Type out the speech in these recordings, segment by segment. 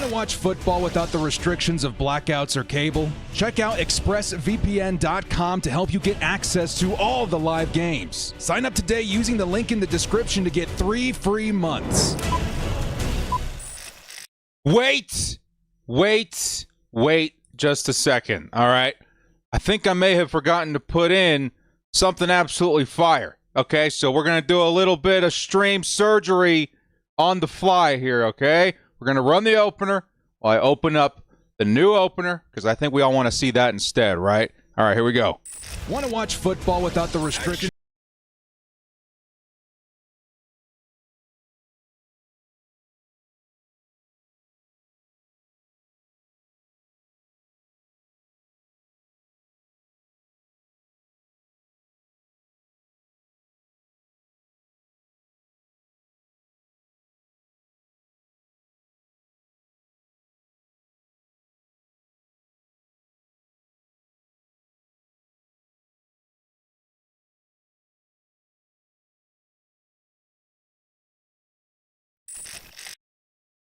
Want to watch football without the restrictions of blackouts or cable? Check out expressvpn.com to help you get access to all the live games. Sign up today using the link in the description to get 3 free months. Wait just a second, all right? I think I may have forgotten to put in something absolutely fire, okay? So we're going to do a little bit of stream surgery on the fly here, okay? We're going to run the opener while I open up the new opener because I think we all want to see that instead, right? All right, here we go. Want to watch football without the restrictions?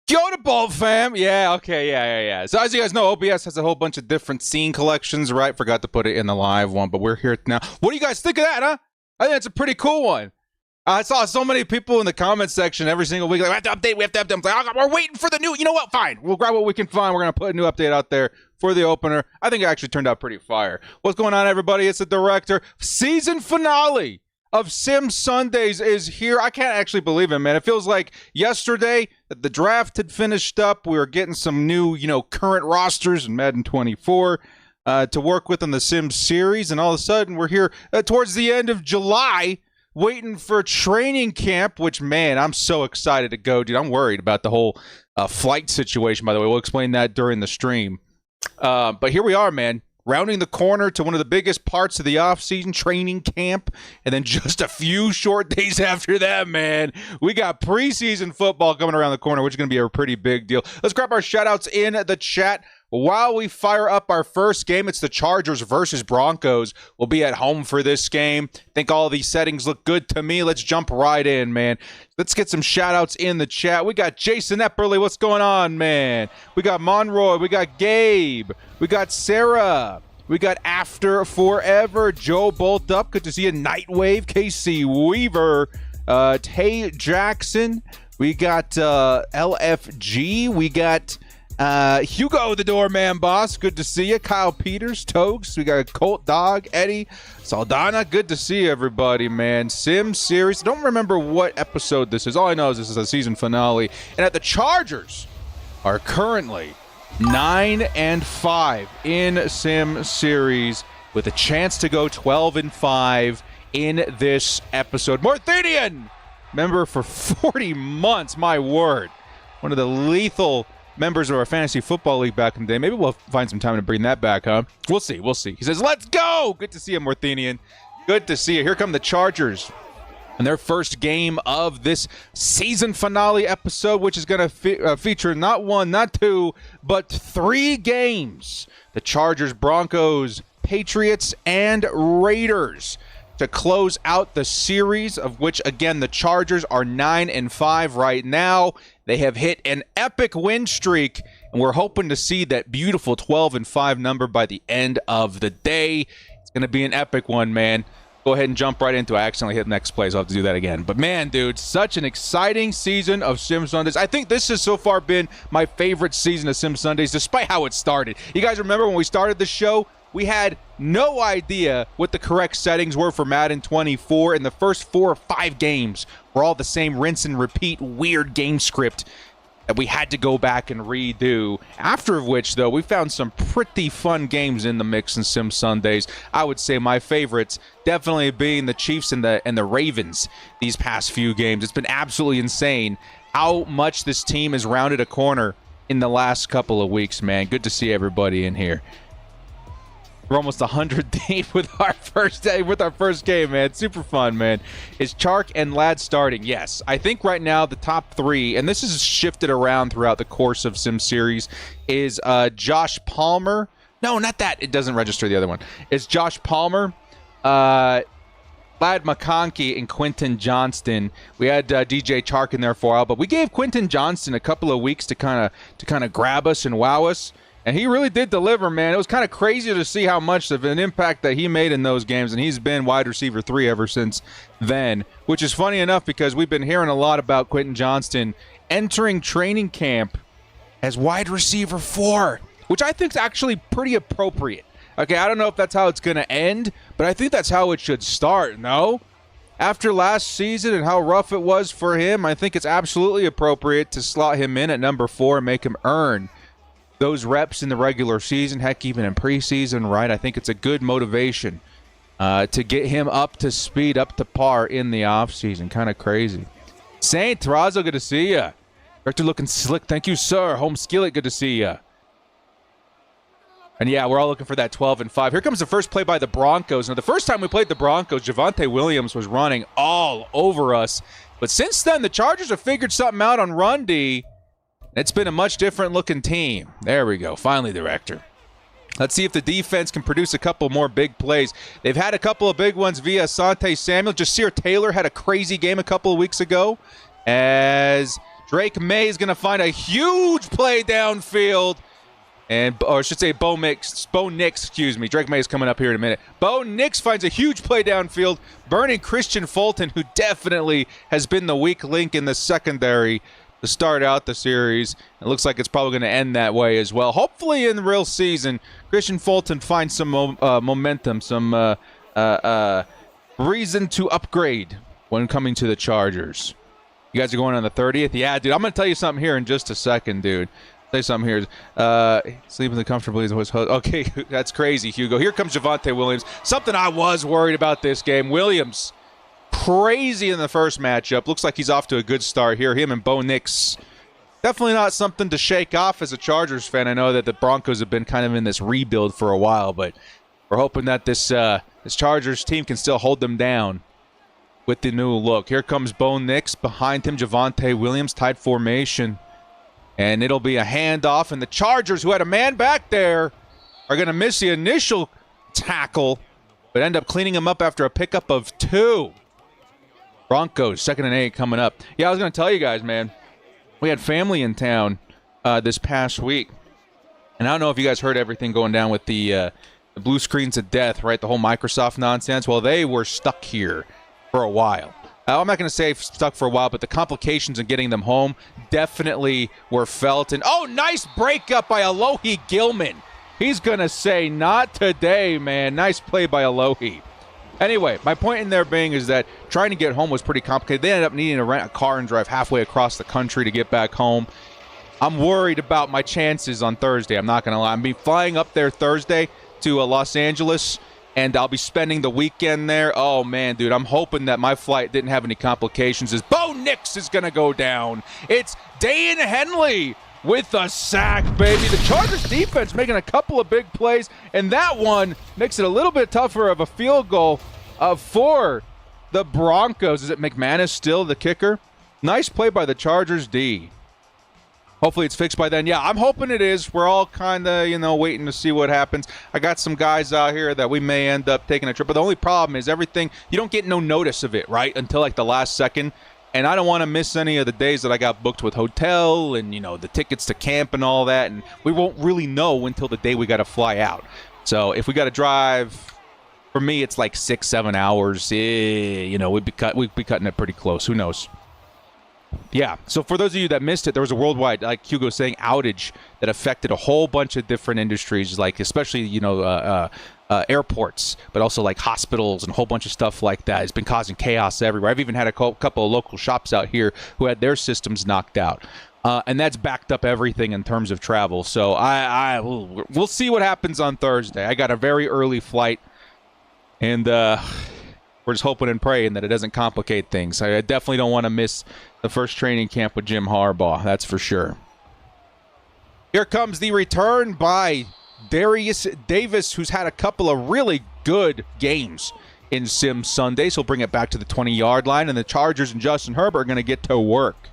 Yoda Bolt fam! Yeah, okay, yeah. So as you guys know, OBS has a whole bunch of different scene collections, right? Forgot to put it in the live one, but we're here now. What do you guys think of that, huh? I think it's a pretty cool one. I saw so many people in the comment section every single week, like, we have to update. I'm like, we're waiting for the new, you know what? Fine. We'll grab what we can find. We're going to put a new update out there for the opener. I think it actually turned out pretty fire. What's going on, everybody? It's the director. Season finale of Sim Sundays is here. I can't actually believe it, man. It feels like yesterday that the draft had finished up. We were getting some new, current rosters in Madden 24 to work with on the Sim series, and all of a sudden we're here towards the end of July waiting for training camp, which, man, I'm so excited to go, dude. I'm worried about the whole flight situation, by the way. We'll explain that during the stream. But here we are, man. Rounding the corner to one of the biggest parts of the offseason, training camp. And then just a few short days after that, man, we got preseason football coming around the corner, which is going to be a pretty big deal. Let's grab our shout-outs in the chat. While we fire up our first game, it's the Chargers versus Broncos. We'll be at home for this game. Think all these settings look good to me. Let's jump right in, man. Let's get some shout-outs in the chat. We got Jason Epperly. What's going on, man? We got Monroy. We got Gabe. We got Sarah. We got After Forever. Joe Bolt Up. Good to see you. Nightwave. Casey Weaver. Tay Jackson. We got LFG. We got Hugo the Doorman Boss, good to see you. Kyle Peters, Togs, we got Colt Dog, Eddie, Saldana, good to see everybody, man. Sim series, I don't remember what episode this is. All I know is this is a season finale. And at the Chargers are currently 9-5 in Sim series with a chance to go 12-5 in this episode. Morthinian, member for 40 months, my word. One of the lethal members of our fantasy football league back in the day. Maybe we'll find some time to bring that back, huh? We'll see. He says, let's go! Good to see you, Morthinian. Good to see you. Here come the Chargers and their first game of this season finale episode, which is going to feature not one, not two, but 3 games. The Chargers, Broncos, Patriots, and Raiders to close out the series, of which, again, the Chargers are 9-5 right now. They have hit an epic win streak, and we're hoping to see that beautiful 12-5 number by the end of the day. It's going to be an epic one, man. Go ahead and jump right into it. I accidentally hit next play, so I'll have to do that again. But, man, dude, such an exciting season of Sim Sundays. I think this has so far been my favorite season of Sim Sundays, despite how it started. You guys remember when we started the show? We had no idea what the correct settings were for Madden 24, and the first 4 or 5 games were all the same rinse and repeat weird game script that we had to go back and redo. After which, though, we found some pretty fun games in the mix in Sim Sundays. I would say my favorites definitely being the Chiefs and the Ravens these past few games. It's been absolutely insane how much this team has rounded a corner in the last couple of weeks, man. Good to see everybody in here. We're almost 100 deep with our first game, man. Super fun, man. Is Chark and Ladd starting? Yes. I think right now the top 3, and this is shifted around throughout the course of Sim Series, is Josh Palmer. No, not that. It doesn't register the other one. It's Josh Palmer, Ladd McConkey and Quentin Johnston. We had DJ Chark in there for a while, but we gave Quentin Johnston a couple of weeks to kind of grab us and wow us, and he really did deliver, man. It was kind of crazy to see how much of an impact that he made in those games, and he's been wide receiver 3 ever since then, which is funny enough because we've been hearing a lot about Quentin Johnston entering training camp as wide receiver 4, which I think is actually pretty appropriate. Okay, I don't know if that's how it's going to end, but I think that's how it should start, no? After last season and how rough it was for him, I think it's absolutely appropriate to slot him in at number 4 and make him earn those reps in the regular season, heck, even in preseason, right? I think it's a good motivation to get him up to speed, up to par in the offseason. Kind of crazy. Saint Terrazzo, good to see ya. Director looking slick. Thank you, sir. Home Skillet, good to see ya. And yeah, we're all looking for that 12-5. Here comes the first play by the Broncos. Now, the first time we played the Broncos, Javonte Williams was running all over us. But since then, the Chargers have figured something out on run D. It's been a much different looking team. There we go. Finally, Director. Let's see if the defense can produce a couple more big plays. They've had a couple of big ones via Asante Samuel. Jasir Taylor had a crazy game a couple of weeks ago as Drake May is going to find a huge play downfield. Or I should say Bo Nix, excuse me. Drake May is coming up here in a minute. Bo Nix finds a huge play downfield, burning Christian Fulton, who definitely has been the weak link in the secondary to start out the series. It looks like it's probably going to end that way as well. Hopefully in the real season, Christian Fulton finds some momentum, some reason to upgrade when coming to the Chargers. You guys are going on the 30th? Yeah, dude, I'm going to tell you something here in just a second, dude. Say something here. Sleeping comfortably is what's host. Okay, that's crazy, Hugo. Here comes Javonte Williams. Something I was worried about this game. Williams, crazy in the first matchup. Looks like he's off to a good start here. Him and Bo Nix. Definitely not something to shake off as a Chargers fan. I know that the Broncos have been kind of in this rebuild for a while, but we're hoping that this Chargers team can still hold them down with the new look. Here comes Bo Nix. Behind him, Javonte Williams, tight formation. And it'll be a handoff, and the Chargers, who had a man back there, are going to miss the initial tackle, but end up cleaning him up after a pickup of 2. Broncos, 2nd and 8 coming up. Yeah, I was going to tell you guys, man, we had family in town this past week. And I don't know if you guys heard everything going down with the blue screens of death, right? The whole Microsoft nonsense. Well, they were stuck here for a while. I'm not going to say stuck for a while, but the complications in getting them home definitely were felt. And, oh, nice breakup by Alohi Gilman. He's going to say, not today, man. Nice play by Alohi. Anyway, my point in there being is that trying to get home was pretty complicated. They ended up needing to rent a car and drive halfway across the country to get back home. I'm worried about my chances on Thursday. I'm not going to lie. I'm flying up there Thursday to Los Angeles, and I'll be spending the weekend there. Oh, man, dude, I'm hoping that my flight didn't have any complications as Bo Nix is going to go down. It's Dayan Henley with a sack, baby. The Chargers defense making a couple of big plays, and that one makes it a little bit tougher of a field goal for the Broncos. Is it McManus still the kicker? Nice play by the Chargers D. Hopefully it's fixed by then. Yeah, I'm hoping it is. We're all kind of, waiting to see what happens. I got some guys out here that we may end up taking a trip. But the only problem is everything, you don't get no notice of it, right, until like the last second. And I don't want to miss any of the days that I got booked with hotel and, the tickets to camp and all that. And we won't really know until the day we got to fly out. So if we got to drive, for me, it's like 6-7 hours. We'd be cutting it pretty close. Who knows? Yeah, so for those of you that missed it, there was a worldwide, like Hugo saying, outage that affected a whole bunch of different industries, like especially, airports, but also like hospitals and a whole bunch of stuff like that. It's been causing chaos everywhere. I've even had a couple of local shops out here who had their systems knocked out. And that's backed up everything in terms of travel. So we'll see what happens on Thursday. I got a very early flight, and we're just hoping and praying that it doesn't complicate things. I definitely don't want to miss the first training camp with Jim Harbaugh, that's for sure. Here comes the return by Darius Davis, who's had a couple of really good games in Sim Sundays. He'll bring it back to the 20-yard line, and the Chargers and Justin Herbert are going to get to work.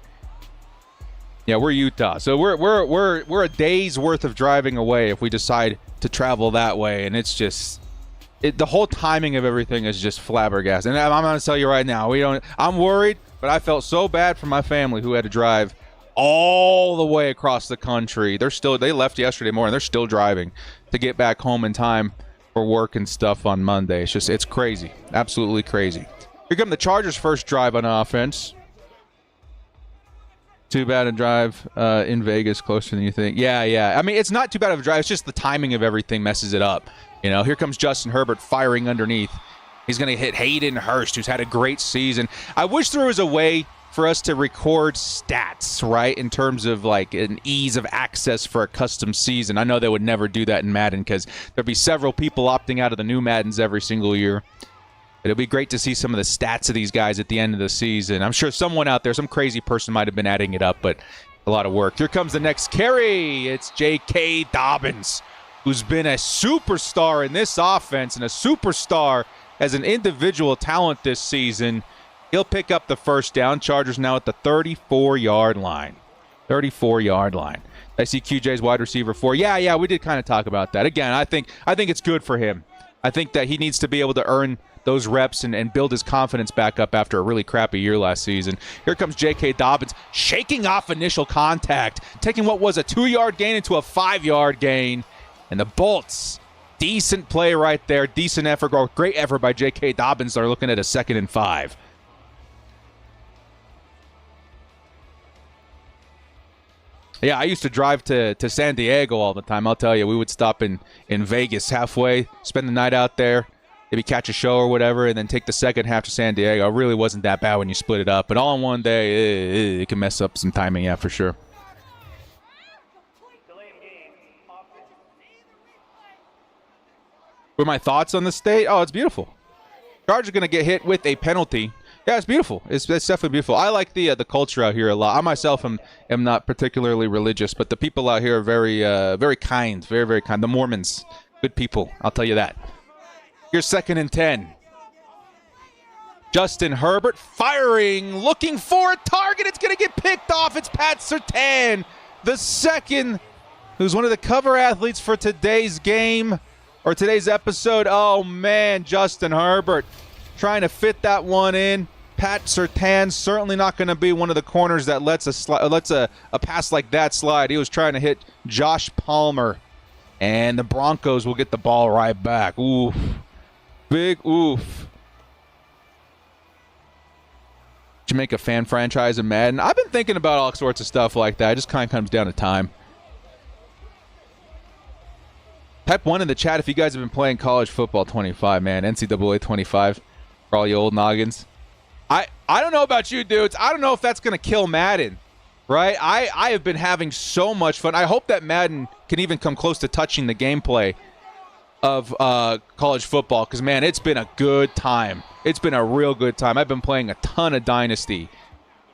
Yeah, we're Utah, so we're a day's worth of driving away if we decide to travel that way, and it's just the whole timing of everything is just flabbergasted. And I'm going to tell you right now, I'm worried, but I felt so bad for my family who had to drive all the way across the country. They left yesterday morning. They're still driving to get back home in time for work and stuff on Monday. It's crazy. Absolutely crazy. Here come the Chargers' first drive on offense. Too bad a drive in Vegas, closer than you think. Yeah. I mean, it's not too bad of a drive. It's just the timing of everything messes it up. Here comes Justin Herbert firing underneath. He's going to hit Hayden Hurst, who's had a great season. I wish there was a way for us to record stats, right, in terms of like an ease of access for a custom season. I know they would never do that in Madden because there'd be several people opting out of the new Maddens every single year. It'll be great to see some of the stats of these guys at the end of the season. I'm sure someone out there, some crazy person might have been adding it up, but a lot of work. Here comes the next carry. It's J.K. Dobbins, who's been a superstar in this offense and a superstar as an individual talent this season. He'll pick up the first down. Chargers now at the 34-yard line. 34-yard line. I see QJ's wide receiver 4. Yeah, we did kind of talk about that. Again, I think it's good for him. I think that he needs to be able to earn those reps and build his confidence back up after a really crappy year last season. Here comes J.K. Dobbins, shaking off initial contact, taking what was a 2-yard gain into a 5-yard gain. And the Bolts, decent play right there, decent effort, or great effort by J.K. Dobbins. They're looking at a 2nd and 5. Yeah, I used to drive to San Diego all the time. I'll tell you, we would stop in Vegas halfway, spend the night out there, maybe catch a show or whatever, and then take the second half to San Diego. It really wasn't that bad when you split it up. But all in one day, it can mess up some timing, yeah, for sure. What are my thoughts on the state? Oh, it's beautiful. Chargers are going to get hit with a penalty. Yeah, it's beautiful. It's definitely beautiful. I like the culture out here a lot. I myself am not particularly religious, but the people out here are very very kind, very, very kind. The Mormons, good people, I'll tell you that. Here's 2nd and 10. Justin Herbert firing, looking for a target. It's going to get picked off. It's Pat Surtain, the second, who's one of the cover athletes for today's game, or today's episode. Oh, man, Justin Herbert trying to fit that one in. Pat Surtain certainly not going to be one of the corners that lets a pass like that slide. He was trying to hit Josh Palmer, and the Broncos will get the ball right back. Oof. Big oof. Jamaica fan franchise in Madden. I've been thinking about all sorts of stuff like that. It just kind of comes down to time. Type 1 in the chat if you guys have been playing college football 25, man. NCAA 25 for all you old noggins. I don't know about you dudes. I don't know if that's going to kill Madden, right? I have been having so much fun. I hope that Madden can even come close to touching the gameplay of college football because, man, it's been a good time. It's been a real good time. I've been playing a ton of Dynasty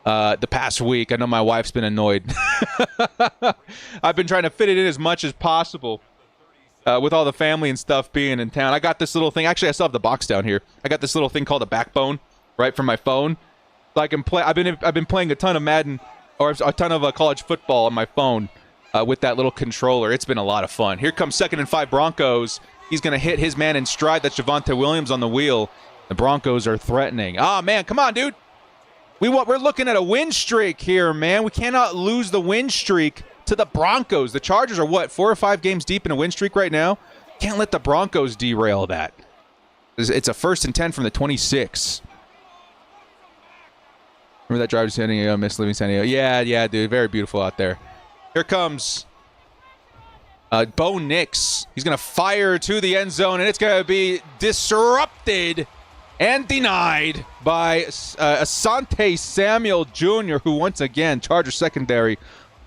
the past week. I know my wife's been annoyed. I've been trying to fit it in as much as possible with all the family and stuff being in town. I got this little thing. Actually, I still have the box down here. I got this little thing called a backbone, right, from my phone. So I can play. I've been playing a ton of Madden or a ton of college football on my phone with that little controller. It's been a lot of fun. Here comes 2nd and 5 Broncos. He's going to hit his man in stride. That's Javonte Williams on the wheel. The Broncos are threatening. Ah, man, come on, dude. We're looking at a win streak here, man. We cannot lose the win streak to the Broncos. The Chargers are, what, 4 or 5 games deep in a win streak right now? Can't let the Broncos derail that. It's a 1st and 10 from the 26. Remember that drive to San Diego, miss leaving San Diego? Yeah, dude. Very beautiful out there. Here comes Bo Nix. He's going to fire to the end zone, and it's going to be disrupted and denied by Asante Samuel Jr., who once again, Charger secondary,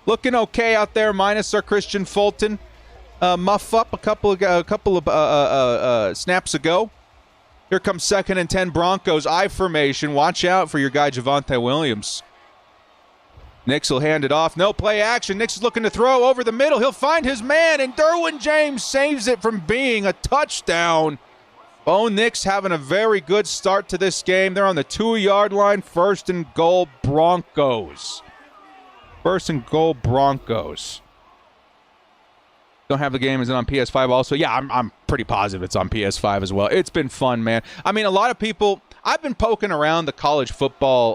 looking okay out there, minus our Christian Fulton muff up a couple of snaps ago. Here comes 2nd and 10 Broncos. I formation. Watch out for your guy Javonte Williams. Nix will hand it off. No play action. Nix is looking to throw over the middle. He'll find his man, and Derwin James saves it from being a touchdown. Bo Nix having a very good start to this game. They're on the 2-yard line. 1st and goal Broncos. 1st and goal Broncos. Don't have the game. Is it on PS5 also? Yeah, I'm pretty positive it's on PS5 as well. It's been fun, man. I mean, a lot of people... I've been poking around the college football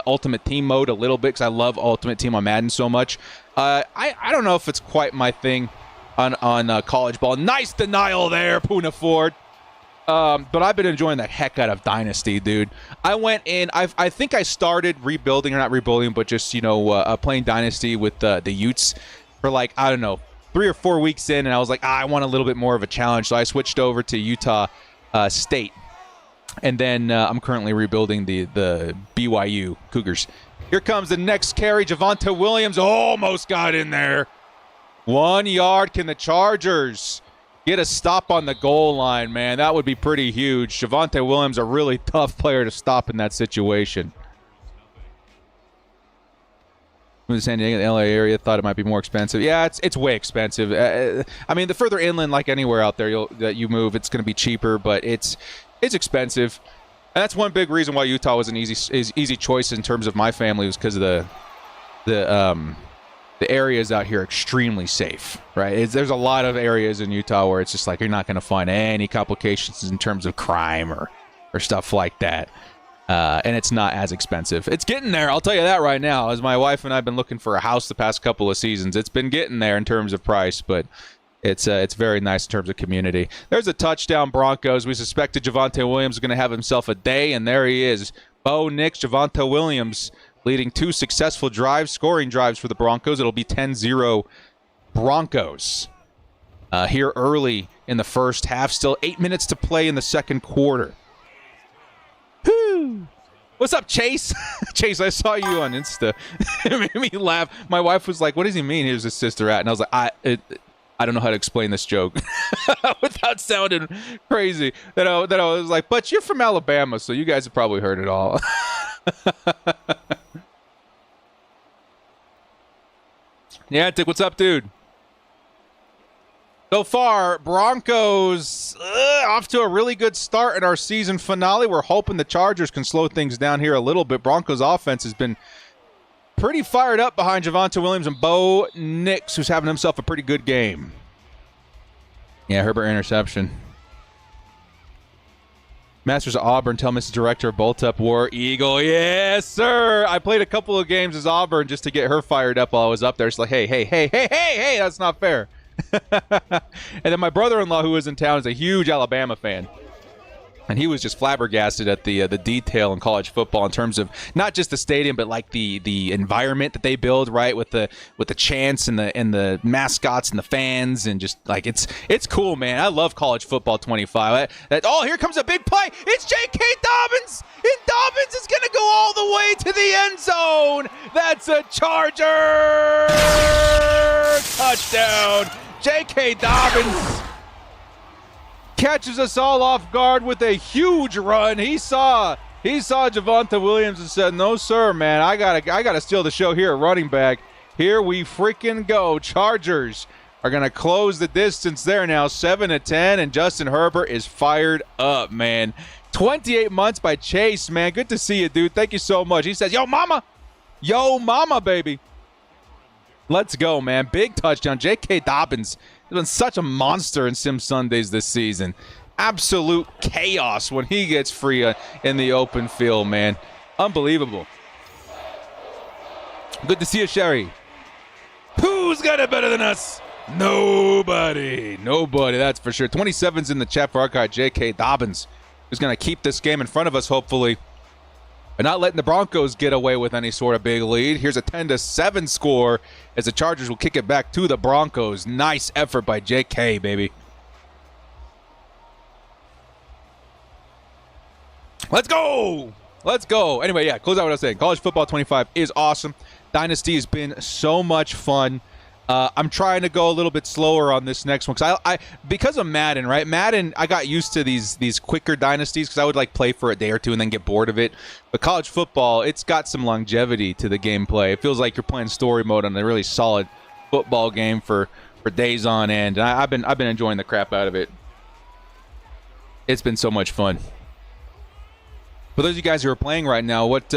Ultimate Team mode a little bit because I love Ultimate Team on Madden so much. I don't know if it's quite my thing on college ball. Nice denial there, Puna Ford. But I've been enjoying the heck out of Dynasty, dude. I went in. I think I started rebuilding, or not rebuilding, but just, playing Dynasty with the Utes for like, I don't know, 3 or 4 weeks in, and I was like, I want a little bit more of a challenge. So I switched over to Utah State. And then I'm currently rebuilding the BYU Cougars. Here comes the next carry. Javonte Williams almost got in there. 1 yard. Can the Chargers get a stop on the goal line, man? That would be pretty huge. Javonte Williams, a really tough player to stop in that situation. From the San Diego, the LA area, thought it might be more expensive. Yeah, it's way expensive. I mean, the further inland, like anywhere out there that you move, it's going to be cheaper, but it's expensive. And that's one big reason why Utah was an easy choice in terms of my family, was because of the areas out here are extremely safe, right? There's a lot of areas in Utah where it's just like you're not going to find any complications in terms of crime or stuff like that. And it's not as expensive. It's getting there, I'll tell you that right now. As my wife and I have been looking for a house the past couple of seasons, it's been getting there in terms of price, but it's very nice in terms of community. There's a touchdown, Broncos. We suspected Javonte Williams was going to have himself a day, and there he is. Bo Nix, Javonte Williams leading 2 successful scoring drives for the Broncos. It'll be 10-0 Broncos here early in the first half. Still 8 minutes to play in the second quarter. Whoo! What's up, Chase? Chase, I saw you on Insta. It made me laugh. My wife was like, what does he mean here's his sister at? And I was like, I don't know how to explain this joke without sounding crazy. That I was like, but you're from Alabama, so you guys have probably heard it all. Yeah, Tick, what's up, dude? So far, Broncos off to a really good start in our season finale. We're hoping the Chargers can slow things down here a little bit. Broncos offense has been pretty fired up behind Javonte Williams and Bo Nix, who's having himself a pretty good game. Yeah, Herbert interception. Masters of Auburn, tell Mrs. Director, bolt up War Eagle. Yes, sir. I played a couple of games as Auburn just to get her fired up while I was up there. She's like, hey, that's not fair. And then my brother-in-law, who was in town, is a huge Alabama fan. And he was just flabbergasted at the detail in college football in terms of not just the stadium, but like the environment that they build, right, with the chants and the mascots and the fans, and just like it's cool, man. I love college football 25. Here comes a big play. It's J.K. Dobbins, and Dobbins is gonna go all the way to the end zone. That's a Charger touchdown. J.K. Dobbins catches us all off guard with a huge run. He saw Javonte Williams and said, "No, sir, man. I gotta steal the show here at running back. Here we freaking go. Chargers are gonna close the distance there now, 7-10, and Justin Herbert is fired up, man. 28 months by Chase, man. Good to see you, dude. Thank you so much." He says, "Yo, mama, baby." Let's go, man. Big touchdown. J.K. Dobbins has been such a monster in Sim Sundays this season. Absolute chaos when he gets free in the open field, man. Unbelievable. Good to see you, Sherry. Who's got it better than us? Nobody, that's for sure. 27's in the chat for our guy, J.K. Dobbins, who's going to keep this game in front of us, hopefully, and not letting the Broncos get away with any sort of big lead. Here's a 10-7 score as the Chargers will kick it back to the Broncos. Nice effort by J.K., baby. Let's go. Anyway, yeah, close out what I was saying. College Football 25 is awesome. Dynasty has been so much fun. I'm trying to go a little bit slower on this next one because of Madden, right? Madden, I got used to these quicker dynasties because I would like play for a day or two and then get bored of it. But college football, it's got some longevity to the gameplay. It feels like you're playing story mode on a really solid football game for days on end. And I've been enjoying the crap out of it. It's been so much fun. For those of you guys who are playing right now, what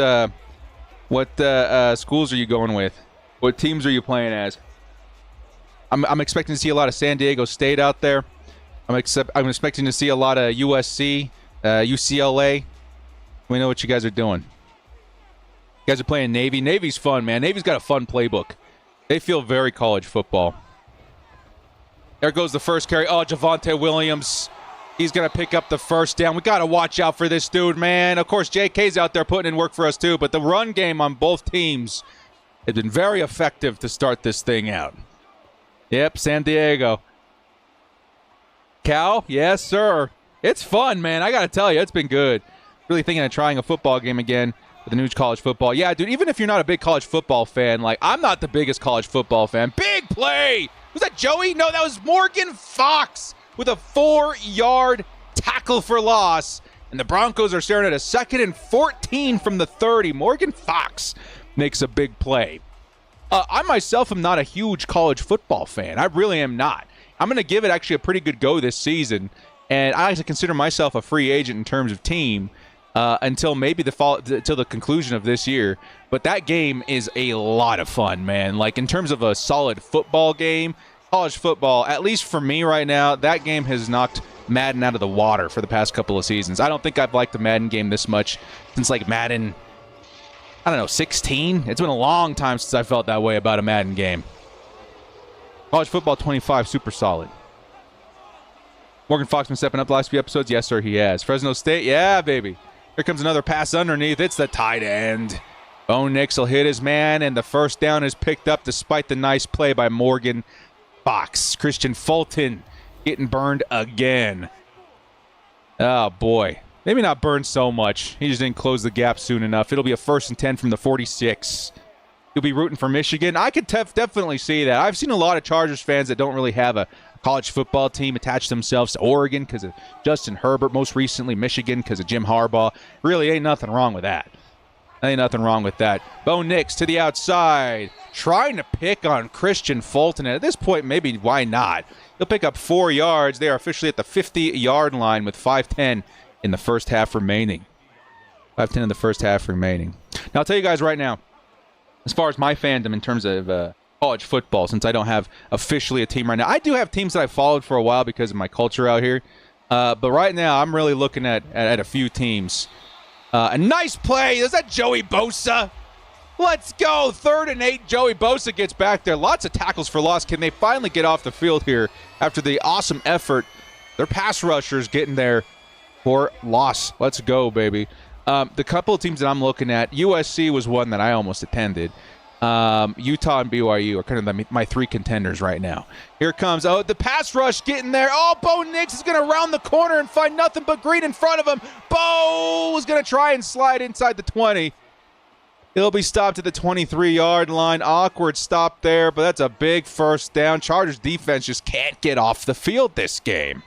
schools are you going with? What teams are you playing as? I'm expecting to see a lot of San Diego State out there. I'm expecting to see a lot of USC, UCLA. We know what you guys are doing. You guys are playing Navy. Navy's fun, man. Navy's got a fun playbook. They feel very college football. There goes the first carry. Oh, Javonte Williams. He's going to pick up the first down. We got to watch out for this dude, man. Of course, JK's out there putting in work for us too, but the run game on both teams has been very effective to start this thing out. Yep, San Diego. Cal? Yes, sir. It's fun, man. I got to tell you, it's been good. Really thinking of trying a football game again with the new college football. Yeah, dude, even if you're not a big college football fan, like, I'm not the biggest college football fan. Big play! Was that Joey? No, that was Morgan Fox with a 4-yard tackle for loss. And the Broncos are staring at a 2nd and 14 from the 30. Morgan Fox makes a big play. I myself am not a huge college football fan. I really am not. I'm going to give it actually a pretty good go this season. And I like to consider myself a free agent in terms of team until maybe until the conclusion of this year. But that game is a lot of fun, man. Like, in terms of a solid football game, college football, at least for me right now, that game has knocked Madden out of the water for the past couple of seasons. I don't think I've liked the Madden game this much since, like, Madden, I don't know, 16? It's been a long time since I felt that way about a Madden game. College football 25, super solid. Morgan Fox been stepping up the last few episodes? Yes, sir, he has. Fresno State? Yeah, baby. Here comes another pass underneath. It's the tight end. Bo Nix will hit his man, and the first down is picked up despite the nice play by Morgan Fox. Christian Fulton getting burned again. Oh, boy. Maybe not burned so much. He just didn't close the gap soon enough. It'll be a 1st and 10 from the 46. You'll be rooting for Michigan. I could definitely see that. I've seen a lot of Chargers fans that don't really have a college football team attach themselves to Oregon because of Justin Herbert, most recently Michigan because of Jim Harbaugh. Really ain't nothing wrong with that. Ain't nothing wrong with that. Bo Nix to the outside, trying to pick on Christian Fulton. And at this point, maybe why not? He'll pick up 4 yards. They are officially at the 50-yard line with 5:10 in the first half remaining. 5:10 in the first half remaining. Now, I'll tell you guys right now, as far as my fandom in terms of college football, since I don't have officially a team right now. I do have teams that I've followed for a while because of my culture out here. But right now, I'm really looking at a few teams. A nice play. Is that Joey Bosa? Let's go. 3rd and 8. Joey Bosa gets back there. Lots of tackles for loss. Can they finally get off the field here after the awesome effort? Their pass rushers getting there for loss. Let's go, baby. The couple of teams that I'm looking at, USC was one that I almost attended. Utah and BYU are kind of my 3 contenders right now. Here comes, the pass rush getting there. Oh, Bo Nix is going to round the corner and find nothing but green in front of him. Bo is going to try and slide inside the 20. He'll be stopped at the 23-yard line. Awkward stop there, but that's a big first down. Chargers defense just can't get off the field this game.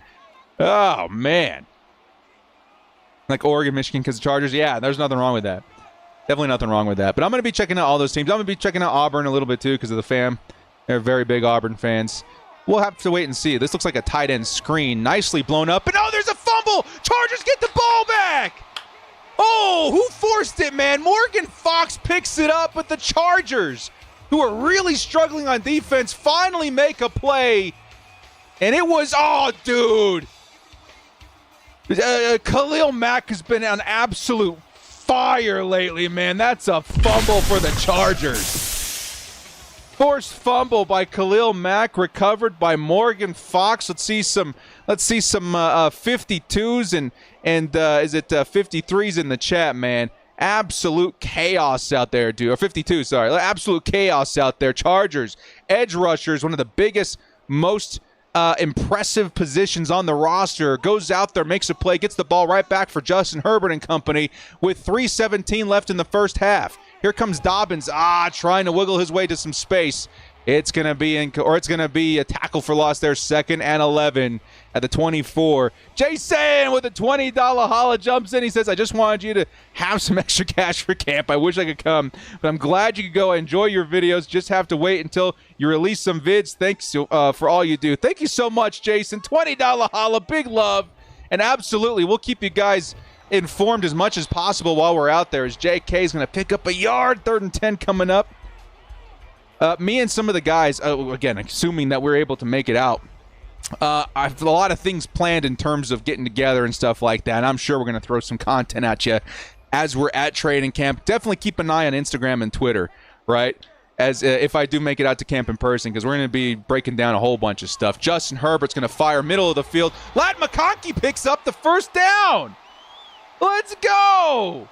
Oh, man. Like Oregon, Michigan, because the Chargers, yeah, there's nothing wrong with that. Definitely nothing wrong with that. But I'm going to be checking out all those teams. I'm going to be checking out Auburn a little bit, too, because of the fam. They're very big Auburn fans. We'll have to wait and see. This looks like a tight end screen. Nicely blown up. And, there's a fumble. Chargers get the ball back. Oh, who forced it, man? Morgan Fox picks it up, but the Chargers, who are really struggling on defense, finally make a play. And it was, dude. Khalil Mack has been on absolute fire lately, man. That's a fumble for the Chargers. Forced fumble by Khalil Mack, recovered by Morgan Fox. Let's see some 52s and is it 53s in the chat, man? Absolute chaos out there, dude. Or 52, sorry. Absolute chaos out there. Chargers, edge rushers, one of the biggest, most impressive positions on the roster, goes out there, makes a play, gets the ball right back for Justin Herbert and company with 3:17 left in the first half. Here comes Dobbins, trying to wiggle his way to some space. It's going to be a tackle for loss there, 2nd and 11 at the 24. Jason with a $20 holla jumps in. He says, I just wanted you to have some extra cash for camp. I wish I could come, but I'm glad you could go enjoy your videos. Just have to wait until you release some vids. Thanks for all you do. Thank you so much, Jason. $20 holla, big love. And absolutely, we'll keep you guys informed as much as possible while we're out there as JK is going to pick up a yard. 3rd and 10 coming up. Me and some of the guys, again, assuming that we're able to make it out, I have a lot of things planned in terms of getting together and stuff like that. And I'm sure we're going to throw some content at you as we're at training camp. Definitely keep an eye on Instagram and Twitter, right? As if I do make it out to camp in person, because we're going to be breaking down a whole bunch of stuff. Justin Herbert's going to fire middle of the field. Ladd McConkey picks up the first down. Let's go.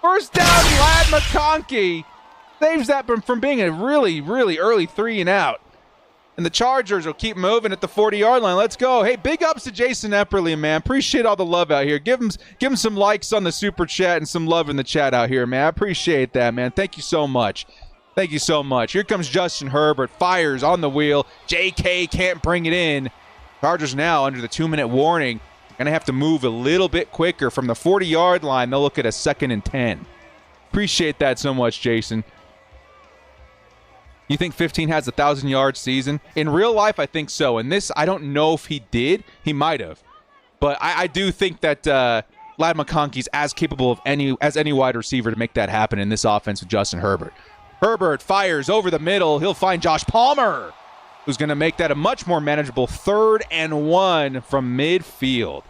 First down, Ladd McConkey saves that from being a really, really early 3-and-out. And the Chargers will keep moving at the 40-yard line. Let's go. Hey, big ups to Jason Epperly, man. Appreciate all the love out here. Give him some likes on the super chat and some love in the chat out here, man. I appreciate that, man. Thank you so much. Thank you so much. Here comes Justin Herbert. Fires on the wheel. JK can't bring it in. Chargers now under the 2-minute warning. Going to have to move a little bit quicker. From the 40-yard line, they'll look at a 2nd and 10. Appreciate that so much, Jason. You think 15 has a 1,000-yard season? In real life, I think so. And this, I don't know if he did. He might have. But I do think that Ladd McConkey's as capable of any wide receiver to make that happen in this offense with Justin Herbert. Herbert fires over the middle. He'll find Josh Palmer, who's going to make that a much more manageable 3rd and 1 from midfield.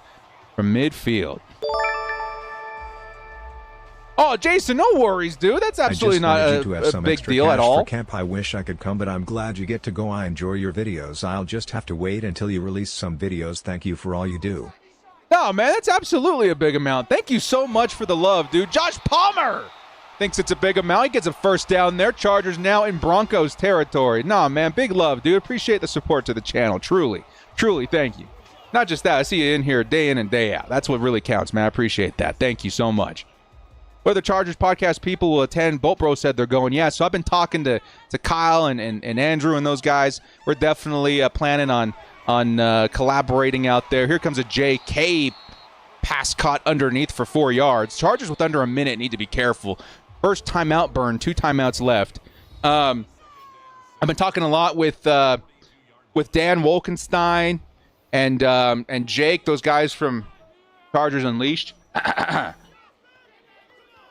Oh, Jason, no worries, dude. That's absolutely not a big deal at all. For camp, I wish I could come, but I'm glad you get to go. I enjoy your videos. I'll just have to wait until you release some videos. Thank you for all you do. No, man, that's absolutely a big amount. Thank you so much for the love, dude. Josh Palmer thinks it's a big amount. He gets a first down there. Chargers now in Broncos territory. Nah, man, big love, dude. Appreciate the support to the channel. Truly, thank you. Not just that, I see you in here day in and day out. That's what really counts, man. I appreciate that. Thank you so much. Whether Chargers podcast people will attend, Bolt Bro said they're going. Yeah, so I've been talking to Kyle and Andrew and those guys. We're definitely planning on collaborating out there. Here comes a JK pass caught underneath for 4 yards. Chargers with under a minute need to be careful. First timeout burn, 2 timeouts left. I've been talking a lot with Dan Wolkenstein and Jake, those guys from Chargers Unleashed.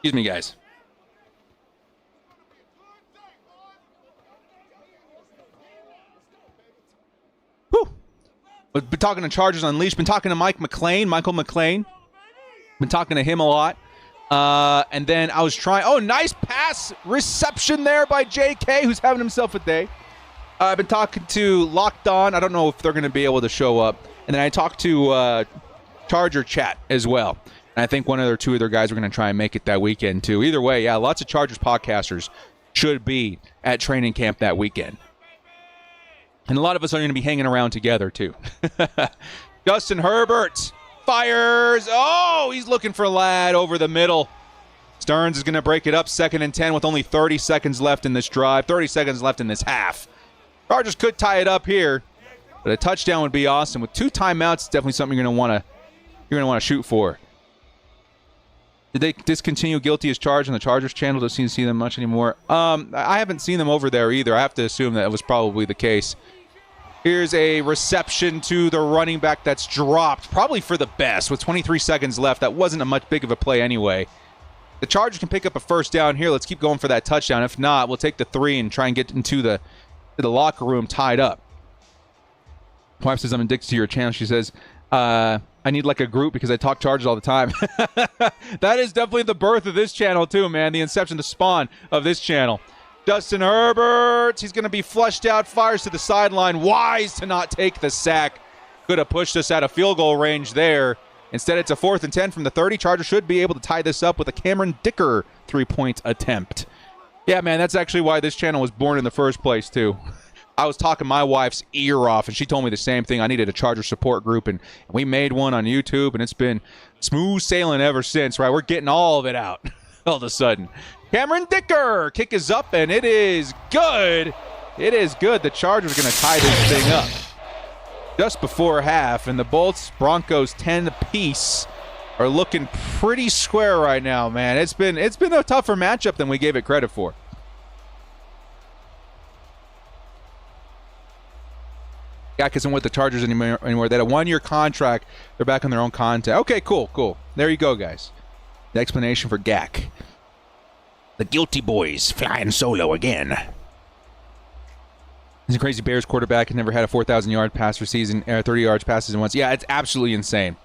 Excuse me, guys. Whew. Been talking to Chargers Unleashed. Been talking to Michael McLean. Been talking to him a lot. And then I was trying. Oh, nice pass reception there by JK, who's having himself a day. I've been talking to Locked On. I don't know if they're going to be able to show up. And then I talked to Charger Chat as well. And I think one or two other guys are going to try and make it that weekend, too. Either way, yeah, lots of Chargers podcasters should be at training camp that weekend. And a lot of us are going to be hanging around together, too. Justin Herbert fires. Oh, he's looking for Ladd over the middle. Stearns is going to break it up, 2nd and 10 with only 30 seconds left in this drive, 30 seconds left in this half. Chargers could tie it up here, but a touchdown would be awesome. With 2 timeouts, it's definitely something you're going to want to shoot for. Did they discontinue Guilty as Charged on the Chargers channel? Don't seem to see them much anymore. I haven't seen them over there either. I have to assume that was probably the case. Here's a reception to the running back that's dropped, probably for the best. With 23 seconds left, that wasn't a much big of a play anyway. The Chargers can pick up a first down here. Let's keep going for that touchdown. If not, we'll take the 3 and try and get into the locker room tied up. My wife says I'm addicted to your channel. She says, I need like a group because I talk Chargers all the time. That is definitely the birth of this channel too, man. The inception, the spawn of this channel. Justin Herbert, he's going to be flushed out, fires to the sideline. Wise to not take the sack. Could have pushed us out of field goal range there. Instead, it's a 4th and 10 from the 30. Chargers should be able to tie this up with a Cameron Dicker 3-point attempt. Yeah, man, that's actually why this channel was born in the first place too. I was talking my wife's ear off, and she told me the same thing. I needed a Charger support group, and we made one on YouTube, and it's been smooth sailing ever since, right? We're getting all of it out all of a sudden. Cameron Dicker, kick is up, and it is good. It is good. The Chargers are going to tie this thing up just before half, and the Broncos 10 apiece are looking pretty square right now, man. It's been a tougher matchup than we gave it credit for. Gak isn't with the Chargers anymore. They had a 1-year contract. They're back on their own content. Okay, cool. There you go, guys. The explanation for Gak. The guilty boys flying solo again. He's a crazy Bears quarterback and never had a 4,000-yard passer season, 30 yards passes in once. Yeah, it's absolutely insane.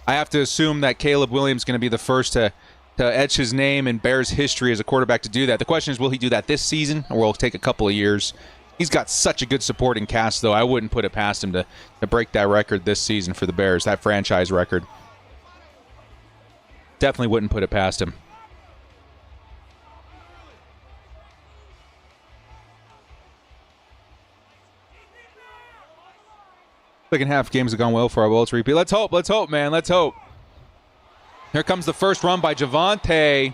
I have to assume that Caleb Williams is going to be the first to etch his name in Bears history as a quarterback to do that. The question is, will he do that this season, or will it take a couple of years? He's got such a good supporting cast, though. I wouldn't put it past him to break that record this season for the Bears, that franchise record. Definitely wouldn't put it past him. Second half games have gone well for our Bullets repeat. Let's hope, man. Let's hope. Here comes the first run by Javonte.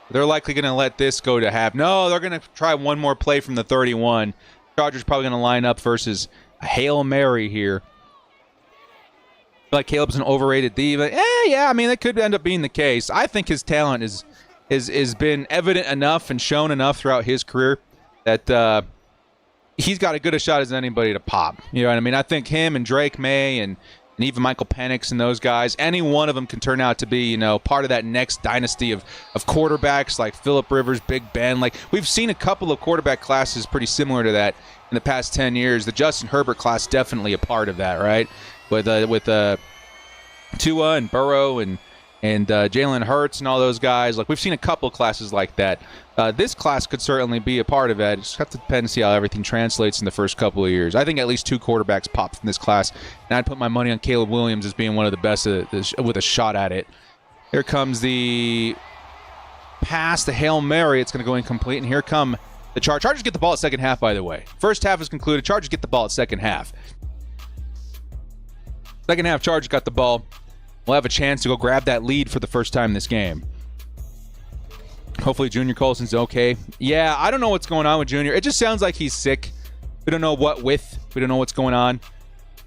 They're likely going to let this go to half. No, they're going to try one more play from the 31. Chargers probably going to line up versus a Hail Mary here. I feel like Caleb's an overrated diva. Yeah, I mean, that could end up being the case. I think his talent is been evident enough and shown enough throughout his career that he's got as good a shot as anybody to pop. You know what I mean? I think him and Drake May and even Michael Penix and those guys, any one of them can turn out to be, part of that next dynasty of quarterbacks like Phillip Rivers, Big Ben. Like, we've seen a couple of quarterback classes pretty similar to that in the past 10 years. The Justin Herbert class definitely a part of that, right? With Tua and Burrow and Jalen Hurts and all those guys. Like, we've seen a couple classes like that. This class could certainly be a part of it. Just have to depend and see how everything translates in the first couple of years. I think at least 2 quarterbacks pop from this class, and I'd put my money on Caleb Williams as being one of the best with a shot at it. Here comes the pass, the Hail Mary. It's going to go incomplete, and here come the Chargers. Chargers get the ball at second half, by the way. First half is concluded. Chargers get the ball at second half. Second half, Chargers got the ball. We'll have a chance to go grab that lead for the first time in this game. Hopefully Junior Colson's okay. Yeah, I don't know what's going on with Junior. It just sounds like he's sick. We don't know what with. We don't know what's going on.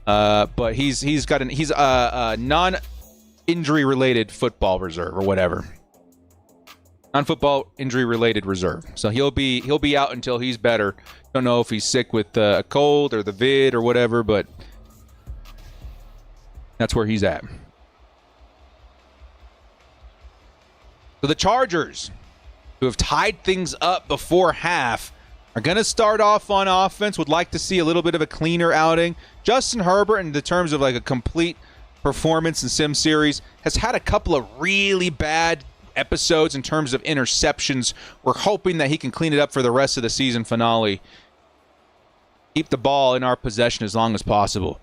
But he's a non-injury related football reserve or whatever. Non-football injury related reserve. So he'll be out until he's better. Don't know if he's sick with a cold or the vid or whatever, but that's where he's at. So the Chargers, who have tied things up before half, are going to start off on offense. Would like to see a little bit of a cleaner outing. Justin Herbert, in the terms of like a complete performance in Sim Series, has had a couple of really bad episodes in terms of interceptions. We're hoping that he can clean it up for the rest of the season finale. Keep the ball in our possession as long as possible.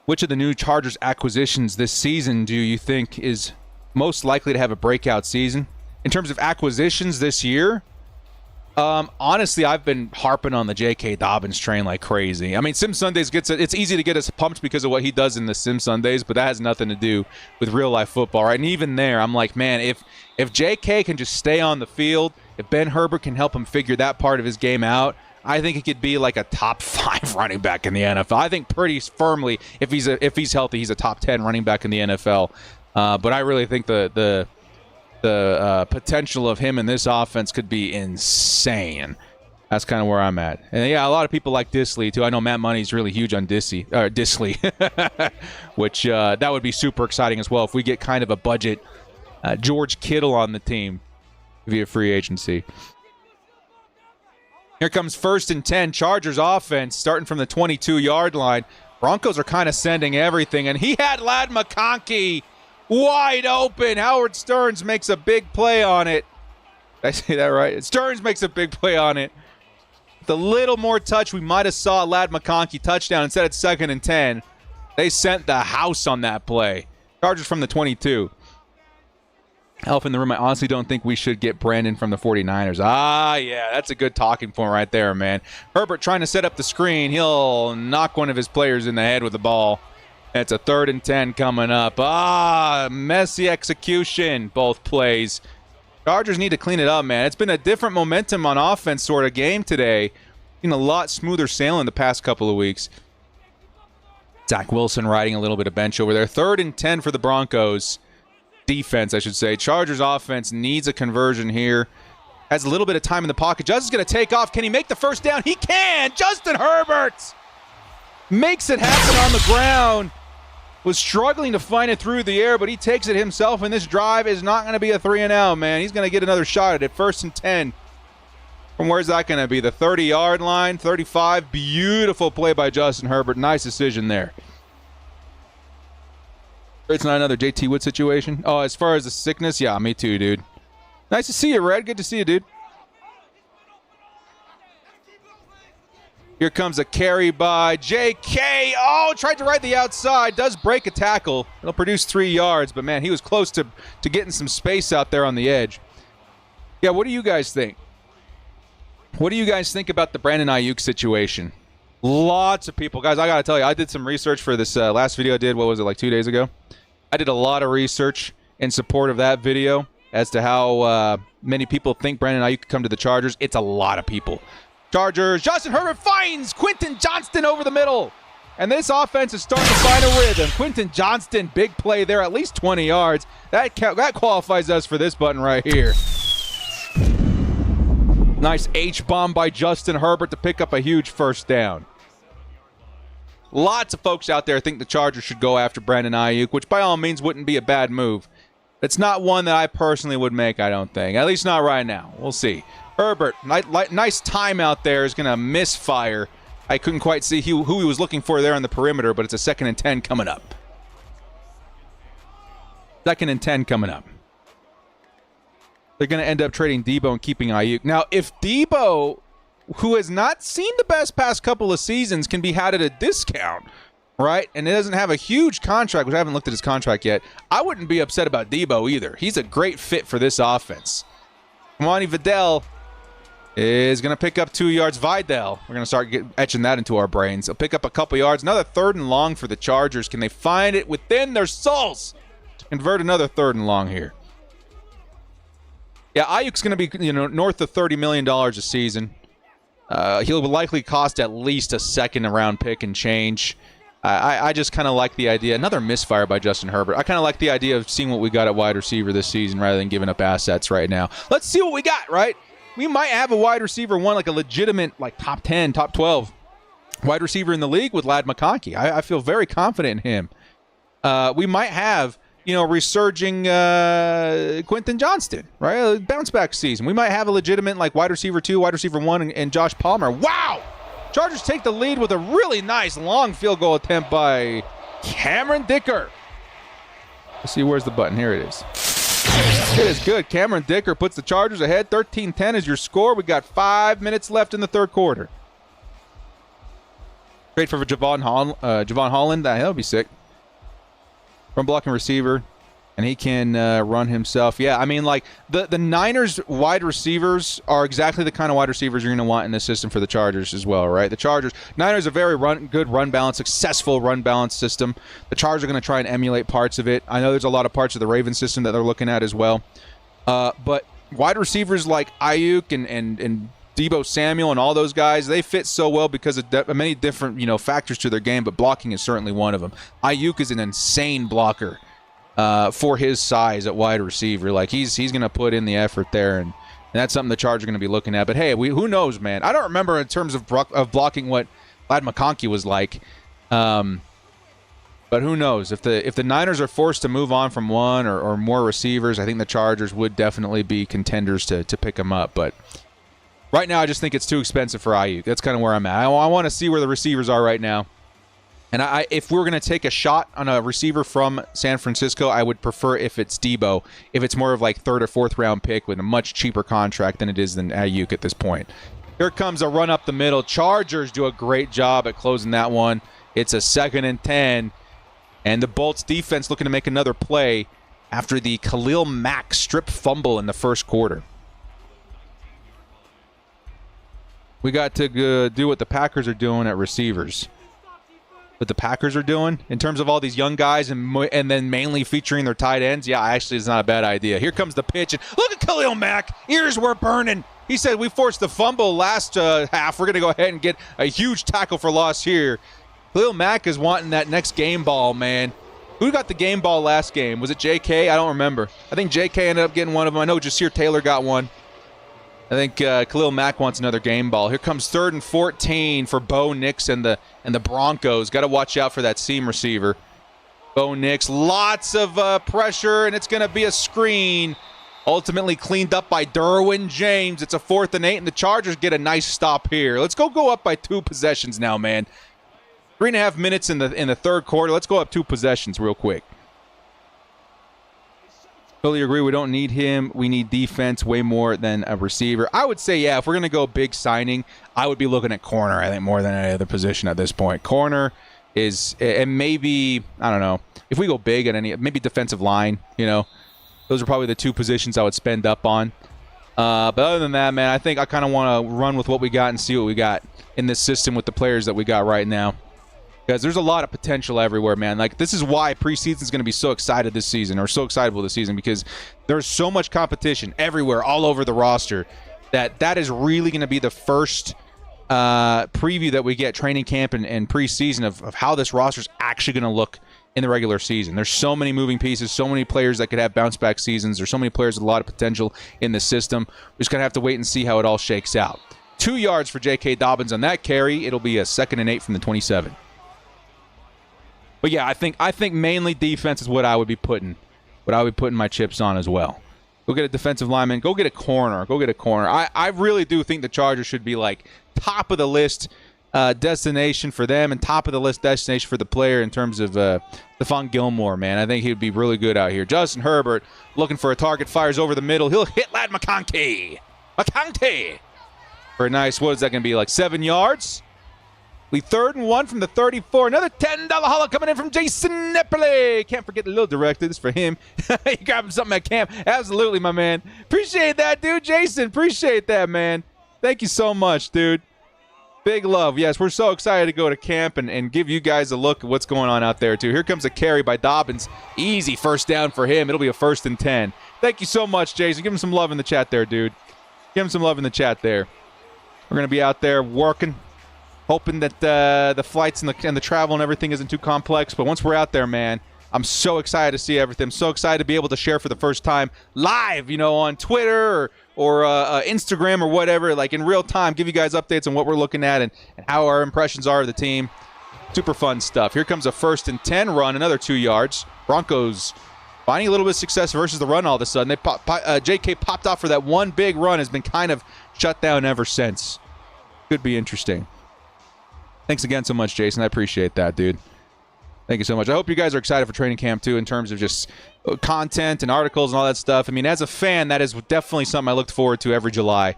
Which of the new Chargers acquisitions this season do you think is most likely to have a breakout season? In terms of acquisitions this year, honestly, I've been harping on the J.K. Dobbins train like crazy. I mean, Sim Sundays it's easy to get us pumped because of what he does in the Sim Sundays, but that has nothing to do with real life football, right? And even there, I'm like, man, if J.K. can just stay on the field, if Ben Herbert can help him figure that part of his game out, I think he could be like a top 5 running back in the NFL. I think pretty firmly, if he's healthy, he's a top 10 running back in the NFL. But I really think the potential of him in this offense could be insane. That's kind of where I'm at. And yeah, a lot of people like Disley too. I know Matt Money's really huge on Disley, which that would be super exciting as well if we get kind of a budget George Kittle on the team via free agency. Here comes 1st and 10. Chargers offense starting from the 22-yard line. Broncos are kind of sending everything, and he had Ladd McConkey wide open. Howard Stearns makes a big play on it. Did I say that right? Stearns makes a big play on it. With a little more touch, we might have saw Ladd McConkey touchdown. Instead, it's 2nd and 10. They sent the house on that play. Chargers from the 22. Elf in the room, I honestly don't think we should get Brandon from the 49ers. Yeah, that's a good talking point right there, man. Herbert trying to set up the screen. He'll knock one of his players in the head with the ball. It's a 3rd and 10 coming up. Messy execution, both plays. Chargers need to clean it up, man. It's been a different momentum on offense sort of game today. Been a lot smoother sailing the past couple of weeks. Zach Wilson riding a little bit of bench over there. 3rd and 10 for the Broncos. Defense, I should say. Chargers offense needs a conversion here. Has a little bit of time in the pocket. Justin's going to take off. Can he make the first down? He can! Justin Herbert makes it happen on the ground. Was struggling to find it through the air, but he takes it himself, and this drive is not going to be a 3-and-out, man. He's going to get another shot at it. 1st and 10. From where's that going to be? The 30-yard line, 35. Beautiful play by Justin Herbert. Nice decision there. It's not another JT Wood situation. Oh, as far as the sickness, yeah, me too, dude. Nice to see you, Red. Good to see you, dude. Here comes a carry by JK. Oh, tried to ride the outside. Does break a tackle. It'll produce 3 yards, but man, he was close to getting some space out there on the edge. Yeah, what do you guys think? What do you guys think about the Brandon Ayuk situation? Lots of people. Guys, I got to tell you, I did some research for this last video I did. What was it, like 2 days ago? I did a lot of research in support of that video as to how many people think Brandon Ayuk could come to the Chargers. It's a lot of people. Chargers, Justin Herbert finds Quentin Johnston over the middle. And this offense is starting to find a rhythm. Quentin Johnston, big play there, at least 20 yards. That qualifies us for this button right here. Nice H-bomb by Justin Herbert to pick up a huge first down. Lots of folks out there think the Chargers should go after Brandon Ayuk, which by all means wouldn't be a bad move. It's not one that I personally would make, I don't think. At least not right now. We'll see. Herbert, nice time out there, is going to misfire. I couldn't quite see who he was looking for there on the perimeter, but it's a 2nd and 10 coming up. 2nd and 10 coming up. They're going to end up trading Debo and keeping Ayuk. Now, if Debo, who has not seen the best past couple of seasons, can be had at a discount, right? And it doesn't have a huge contract, which I haven't looked at his contract yet. I wouldn't be upset about Debo either. He's a great fit for this offense. Monty Vidal is going to pick up 2 yards. Vidal, we're going to start etching that into our brains. He'll pick up a couple yards. Another 3rd and long for the Chargers. Can they find it within their souls to convert another 3rd and long here? Yeah, Ayuk's going to be north of $30 million a season. He'll likely cost at least a 2nd-round pick and change. I just kind of like the idea. Another misfire by Justin Herbert. I kind of like the idea of seeing what we got at wide receiver this season rather than giving up assets right now. Let's see what we got, right? We might have a wide receiver one, like a legitimate top 10, top 12 wide receiver in the league with Ladd McConkey. I feel very confident in him. We might have resurging Quentin Johnston, right? A bounce back season. We might have a legitimate wide receiver 2, wide receiver 1, and Josh Palmer. Wow! Chargers take the lead with a really nice long field goal attempt by Cameron Dicker. Let's see, where's the button? Here it is. It is good. Cameron Dicker puts the Chargers ahead. 13-10 is your score. We got 5 minutes left in the 3rd quarter. Trade for Javon Holland. That'll be sick. Run blocking receiver, and he can run himself. Yeah, I mean, the Niners wide receivers are exactly the kind of wide receivers you're going to want in this system for the Chargers as well, right? Niners are very good run balance, successful run balance system. The Chargers are going to try and emulate parts of it. I know there's a lot of parts of the Ravens system that they're looking at as well. But wide receivers like Ayuk and Deebo Samuel and all those guys, they fit so well because of many different factors to their game, but blocking is certainly one of them. Ayuk is an insane blocker for his size at wide receiver. He's going to put in the effort there, and that's something the Chargers are going to be looking at. But hey, who knows, man? I don't remember in terms of blocking what Ladd McConkey was like. But who knows? If the Niners are forced to move on from one or more receivers, I think the Chargers would definitely be contenders to pick them up. But right now, I just think it's too expensive for Ayuk. That's kind of where I'm at. I want to see where the receivers are right now. And if we're going to take a shot on a receiver from San Francisco, I would prefer if it's Debo, if it's more of 3rd or 4th round pick with a much cheaper contract than it is than Ayuk at this point. Here comes a run up the middle. Chargers do a great job at closing that one. It's a 2nd and 10. And the Bolts defense looking to make another play after the Khalil Mack strip fumble in the 1st quarter. We got to do what the Packers are doing at receivers. What the Packers are doing in terms of all these young guys and then mainly featuring their tight ends, yeah, actually it's not a bad idea. Here comes the pitch, and look at Khalil Mack. Ears were burning. He said, we forced the fumble last half. We're going to go ahead and get a huge tackle for loss here. Khalil Mack is wanting that next game ball, man. Who got the game ball last game? Was it JK? I don't remember. I think JK ended up getting one of them. I know Jasir Taylor got one. I think Khalil Mack wants another game ball. Here comes 3rd and 14 for Bo Nix and the Broncos. Got to watch out for that seam receiver. Bo Nix, lots of pressure, and it's going to be a screen. Ultimately cleaned up by Derwin James. It's a 4th and 8, and the Chargers get a nice stop here. Let's go up by 2 possessions now, man. 3.5 minutes in the third quarter. Let's go up 2 possessions real quick. Totally agree. We don't need him. We need defense way more than a receiver. I would say, yeah, if we're going to go big signing, I would be looking at corner, I think, more than any other position at this point. Corner is, and maybe, I don't know, if we go big at any, maybe defensive line, you know. Those are probably the 2 positions I would spend up on. But other than that, man, I think I kind of want to run with what we got and see what we got in this system with the players that we got right now. Because there's a lot of potential everywhere, man. Like, this is why preseason is going to be so excited this season, or so excitable this season, because there's so much competition everywhere, all over the roster, that is really going to be the first preview that we get, training camp and preseason, of how this roster is actually going to look in the regular season. There's so many moving pieces, so many players that could have bounce-back seasons. There's so many players with a lot of potential in the system. We're just going to have to wait and see how it all shakes out. 2 yards for J.K. Dobbins on that carry. It'll be a 2nd and 8 from the 27. But yeah, I think mainly defense is what I would be putting my chips on as well. Go get a defensive lineman. Go get a corner. I really do think the Chargers should be like top of the list destination for them, and top of the list destination for the player in terms of Stephon Gilmore, man. I think he would be really good out here. Justin Herbert looking for a target, fires over the middle. He'll hit Lad McConkey. For a nice, what is that going to be, like 7 yards? We 3rd and 1 from the 34. Another $10 holla coming in from Jason Nepoli. Can't forget the little director. This is for him. You grabbing something at camp. Absolutely, my man. Appreciate that, dude. Jason, appreciate that, man. Thank you so much, dude. Big love. Yes, we're so excited to go to camp and give you guys a look at what's going on out there, too. Here comes a carry by Dobbins. Easy first down for him. It'll be a 1st and 10. Thank you so much, Jason. Give him some love in the chat there, dude. Give him some love in the chat there. We're going to be out there working, hoping that the flights and the travel and everything isn't too complex. But once we're out there, man, I'm so excited to see everything. I'm so excited to be able to share for the first time live, on Twitter or Instagram or whatever, like in real time, give you guys updates on what we're looking at and how our impressions are of the team. Super fun stuff. Here comes a 1st and 10 run, another 2 yards. Broncos finding a little bit of success versus the run all of a sudden. JK popped off for that one big run, has been kind of shut down ever since. Could be interesting. Thanks again so much, Jason. I appreciate that, dude. Thank you so much. I hope you guys are excited for training camp, too, in terms of just content and articles and all that stuff. I mean, as a fan, that is definitely something I looked forward to every July.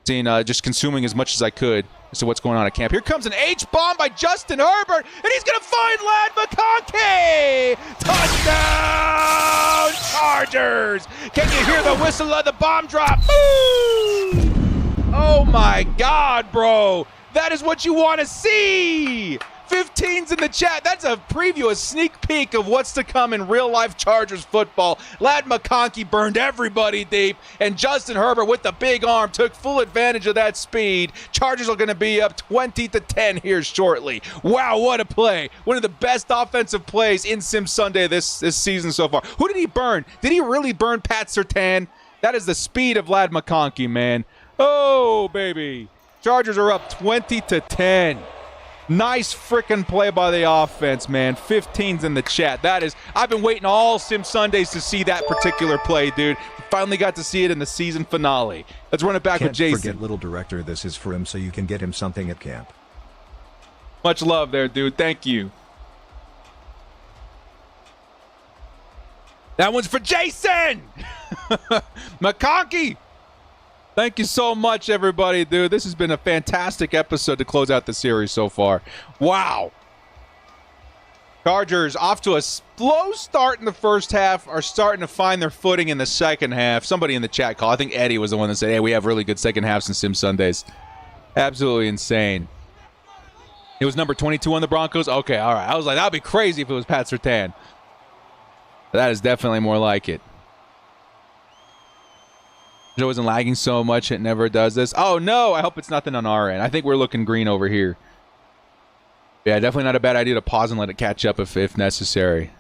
Seeing, just consuming as much as I could as to what's going on at camp. Here comes an H-bomb by Justin Herbert, and he's going to find Lad McConkey! Touchdown, Chargers! Can you hear the whistle of the bomb drop? Boom! Oh, my God, bro. That is what you want to see. 15's in the chat. That's a preview, a sneak peek of what's to come in real-life Chargers football. Lad McConkey burned everybody deep, and Justin Herbert with the big arm took full advantage of that speed. Chargers are going to be up 20-10 here shortly. Wow, what a play. One of the best offensive plays in Sim Sunday this season so far. Who did he burn? Did he really burn Pat Surtain? That is the speed of Lad McConkey, man. Oh, baby. Chargers are up 20-10. Nice freaking play by the offense, man. 15's in the chat. I've been waiting all Sim Sundays to see that particular play, dude. Finally got to see it in the season finale. Let's run it back with Jason. Can't forget little director. This is for him so you can get him something at camp. Much love there, dude. Thank you. That one's for Jason! McConkey! Thank you so much, everybody, dude. This has been a fantastic episode to close out the series so far. Wow. Chargers off to a slow start in the first half, are starting to find their footing in the second half. Somebody in the chat call, I think Eddie was the one that said, hey, we have really good second halves in Sim Sundays. Absolutely insane. It was number 22 on the Broncos? Okay, all right. I was like, that would be crazy if it was Pat Surtain. That is definitely more like it. It wasn't lagging so much, it never does this. Oh, no, I hope it's nothing on our end. I think we're looking green over here. Yeah, definitely not a bad idea to pause and let it catch up if necessary.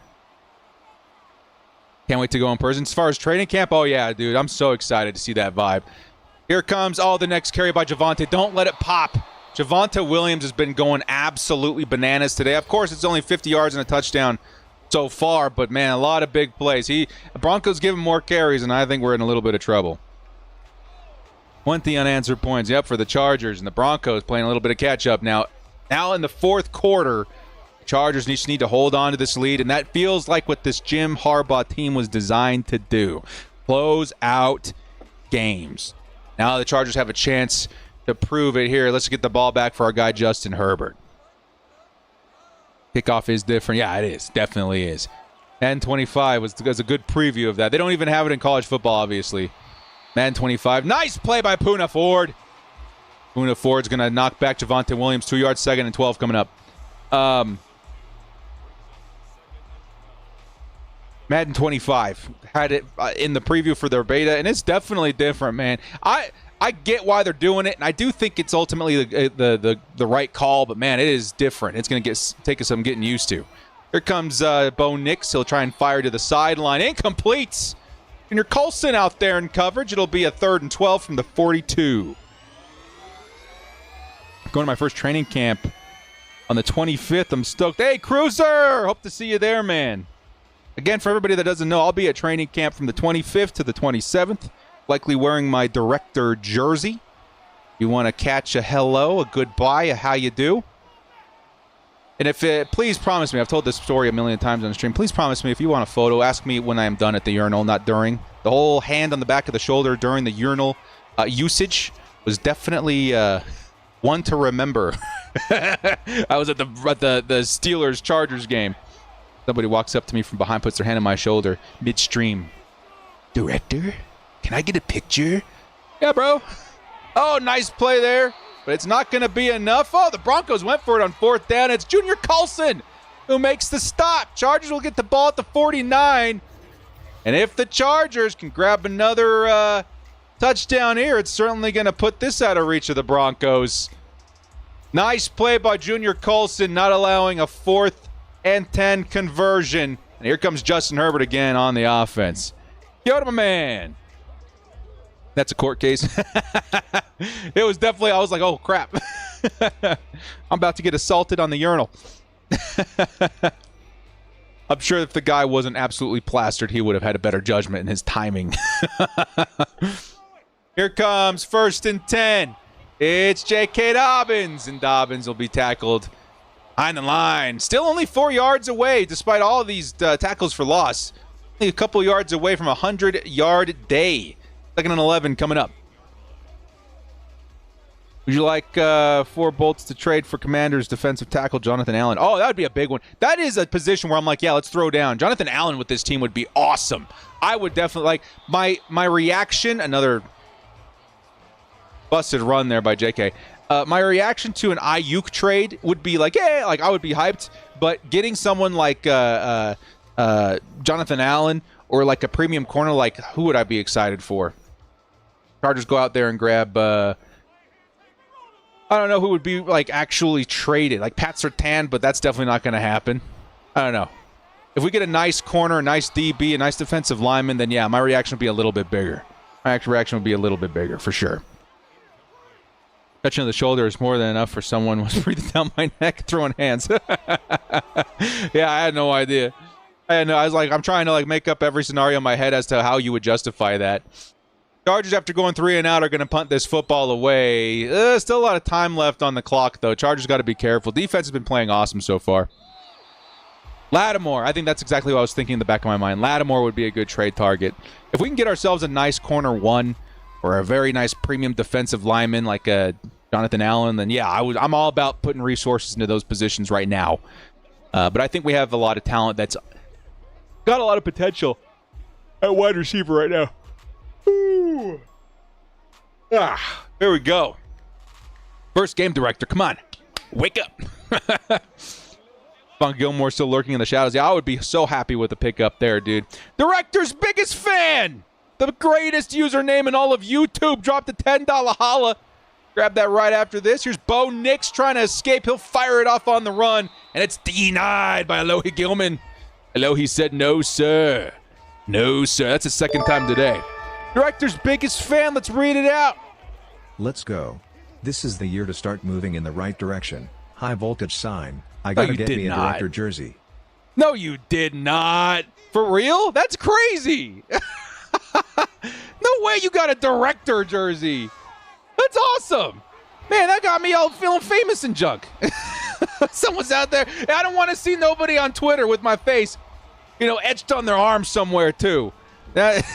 Can't wait to go in person. As far as training camp, oh, yeah, dude, I'm so excited to see that vibe. Here comes, the next carry by Javonte. Don't let it pop. Javonte Williams has been going absolutely bananas today. Of course, it's only 50 yards and a touchdown. so far, but man, a lot of big plays. Broncos give him more carries, and I think we're in a little bit of trouble. 20 unanswered points, yep, for the Chargers, and the Broncos playing a little bit of catch-up now. Now in the fourth quarter, the Chargers just need to hold on to this lead, and that feels like what this Jim Harbaugh team was designed to do. Close out games. Now the Chargers have a chance to prove it here. Let's get the ball back for our guy Justin Herbert. Kickoff is different. Yeah, it is. Definitely is. Madden 25 was a good preview of that. They don't even have it in college football, obviously. Madden 25. Nice play by Poona Ford. Poona Ford's going to knock back Javonte Williams. 2 yards, 2nd and 12 coming up. Madden 25 had it in the preview for their beta, and it's definitely different, man. I get why they're doing it, and I do think it's ultimately the right call, but man, it is different. It's going to take us some getting used to. Here comes Bo Nix. He'll try and fire to the sideline. Incomplete. And you're Coulson out there in coverage. It'll be a 3rd and 12 from the 42. Going to my first training camp on the 25th. I'm stoked. Hey, Cruiser! Hope to see you there, man. Again, for everybody that doesn't know, I'll be at training camp from the 25th to the 27th, likely wearing my director jersey. You want to catch a hello, a goodbye, a how you do. And please promise me, I've told this story a million times on the stream, please promise me if you want a photo, ask me when I am done at the urinal, not during. The whole hand on the back of the shoulder during the urinal usage was definitely one to remember. I was at the Steelers-Chargers game. Somebody walks up to me from behind, puts their hand on my shoulder, midstream. Director, can I get a picture? Yeah, bro. Oh, nice play there. But it's not going to be enough. Oh, the Broncos went for it on 4th down. It's Junior Coulson who makes the stop. Chargers will get the ball at the 49. And if the Chargers can grab another touchdown here, it's certainly going to put this out of reach of the Broncos. Nice play by Junior Coulson, not allowing a 4th and 10 conversion. And here comes Justin Herbert again on the offense. Yo to my man. That's a court case. It was definitely, I was like, oh, crap. I'm about to get assaulted on the urinal. I'm sure if the guy wasn't absolutely plastered, he would have had a better judgment in his timing. Here comes 1st and 10. It's J.K. Dobbins, and Dobbins will be tackled behind the line. Still only 4 yards away, despite all of these tackles for loss. Only a couple yards away from a 100-yard day. 2nd and 11 coming up. Would you like 4 bolts to trade for Commanders defensive tackle Jonathan Allen? Oh, that would be a big one. That is a position where I'm like, yeah, let's throw down. Jonathan Allen with this team would be awesome. I would definitely like my reaction. Another busted run there by JK. My reaction to an Ayuk trade would be like, yeah, like I would be hyped. But getting someone like Jonathan Allen or like a premium corner, like who would I be excited for? Chargers go out there and grab. I don't know who would be like actually traded, like Pat Surtain, but that's definitely not going to happen. I don't know. If we get a nice corner, a nice DB, a nice defensive lineman, then yeah, my reaction would be a little bit bigger. My reaction would be a little bit bigger for sure. Touching of the shoulder is more than enough for someone who was breathing down my neck, throwing hands. Yeah, I had no idea. I was like, I'm trying to like make up every scenario in my head as to how you would justify that. Chargers, after going 3 and out, are going to punt this football away. Still a lot of time left on the clock, though. Chargers got to be careful. Defense has been playing awesome so far. Lattimore, I think that's exactly what I was thinking in the back of my mind. Lattimore would be a good trade target. If we can get ourselves a nice corner 1 or a very nice premium defensive lineman like Jonathan Allen, then yeah, I'm all about putting resources into those positions right now. But I think we have a lot of talent that's got a lot of potential at wide receiver right now. Ooh. Here we go. First game director, come on. Wake up. Von Gilmore still lurking in the shadows. Yeah, I would be so happy with the pickup there, dude. Director's biggest fan. The greatest username in all of YouTube. Dropped a $10 holla. Grab that right after this. Here's Bo Nix trying to escape. He'll fire it off on the run. And it's denied by Alohi Gilman. Alohi said, no, sir. No, sir. That's the 2nd time today. Director's biggest fan. Let's read it out. Let's go. This is the year to start moving in the right direction. High voltage sign. I gotta get me a director jersey. No, you did not. For real? That's crazy. No way you got a director jersey. That's awesome. Man, that got me all feeling famous and junk. Someone's out there. I don't want to see nobody on Twitter with my face, etched on their arm somewhere too. That's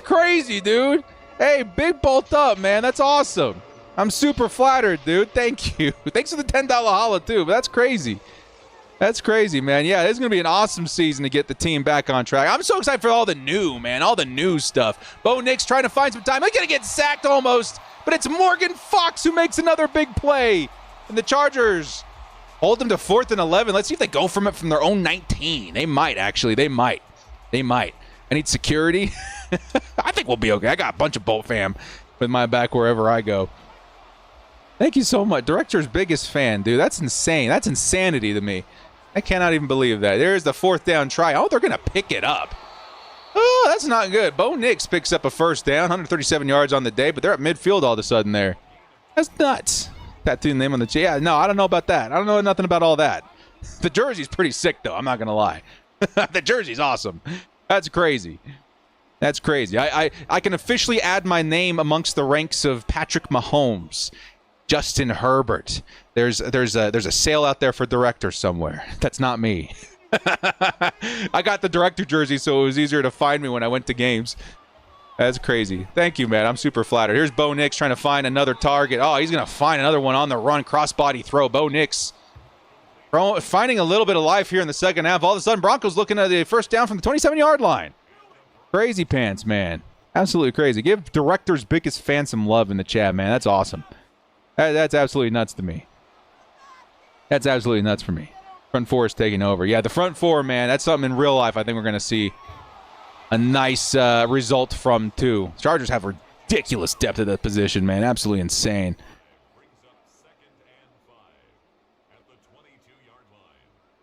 crazy, dude. Hey, big bolt up, man. That's awesome. I'm super flattered, dude. Thank you. Thanks for the $10 holla, too. But that's crazy. That's crazy, man. Yeah, it's going to be an awesome season to get the team back on track. I'm so excited for all the new, man. All the new stuff. Bo Nix trying to find some time. He's going to get sacked almost. But it's Morgan Fox who makes another big play. And the Chargers hold them to 4th and 11. Let's see if they go from it from their own 19. They might, actually. They might. I need security. I think we'll be okay. I got a bunch of Bolt fam with my back wherever I go. Thank you so much. Director's biggest fan, dude. That's insane. That's insanity to me. I cannot even believe that. There's the 4th down try. Oh, they're going to pick it up. Oh, that's not good. Bo Nix picks up a 1st down, 137 yards on the day, but they're at midfield all of a sudden there. That's nuts. Tattoo name on the chair. Yeah, no, I don't know about that. I don't know nothing about all that. The jersey's pretty sick, though. I'm not going to lie. The jersey's awesome. That's crazy. That's crazy. I can officially add my name amongst the ranks of Patrick Mahomes, Justin Herbert. There's a sale out there for director somewhere. That's not me. I got the director jersey, so it was easier to find me when I went to games. That's crazy. Thank you, man. I'm super flattered. Here's Bo Nix trying to find another target. Oh, he's going to find another one on the run. Crossbody throw. Bo Nix finding a little bit of life here in the second half. All of a sudden, Broncos looking at the 1st down from the 27-yard line. Crazy pants, man. Absolutely crazy. Give director's biggest fan some love in the chat, man. That's awesome. That's absolutely nuts to me. That's absolutely nuts for me. Front four is taking over. Yeah, the front four, man, that's something in real life I think we're going to see a nice result from, too. Chargers have ridiculous depth at that position, man. Absolutely insane.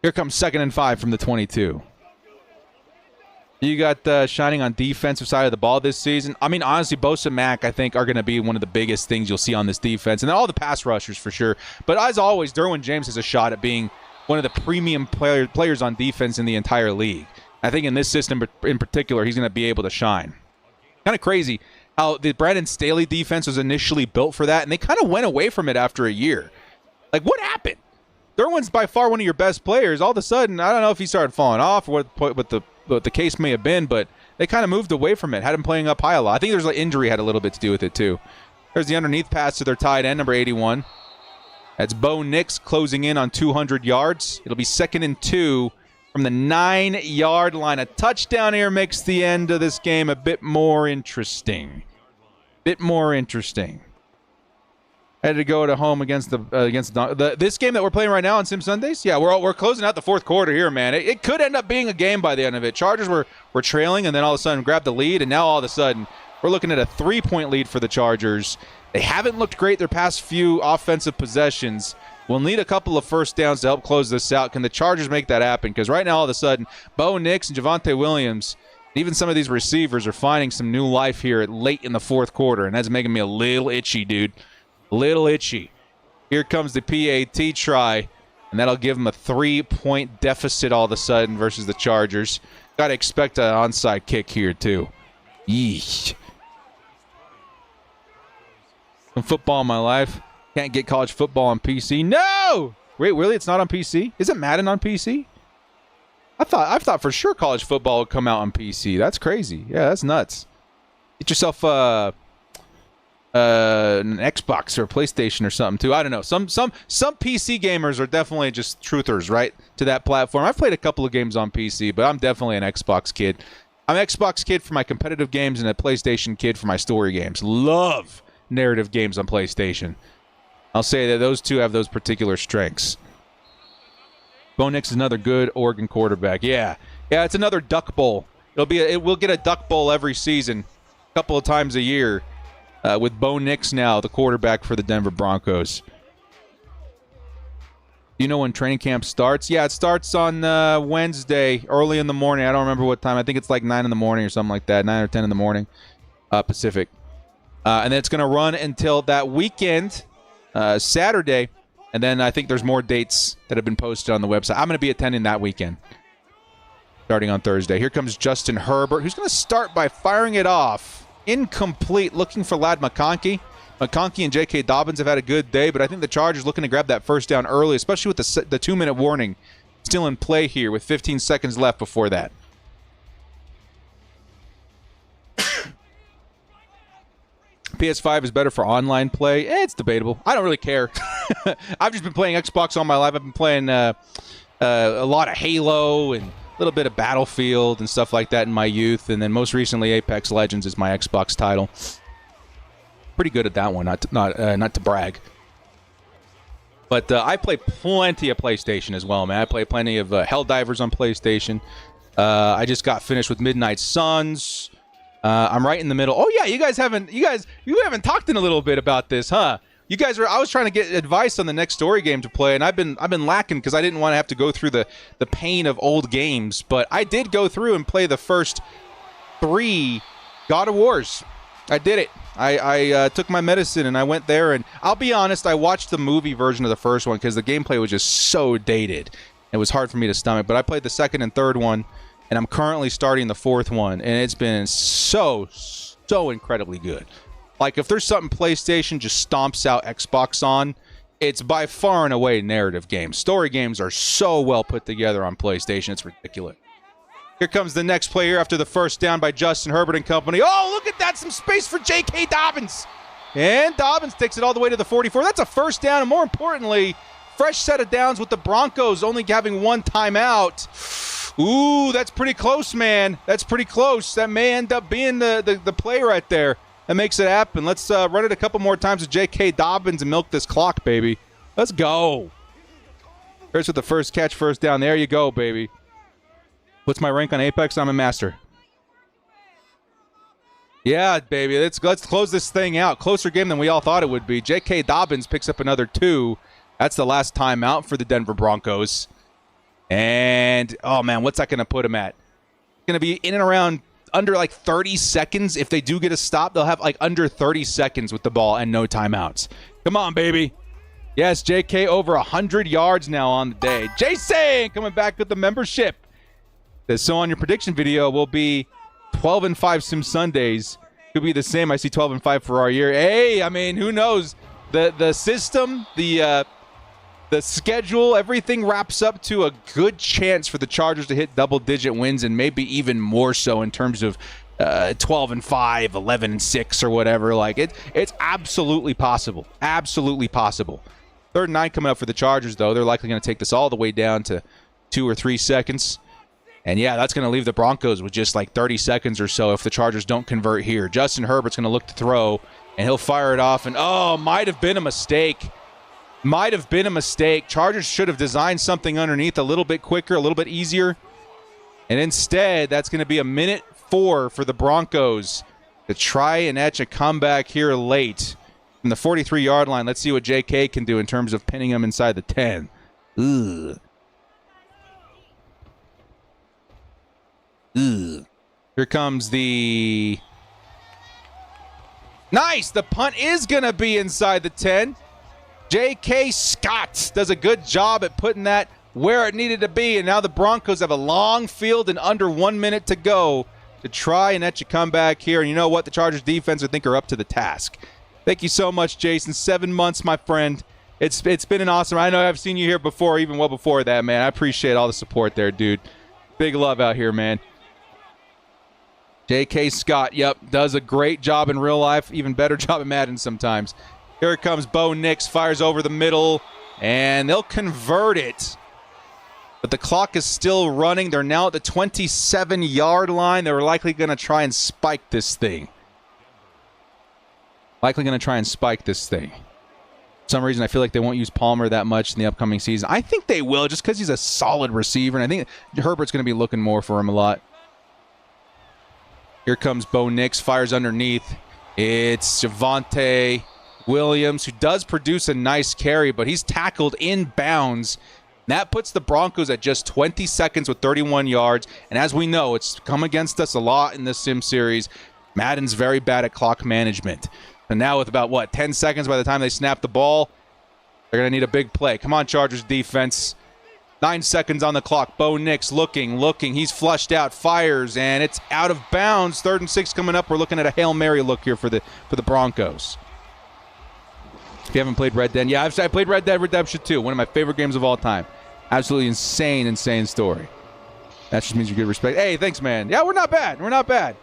Here comes 2nd and 5 from the 22. You got shining on defensive side of the ball this season. I mean, honestly, Bosa and Mack, I think, are going to be one of the biggest things you'll see on this defense. And then all the pass rushers for sure. But as always, Derwin James has a shot at being one of the premium players on defense in the entire league. I think in this system in particular, he's going to be able to shine. Kind of crazy how the Brandon Staley defense was initially built for that, and they kind of went away from it after a year. Like, what happened? Derwin's by far one of your best players. All of a sudden, I don't know if he started falling off or what the case may have been, but they kind of moved away from it, had him playing up high a lot. I think there's an injury had a little bit to do with it, too. There's the underneath pass to their tight end, number 81. That's Bo Nix closing in on 200 yards. It'll be 2nd and 2 from the 9-yard line. A touchdown here makes the end of this game a bit more interesting. I had to go to home against this game that we're playing right now on Sim Sundays. Yeah, we're closing out the 4th quarter here, man. It could end up being a game by the end of it. Chargers were trailing and then all of a sudden grabbed the lead, and now all of a sudden we're looking at a 3-point lead for the Chargers. They haven't looked great their past few offensive possessions. We'll need a couple of 1st downs to help close this out. Can the Chargers make that happen? Because right now all of a sudden Bo Nix and Javonte Williams, even some of these receivers are finding some new life here late in the 4th quarter, and that's making me a little itchy, dude. Little itchy. Here comes the PAT try, and that'll give them a 3-point deficit all of a sudden versus the Chargers. Got to expect an onside kick here, too. Yeesh. Some football in my life. Can't get college football on PC. No! Wait, really? It's not on PC? Isn't Madden on PC? I thought for sure college football would come out on PC. That's crazy. Yeah, that's nuts. Get yourself an Xbox or a PlayStation or something too. I don't know. Some PC gamers are definitely just truthers, right, to that platform. I've played a couple of games on PC, but I'm definitely an Xbox kid. I'm an Xbox kid for my competitive games and a PlayStation kid for my story games. Love narrative games on PlayStation. I'll say that those two have those particular strengths. Bo Nix is another good Oregon quarterback. Yeah, it's another Duck Bowl. We'll get a Duck Bowl every season, a couple of times a year. With Bo Nix now, the quarterback for the Denver Broncos. You know when training camp starts? Yeah, it starts on Wednesday, early in the morning. I don't remember what time. I think it's like 9 in the morning or something like that, 9 or 10 in the morning, Pacific. And then it's going to run until that weekend, Saturday, And then I think there's more dates that have been posted on the website. I'm going to be attending that weekend, starting on Thursday. Here comes Justin Herbert, who's going to start by firing it off. Incomplete, looking for Ladd McConkey. McConkey and J.K. Dobbins have had a good day, but I think the Chargers looking to grab that first down early, especially with the 2-minute warning still in play here with 15 seconds left before that. PS5 is better for online play. It's debatable. I don't really care. I've just been playing Xbox all my life. I've been playing a lot of Halo and a little bit of Battlefield and stuff like that in my youth. And then most recently, Apex Legends is my Xbox title. Pretty good at that one, not to brag. But I play plenty of PlayStation as well, man. I play plenty of Helldivers on PlayStation. I just got finished with Midnight Suns. I'm right in the middle. Oh yeah, you haven't talked in a little bit about this, huh? I was trying to get advice on the next story game to play, and I've been lacking because I didn't want to have to go through the pain of old games. But I did go through and play the first 3 God of Wars. I did it. I took my medicine and I went there, and I'll be honest, I watched the movie version of the first one because the gameplay was just so dated. It was hard for me to stomach, but I played the second and third one, and I'm currently starting the fourth one, and it's been so incredibly good. Like, if there's something PlayStation just stomps out Xbox on, it's by far and away narrative games. Story games are so well put together on PlayStation, it's ridiculous. Here comes the next play here after the first down by Justin Herbert and company. Oh, look at that. Some space for J.K. Dobbins. And Dobbins takes it all the way to the 44. That's a first down, and more importantly, fresh set of downs with the Broncos only having 1 timeout. Ooh, that's pretty close, man. That's pretty close. That may end up being the play right there that makes it happen. Let's run it a couple more times with J.K. Dobbins and milk this clock, baby. Let's go. Here's with the first catch, first down. There you go, baby. What's my rank on Apex? I'm a master. Yeah, baby. Let's close this thing out. Closer game than we all thought it would be. J.K. Dobbins picks up another 2. That's the last timeout for the Denver Broncos. And, oh, man, what's that going to put him at? Going to be in and around under, like, 30 seconds. If they do get a stop, they'll have, like, under 30 seconds with the ball and no timeouts. Come on, baby. Yes, J.K. over 100 yards now on the day. Jason coming back with the membership. So on your prediction video will be 12-5 Sim Sundays. Could be the same. I see 12-5 for our year. Hey, I mean, who knows? The system, the schedule, everything wraps up to a good chance for the Chargers to hit double-digit wins, and maybe even more so in terms of 12-5, 11-6, or whatever. Like it's absolutely possible. Absolutely possible. 3rd and 9 coming up for the Chargers, though. They're likely going to take this all the way down to 2 or 3 seconds. And, yeah, that's going to leave the Broncos with just like 30 seconds or so if the Chargers don't convert here. Justin Herbert's going to look to throw, and he'll fire it off. And, oh, might have been a mistake. Might have been a mistake. Chargers should have designed something underneath a little bit quicker, a little bit easier. And instead, that's going to be a minute 4 for the Broncos to try and etch a comeback here late. From the 43-yard line, let's see what J.K. can do in terms of pinning him inside the 10. Ugh. Ugh. Here comes the... Nice! The punt is going to be inside the 10. J.K. Scott does a good job at putting that where it needed to be, and now the Broncos have a long field and under 1 minute to go to try and etch a comeback here. And you know what? The Chargers defense, I think, are up to the task. Thank you so much, Jason. 7 months, my friend. It's been an awesome... I know I've seen you here before, even well before that, man. I appreciate all the support there, dude. Big love out here, man. J.K. Scott, yep, does a great job in real life, even better job at Madden sometimes. Here it comes, Bo Nix, fires over the middle, and they'll convert it. But the clock is still running. They're now at the 27-yard line. They're likely going to try and spike this thing. For some reason, I feel like they won't use Palmer that much in the upcoming season. I think they will, just because he's a solid receiver, and I think Herbert's going to be looking more for him a lot. Here comes Bo Nix, fires underneath. It's Javonte Williams, who does produce a nice carry, but he's tackled in bounds. That puts the Broncos at just 20 seconds with 31 yards. And as we know, it's come against us a lot in this Sim series. Madden's very bad at clock management. And now with about, 10 seconds by the time they snap the ball, They're going to need a big play. Come on, Chargers defense. 9 seconds on the clock. Bo Nix looking. He's flushed out, fires, and it's out of bounds. 3rd and 6 coming up. We're looking at a Hail Mary look here for the Broncos. If you haven't played Red Dead, yeah, I played Red Dead Redemption 2, one of my favorite games of all time. Absolutely insane story. That just means you get respect. Hey, thanks, man. Yeah, we're not bad.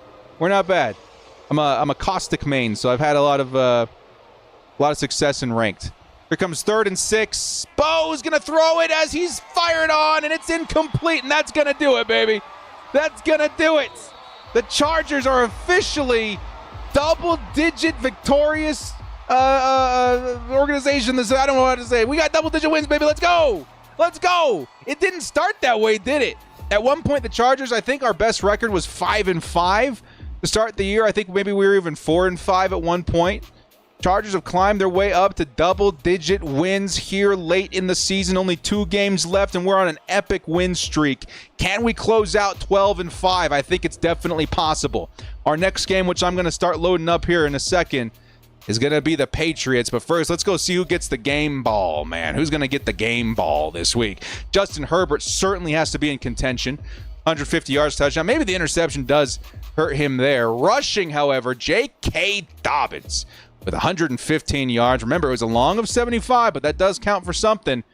I'm a caustic main, so I've had a lot of success in ranked. Here comes 3rd and 6. Bo's going to throw it as he's fired on, and it's incomplete, and that's going to do it, baby. That's going to do it. The Chargers are officially double-digit victorious organization. I don't know how to say it. We got double-digit wins, baby. Let's go. It didn't start that way, did it? At one point, the Chargers, I think our best record was 5-5 to start the year. I think maybe we were even 4-5 at one point. Chargers have climbed their way up to double-digit wins here late in the season. Only 2 games left, and we're on an epic win streak. Can we close out 12-5? I think it's definitely possible. Our next game, which I'm going to start loading up here in a second, is going to be the Patriots. But first, let's go see who gets the game ball, man. Who's going to get the game ball this week? Justin Herbert certainly has to be in contention. 150 yards touchdown. Maybe the interception does hurt him there. Rushing, however, J.K. Dobbins with 115 yards. Remember, it was a long of 75, but that does count for something.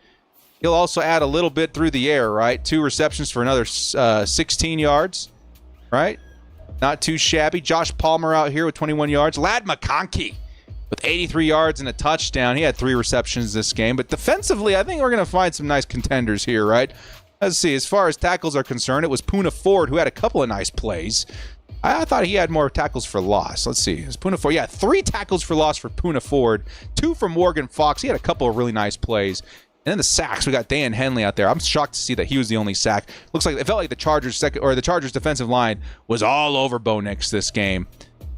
He'll also add a little bit through the air, right? 2 receptions for another 16 yards, right? Not too shabby. Josh Palmer out here with 21 yards. Ladd McConkey with 83 yards and a touchdown. He had 3 receptions this game. But defensively, I think we're going to find some nice contenders here, right? Let's see. As far as tackles are concerned, it was Poona Ford who had a couple of nice plays. I thought he had more tackles for loss. Let's see. It's Poona Ford. Yeah, 3 tackles for loss for Poona Ford. 2 from Morgan Fox. He had a couple of really nice plays. And then the sacks, we got Dan Henley out there. I'm shocked to see that he was the only sack. Looks like it felt like the Chargers defensive line was all over Bo Nix this game.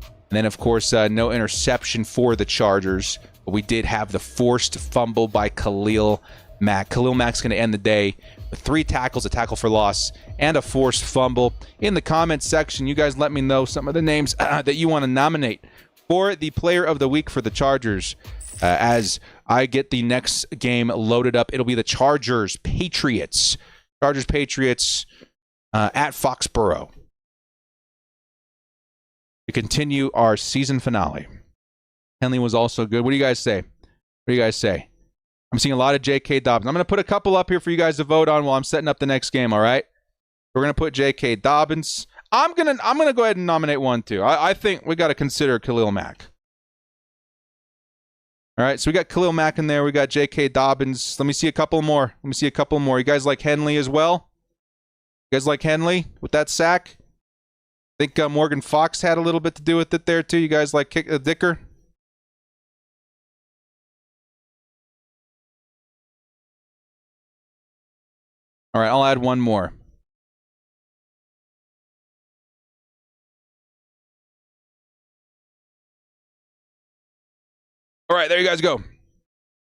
And then, of course, no interception for the Chargers. But we did have the forced fumble by Khalil Mack. Khalil Mack's going to end the day with 3 tackles, a tackle for loss, and a forced fumble. In the comments section, you guys let me know some of the names that you want to nominate for the player of the week for the Chargers. As I get the next game loaded up, it'll be the Chargers-Patriots. Chargers-Patriots at Foxborough. To continue our season finale. Henley was also good. What do you guys say? I'm seeing a lot of J.K. Dobbins. I'm going to put a couple up here for you guys to vote on while I'm setting up the next game, all right? We're going to put J.K. Dobbins. I'm going to go ahead and nominate one, too. I think we got to consider Khalil Mack. All right, so we got Khalil Mack in there. We got J.K. Dobbins. Let me see a couple more. You guys like Henley as well? You guys like Henley with that sack? I think Morgan Fox had a little bit to do with it there, too. You guys like Dicker? All right, I'll add one more. All right, there you guys go. I'm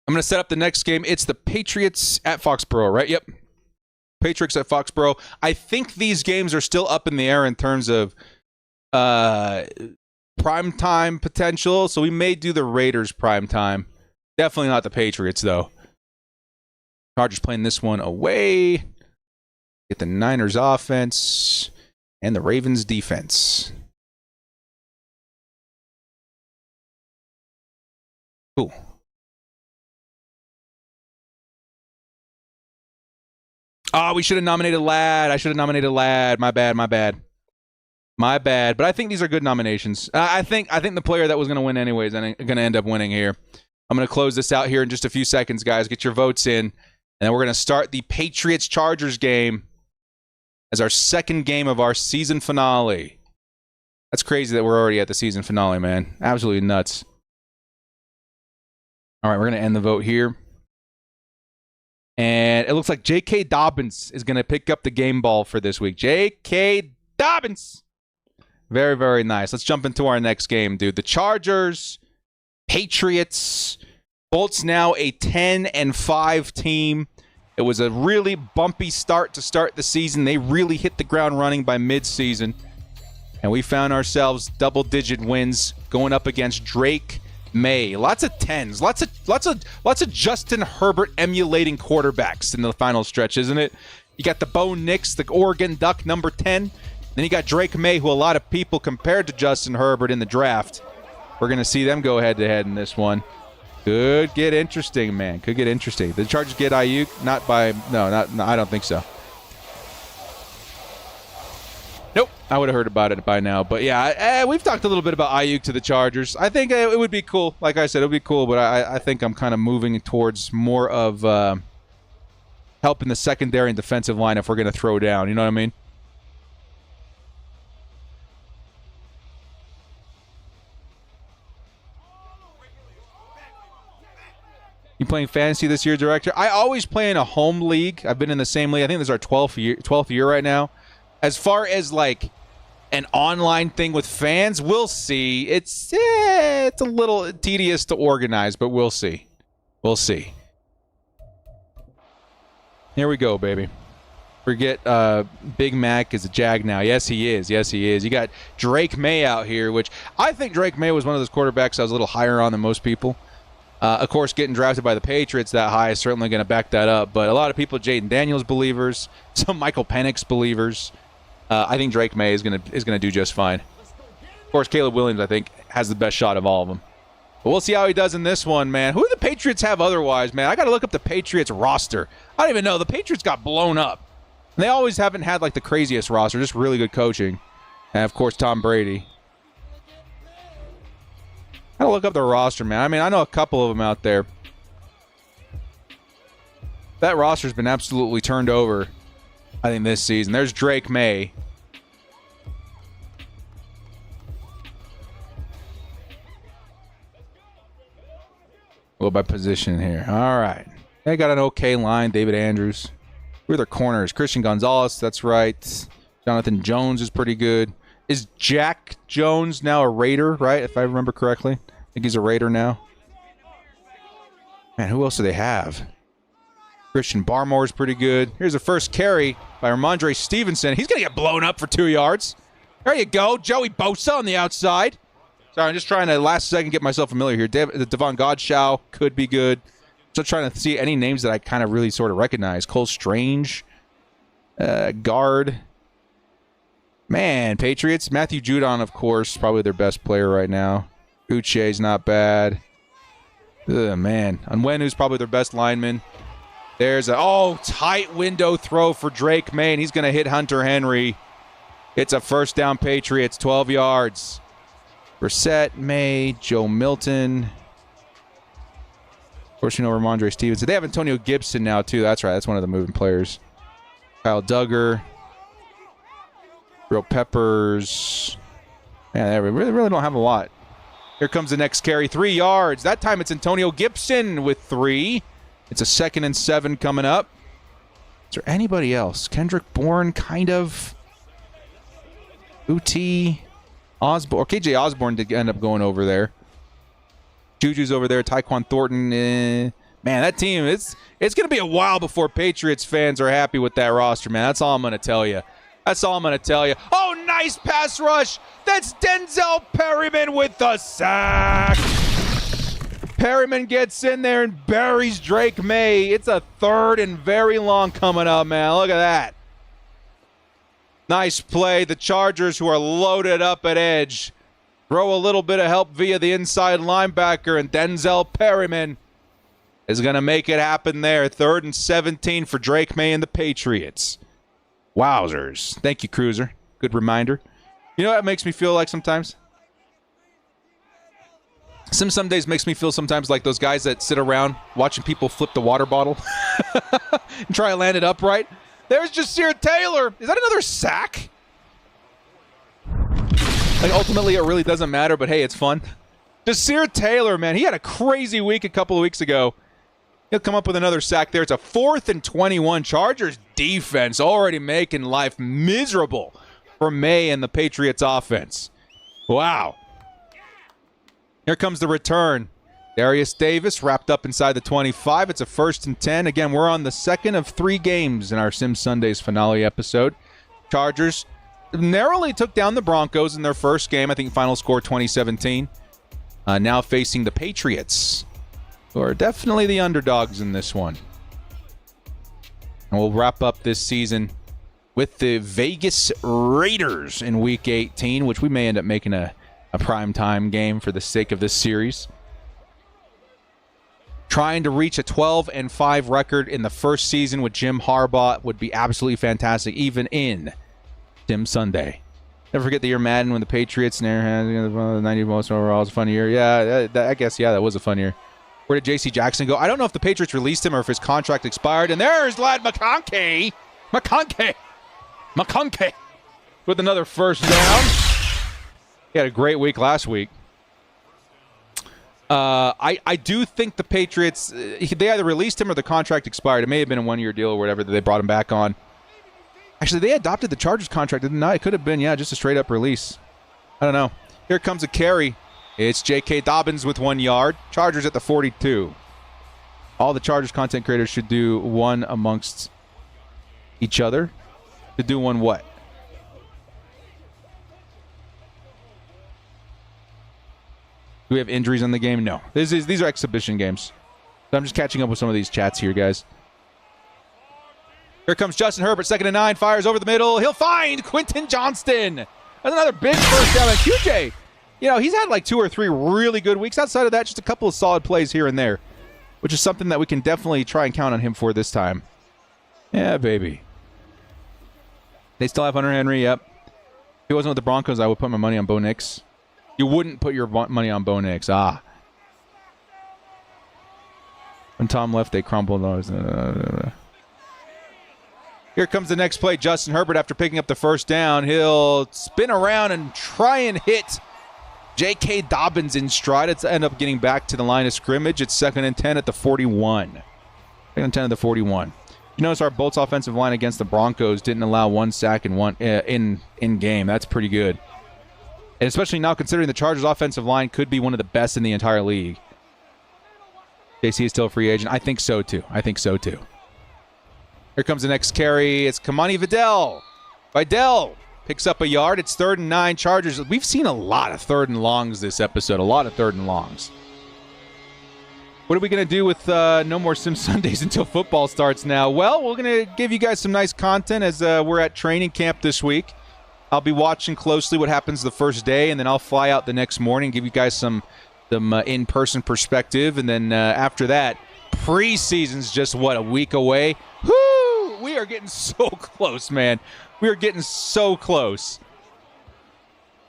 going to set up the next game. It's the Patriots at Foxborough, right? Yep. Patriots at Foxborough. I think these games are still up in the air in terms of primetime potential, so we may do the Raiders primetime. Definitely not the Patriots, though. Chargers playing this one away. Get the Niners offense and the Ravens defense. Cool. Oh, we should have nominated Ladd. I should have nominated Ladd. My bad. But I think these are good nominations. I think the player that was going to win anyways is going to end up winning here. I'm going to close this out here in just a few seconds, guys. Get your votes in. And then we're going to start the Patriots-Chargers game as our second game of our season finale. That's crazy that we're already at the season finale, man. Absolutely nuts. All right, we're going to end the vote here. And it looks like J.K. Dobbins is going to pick up the game ball for this week. J.K. Dobbins. Very, very nice. Let's jump into our next game, dude. The Chargers, Patriots. Bolts now a 10-5 team. It was a really bumpy start to start the season. They really hit the ground running by mid-season. And we found ourselves double-digit wins going up against Drake May. Lots of 10s. Lots of Justin Herbert emulating quarterbacks in the final stretch, isn't it? You got the Bo Nix, the Oregon Duck, number 10. Then you got Drake May, who a lot of people compared to Justin Herbert in the draft. We're going to see them go head-to-head in this one. Could get interesting, man. Could get interesting. The Chargers get Ayuk? Not by... No, I don't think so. Nope. I would have heard about it by now. But, yeah, we've talked a little bit about Ayuk to the Chargers. I think it would be cool. Like I said, it would be cool. But I think I'm kind of moving towards more of helping the secondary and defensive line if we're going to throw down. You know what I mean? You playing fantasy this year, Director? I always play in a home league. I've been in the same league. I think this is our 12th year right now. As far as like an online thing with fans, we'll see. It's a little tedious to organize, but we'll see. We'll see. Here we go, baby. Forget Big Mac is a Jag now. Yes, he is. Yes, he is. You got Drake May out here, which I think Drake May was one of those quarterbacks I was a little higher on than most people. Of course, getting drafted by the Patriots that high is certainly going to back that up. But a lot of people, Jaden Daniels believers, some Michael Penix believers. I think Drake May is going to do just fine. Of course, Caleb Williams, I think, has the best shot of all of them. But we'll see how he does in this one, man. Who do the Patriots have otherwise, man? I got to look up the Patriots roster. I don't even know. The Patriots got blown up. And they always haven't had like the craziest roster, just really good coaching. And of course, Tom Brady. I gotta look up the roster, man. I mean, I know a couple of them out there. That roster's been absolutely turned over, I think, this season. There's Drake May. Go by position here. All right. They got an okay line. David Andrews. Who are their corners? Christian Gonzalez, that's right. Jonathan Jones is pretty good. Is Jack Jones now a Raider, right? If I remember correctly. I think he's a Raider now. Man, who else do they have? Christian Barmore is pretty good. Here's the first carry by Ramondre Stevenson. He's going to get blown up for 2 yards. There you go. Joey Bosa on the outside. Sorry, I'm just trying to last second get myself familiar here. Devon Godshaw could be good. Still trying to see any names that I kind of really sort of recognize. Cole Strange. Guard. Man, Patriots. Matthew Judon, of course, probably their best player right now. Uche's not bad. Ugh, man. Onwenu's probably their best lineman. There's a tight window throw for Drake May, and he's going to hit Hunter Henry. It's a first down, Patriots, 12 yards. Brissett, May, Joe Milton. Of course, you know Ramondre Stevenson. They have Antonio Gibson now, too. That's right. That's one of the moving players. Kyle Duggar. Real Peppers. Man, they really don't have a lot. Here comes the next carry. 3 yards. That time it's Antonio Gibson with 3. It's a 2nd and 7 coming up. Is there anybody else? Kendrick Bourne, kind of. Uti. Osborne. Or KJ Osborne did end up going over there. Juju's over there. Tyquan Thornton. Man, that team, it's going to be a while before Patriots fans are happy with that roster, man. That's all I'm going to tell you. That's all I'm going to tell you. Oh, nice pass rush. That's Denzel Perryman with the sack. Perryman gets in there and buries Drake May. It's a 3rd and very long coming up, man. Look at that. Nice play. The Chargers, who are loaded up at edge, throw a little bit of help via the inside linebacker, and Denzel Perryman is going to make it happen there. 3rd and 17 for Drake May and the Patriots. Wowzers. Thank you, Cruiser. Good reminder. You know what it makes me feel like sometimes? Some days makes me feel sometimes like those guys that sit around watching people flip the water bottle and try to land it upright. There's Jasir Taylor. Is that another sack? Like, ultimately, it really doesn't matter, but hey, it's fun. Jasir Taylor, man, he had a crazy week a couple of weeks ago. He'll come up with another sack there. It's a 4th and 21. Chargers defense already making life miserable for May and the Patriots offense. Wow. Here comes the return. Darius Davis wrapped up inside the 25. It's a 1st and 10. Again, we're on the 2nd of 3 games in our Sim Sundays finale episode. Chargers narrowly took down the Broncos in their first game. I think final score 2017. now facing the Patriots, who are definitely the underdogs in this one. And we'll wrap up this season with the Vegas Raiders in Week 18, which we may end up making a primetime game for the sake of this series. Trying to reach a 12-5 record in the first season with Jim Harbaugh would be absolutely fantastic, even in Tim Sunday. Never forget the year Madden when the Patriots had 90 most overall. It was a fun year. Yeah, I guess, that was a fun year. Where did J.C. Jackson go? I don't know if the Patriots released him or if his contract expired. And there's Lad McConkey with another first down. He had a great week last week. I do think the Patriots, they either released him or the contract expired. It may have been a one-year deal or whatever that they brought him back on. Actually, they adopted the Chargers contract, didn't they? It could have been, just a straight-up release. I don't know. Here comes a carry. It's J.K. Dobbins with 1 yard. Chargers at the 42. All the Chargers content creators should do one amongst each other. To do one what? Do we have injuries on the game? No. These are exhibition games. So I'm just catching up with some of these chats here, guys. Here comes Justin Herbert, 2nd and 9, fires over the middle. He'll find Quentin Johnston. That's another big first down. And QJ, he's had like 2 or 3 really good weeks. Outside of that, just a couple of solid plays here and there, which is something that we can definitely try and count on him for this time. Yeah, baby. They still have Hunter Henry, yep. If he wasn't with the Broncos, I would put my money on Bo Nix. You wouldn't put your money on Bo Nix. When Tom left, they crumbled. Here comes the next play. Justin Herbert, after picking up the first down, he'll spin around and try and hit J.K. Dobbins in stride. It's end up getting back to the line of scrimmage. It's 2nd and 10 at the 41. 2nd and 10 at the 41. You notice our Bolts offensive line against the Broncos didn't allow 1 sack in game. That's pretty good. And especially now considering the Chargers offensive line could be one of the best in the entire league. JC is still a free agent. I think so too. Here comes the next carry. It's Kamani Vidal. Vidal picks up a yard. It's 3rd and 9 Chargers. We've seen a lot of 3rd and longs this episode. A lot of 3rd and longs. What are we going to do with no more Sim Sundays until football starts now? Well, we're going to give you guys some nice content as we're at training camp this week. I'll be watching closely what happens the first day, and then I'll fly out the next morning, give you guys some in-person perspective. And then after that, preseason's just, a week away? Woo! We are getting so close, man. We are getting so close.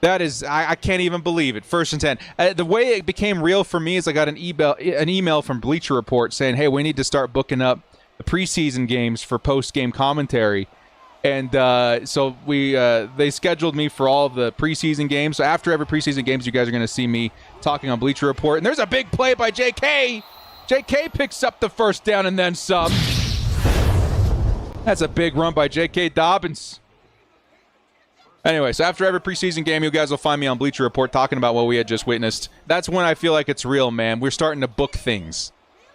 That is, I can't even believe it. 1st and 10. The way it became real for me is I got an email from Bleacher Report saying, hey, we need to start booking up the preseason games for post-game commentary. And so they scheduled me for all of the preseason games. So after every preseason games, you guys are going to see me talking on Bleacher Report. And there's a big play by J.K. J.K. picks up the first down and then some. That's a big run by J.K. Dobbins. Anyway, so after every preseason game, you guys will find me on Bleacher Report talking about what we had just witnessed. That's when I feel like it's real, man. We're starting to book things.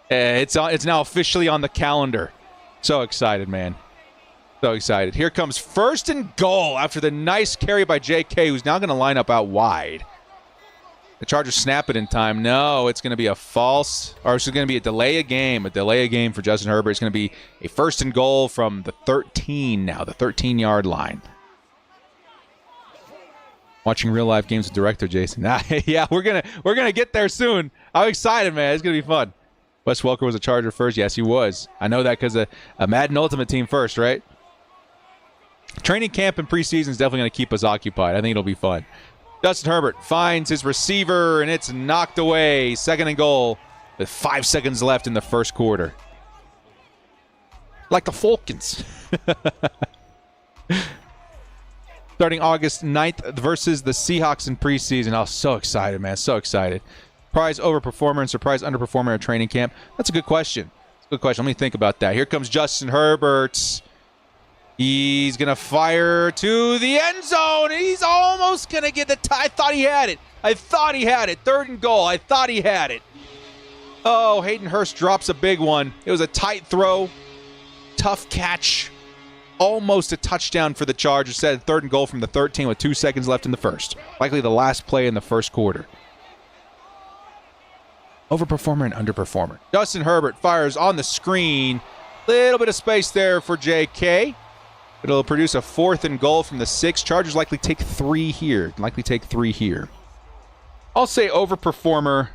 It's now officially on the calendar. So excited, man. So excited. Here comes 1st and goal after the nice carry by J.K., who's now going to line up out wide. The Chargers snap it in time. No, it's going to be a false, or it's going to be a delay of game. A delay of game for Justin Herbert. It's going to be a 1st and goal from the 13 now, the 13-yard line. Watching real life games with director Jason. Yeah, we're gonna get there soon. I'm excited, man. It's gonna be fun. Wes Welker was a Charger first. Yes, he was. I know that because a Madden Ultimate Team first, right? Training camp and preseason is definitely going to keep us occupied. I think it'll be fun. Justin Herbert finds his receiver, and it's knocked away. 2nd and goal with 5 seconds left in the first quarter. Like the Falcons. Starting August 9th versus the Seahawks in preseason. I was so excited, man. So excited. Surprise overperformer and surprise underperformer at training camp. That's a good question. Good question. Let me think about that. Here comes Justin Herbert. He's going to fire to the end zone. He's almost going to get the tie. I thought he had it. 3rd and goal. I thought he had it. Oh, Hayden Hurst drops a big one. It was a tight throw. Tough catch. Almost a touchdown for the Chargers. Set 3rd and goal from the 13 with 2 seconds left in the first. Likely the last play in the first quarter. Overperformer and underperformer. Justin Herbert fires on the screen. Little bit of space there for JK. It'll produce a 4th and goal from the 6. Chargers likely take 3 here. I'll say overperformer.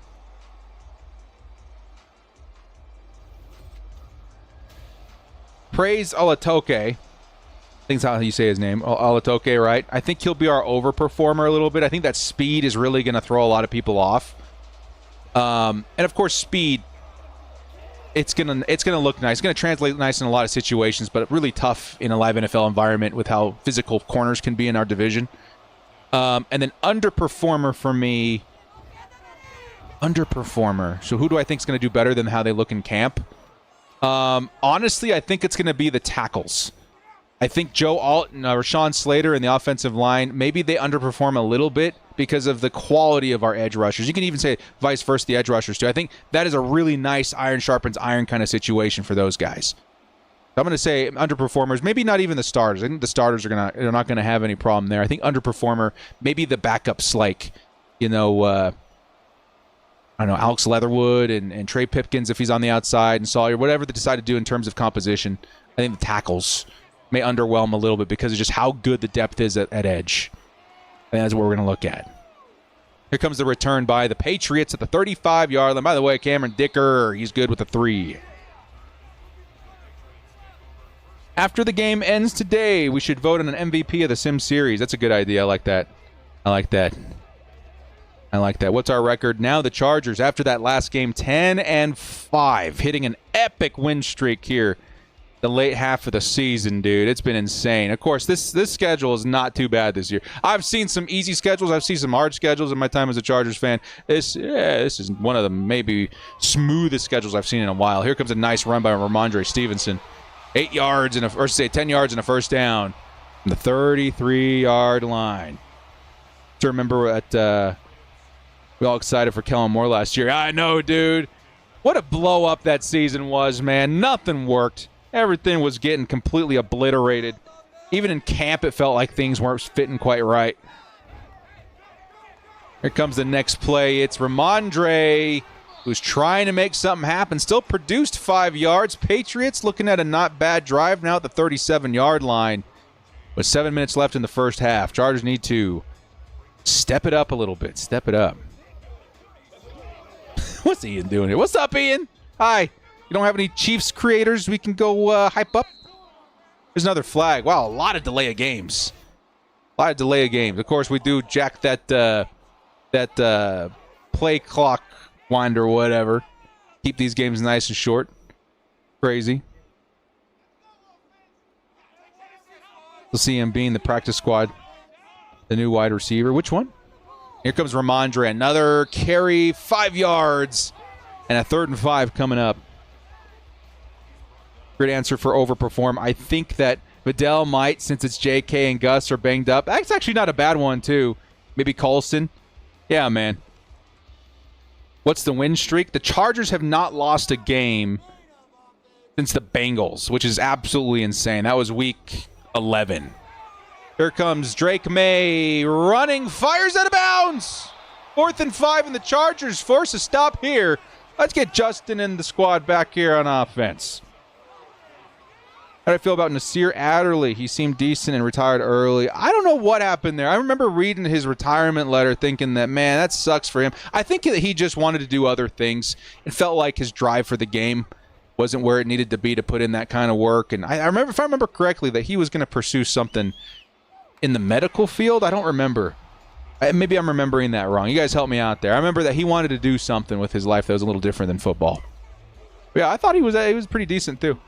Praise Alatoke. I think that's how you say his name. Alatoke, right? I think he'll be our overperformer a little bit. I think that speed is really going to throw a lot of people off. And of course, speed. It's gonna look nice. It's gonna translate nice in a lot of situations, but really tough in a live NFL environment with how physical corners can be in our division. And then underperformer for me. Underperformer. So who do I think is going to do better than how they look in camp? Honestly, I think it's going to be the tackles. I think Joe Alt and Rashawn Slater and the offensive line, maybe they underperform a little bit because of the quality of our edge rushers. You can even say vice versa, the edge rushers too. I think that is a really nice iron sharpens iron kind of situation for those guys. So I'm going to say underperformers, maybe not even the starters. I think the starters they're not going to have any problem there. I think underperformer, maybe the backups like, I don't know, Alex Leatherwood and Trey Pipkins if he's on the outside and Sawyer, whatever they decide to do in terms of composition. I think the tackles may underwhelm a little bit because of just how good the depth is at edge. And that's what we're going to look at. Here comes the return by the Patriots at the 35-yard line. By the way, Cameron Dicker, he's good with a 3. After the game ends today, we should vote on an MVP of the Sim Series. That's a good idea. I like that. What's our record? Now the Chargers, after that last game, 10-5, hitting an epic win streak here. The late half of the season, dude. It's been insane. Of course, this schedule is not too bad this year. I've seen some easy schedules. I've seen some hard schedules in my time as a Chargers fan. This is one of the maybe smoothest schedules I've seen in a while. Here comes a nice run by Ramondre Stevenson. 10 yards and a first down from the 33-yard line. To remember what we all excited for Kellen Moore last year. I know, dude. What a blow up that season was, man. Nothing worked. Everything was getting completely obliterated. Even in camp, it felt like things weren't fitting quite right. Here comes the next play. It's Ramondre, who's trying to make something happen. Still produced 5 yards. Patriots looking at a not bad drive now at the 37-yard line. With 7 minutes left in the first half. Chargers need to step it up a little bit. Step it up. What's Ian doing here? What's up, Ian? Hi. You don't have any Chiefs creators we can go hype up? There's another flag. Wow, a lot of delay of games. Of course, we do jack that play clock wind or whatever. Keep these games nice and short. Crazy. We'll see him being the practice squad. The new wide receiver. Which one? Here comes Ramondre. Another carry, 5 yards, and a 3rd and 5 coming up. Great answer for overperform. I think that Vidal might, since it's JK and Gus are banged up. That's actually not a bad one, too. Maybe Colston. Yeah, man. What's the win streak? The Chargers have not lost a game since the Bengals, which is absolutely insane. That was week 11. Here comes Drake May running, fires out of bounds. 4th and 5, and the Chargers force a stop here. Let's get Justin and the squad back here on offense. How do I feel about Nasir Adderley? He seemed decent and retired early. I don't know what happened there. I remember reading his retirement letter thinking that, man, that sucks for him. I think that he just wanted to do other things. It felt like his drive for the game wasn't where it needed to be to put in that kind of work. And I remember, if I remember correctly, that he was going to pursue something in the medical field. I don't remember. Maybe I'm remembering that wrong. You guys help me out there. I remember that he wanted to do something with his life that was a little different than football. But yeah, I thought he was pretty decent too.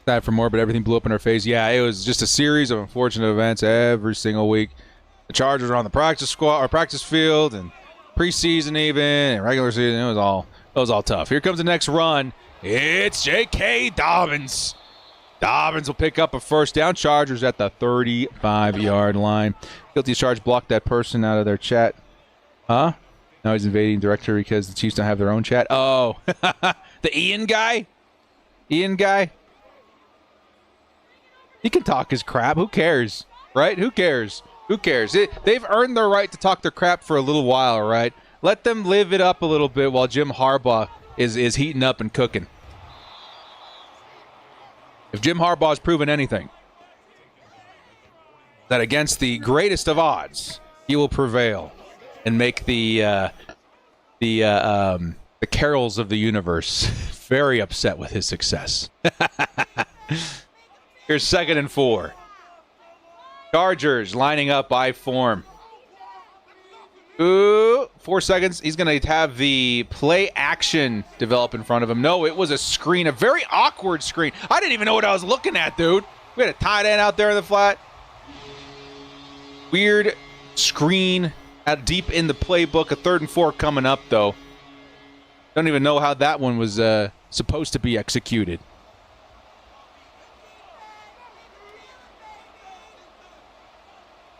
Sad for more, but everything blew up in our face. Yeah, it was just a series of unfortunate events every single week. The Chargers were on the practice squad or practice field, and preseason even, and regular season. It was all tough. Here comes the next run. It's J.K. Dobbins. Dobbins will pick up a first down. Chargers at the 35-yard line. Guilty as charged blocked that person out of their chat. Huh? Now he's invading directory because the Chiefs don't have their own chat. Oh, the Ian guy? He can talk his crap. Who cares, right? Who cares? Who cares? They've earned their right to talk their crap for a little while, right? Let them live it up a little bit while Jim Harbaugh is heating up and cooking. If Jim Harbaugh's proven anything, that against the greatest of odds, he will prevail and make the carols of the universe very upset with his success. Here's 2nd and 4. Chargers lining up I form. Ooh, 4 seconds. He's going to have the play action develop in front of him. No, it was a screen, a very awkward screen. I didn't even know what I was looking at, dude. We had a tight end out there in the flat. Weird screen out deep in the playbook. A 3rd and 4 coming up, though. Don't even know how that one was supposed to be executed.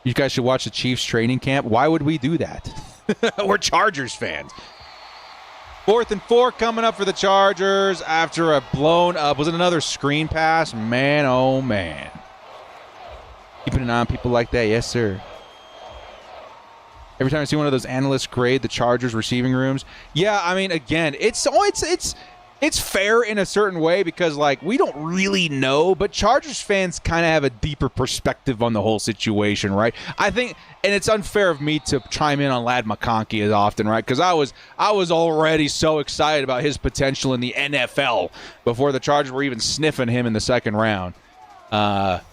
You guys should watch the Chiefs training camp. Why would we do that? We're Chargers fans. 4th and 4 coming up for the Chargers after a blown up. Was it another screen pass? Man, oh man. Keeping an eye on people like that, yes, sir. Every time I see one of those analysts grade the Chargers receiving rooms, yeah, I mean, again, it's fair in a certain way because, like, we don't really know, but Chargers fans kind of have a deeper perspective on the whole situation, right? I think, and it's unfair of me to chime in on Ladd McConkey as often, right? Because I was already so excited about his potential in the NFL before the Chargers were even sniffing him in the 2nd round.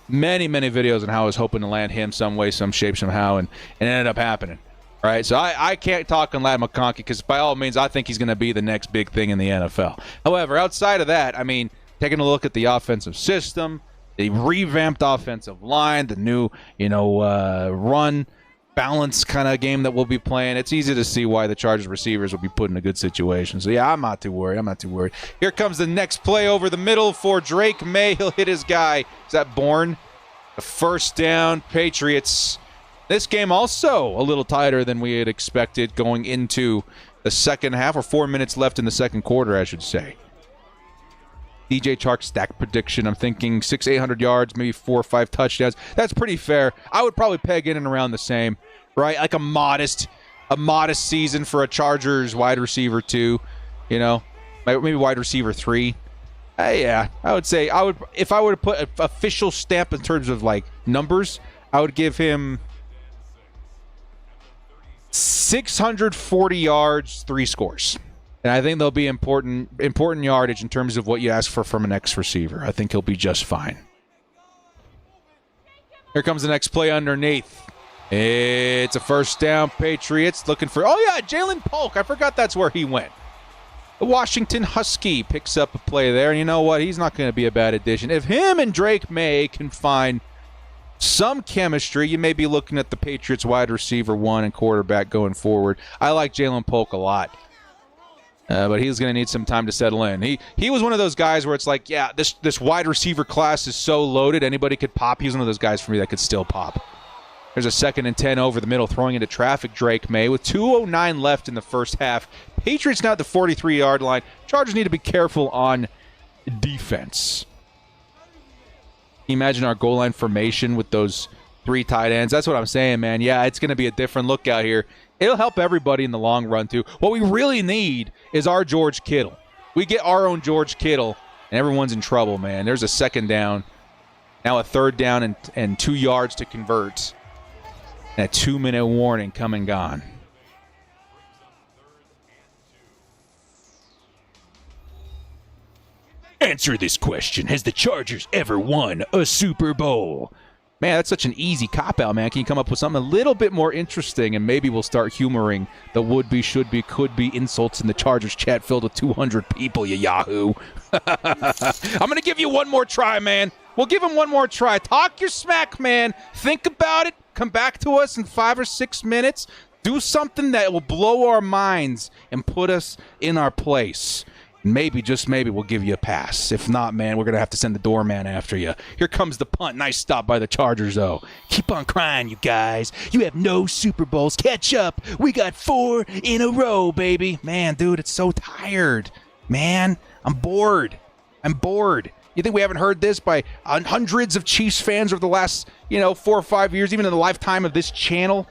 Many videos on how I was hoping to land him some way, some shape, somehow, and it ended up happening. Right, so I can't talk on Ladd McConkey because by all means I think he's going to be the next big thing in the NFL. However, outside of that, I mean, taking a look at the offensive system, the revamped offensive line, the new, run balance kind of game that we'll be playing, it's easy to see why the Chargers receivers will be put in a good situation. So, yeah, I'm not too worried. Here comes the next play over the middle for Drake May. He'll hit his guy. Is that Bourne? A 1st down, Patriots. This game also a little tighter than we had expected going into the second half, or 4 minutes left in the second quarter, I should say. DJ Chark stack prediction. I'm thinking 600-800 yards, maybe 4 or 5 touchdowns. That's pretty fair. I would probably peg in and around the same, right? Like a modest season for a Chargers wide receiver 2, maybe wide receiver 3. Yeah, I would say if I were to put an official stamp in terms of like numbers, I would give him 640 yards, 3 scores. And I think there'll be important yardage in terms of what you ask for from an ex-receiver. I think he'll be just fine. Here comes the next play underneath. It's a 1st down, Patriots looking for, Jalen Polk. I forgot that's where he went. The Washington Husky picks up a play there. And you know what? He's not going to be a bad addition. If him and Drake May can find some chemistry, you may be looking at the Patriots wide receiver 1 and quarterback going forward. I like Jalen Polk a lot, but he's going to need some time to settle in. He was one of those guys where it's like, yeah, this wide receiver class is so loaded, anybody could pop. He's one of those guys for me that could still pop. There's a 2nd and 10 over the middle, throwing into traffic. Drake May with 2:09 left in the first half. Patriots now at the 43-yard line. Chargers need to be careful on defense. Imagine our goal line formation with those 3 tight ends. That's what I'm saying, man. Yeah, it's going to be a different look out here. It'll help everybody in the long run, too. What we really need is our George Kittle. We get our own George Kittle, and everyone's in trouble, man. There's a 2nd down. Now a 3rd down and 2 yards to convert. And a 2-minute warning come and gone. Answer this question. Has the Chargers ever won a Super Bowl? Man, that's such an easy cop-out, man. Can you come up with something a little bit more interesting, and maybe we'll start humoring the would-be, should-be, could-be insults in the Chargers chat filled with 200 people, you yahoo. I'm going to give you one more try, man. We'll give him one more try. Talk your smack, man. Think about it. Come back to us in 5 or 6 minutes. Do something that will blow our minds and put us in our place. Maybe, just maybe, we'll give you a pass. If not, man, we're going to have to send the doorman after you. Here comes the punt. Nice stop by the Chargers, though. Keep on crying, you guys. You have no Super Bowls. Catch up. We got 4 in a row, baby. Man, dude, it's so tired. Man, I'm bored. You think we haven't heard this by hundreds of Chiefs fans over the last, 4 or 5 years, even in the lifetime of this channel?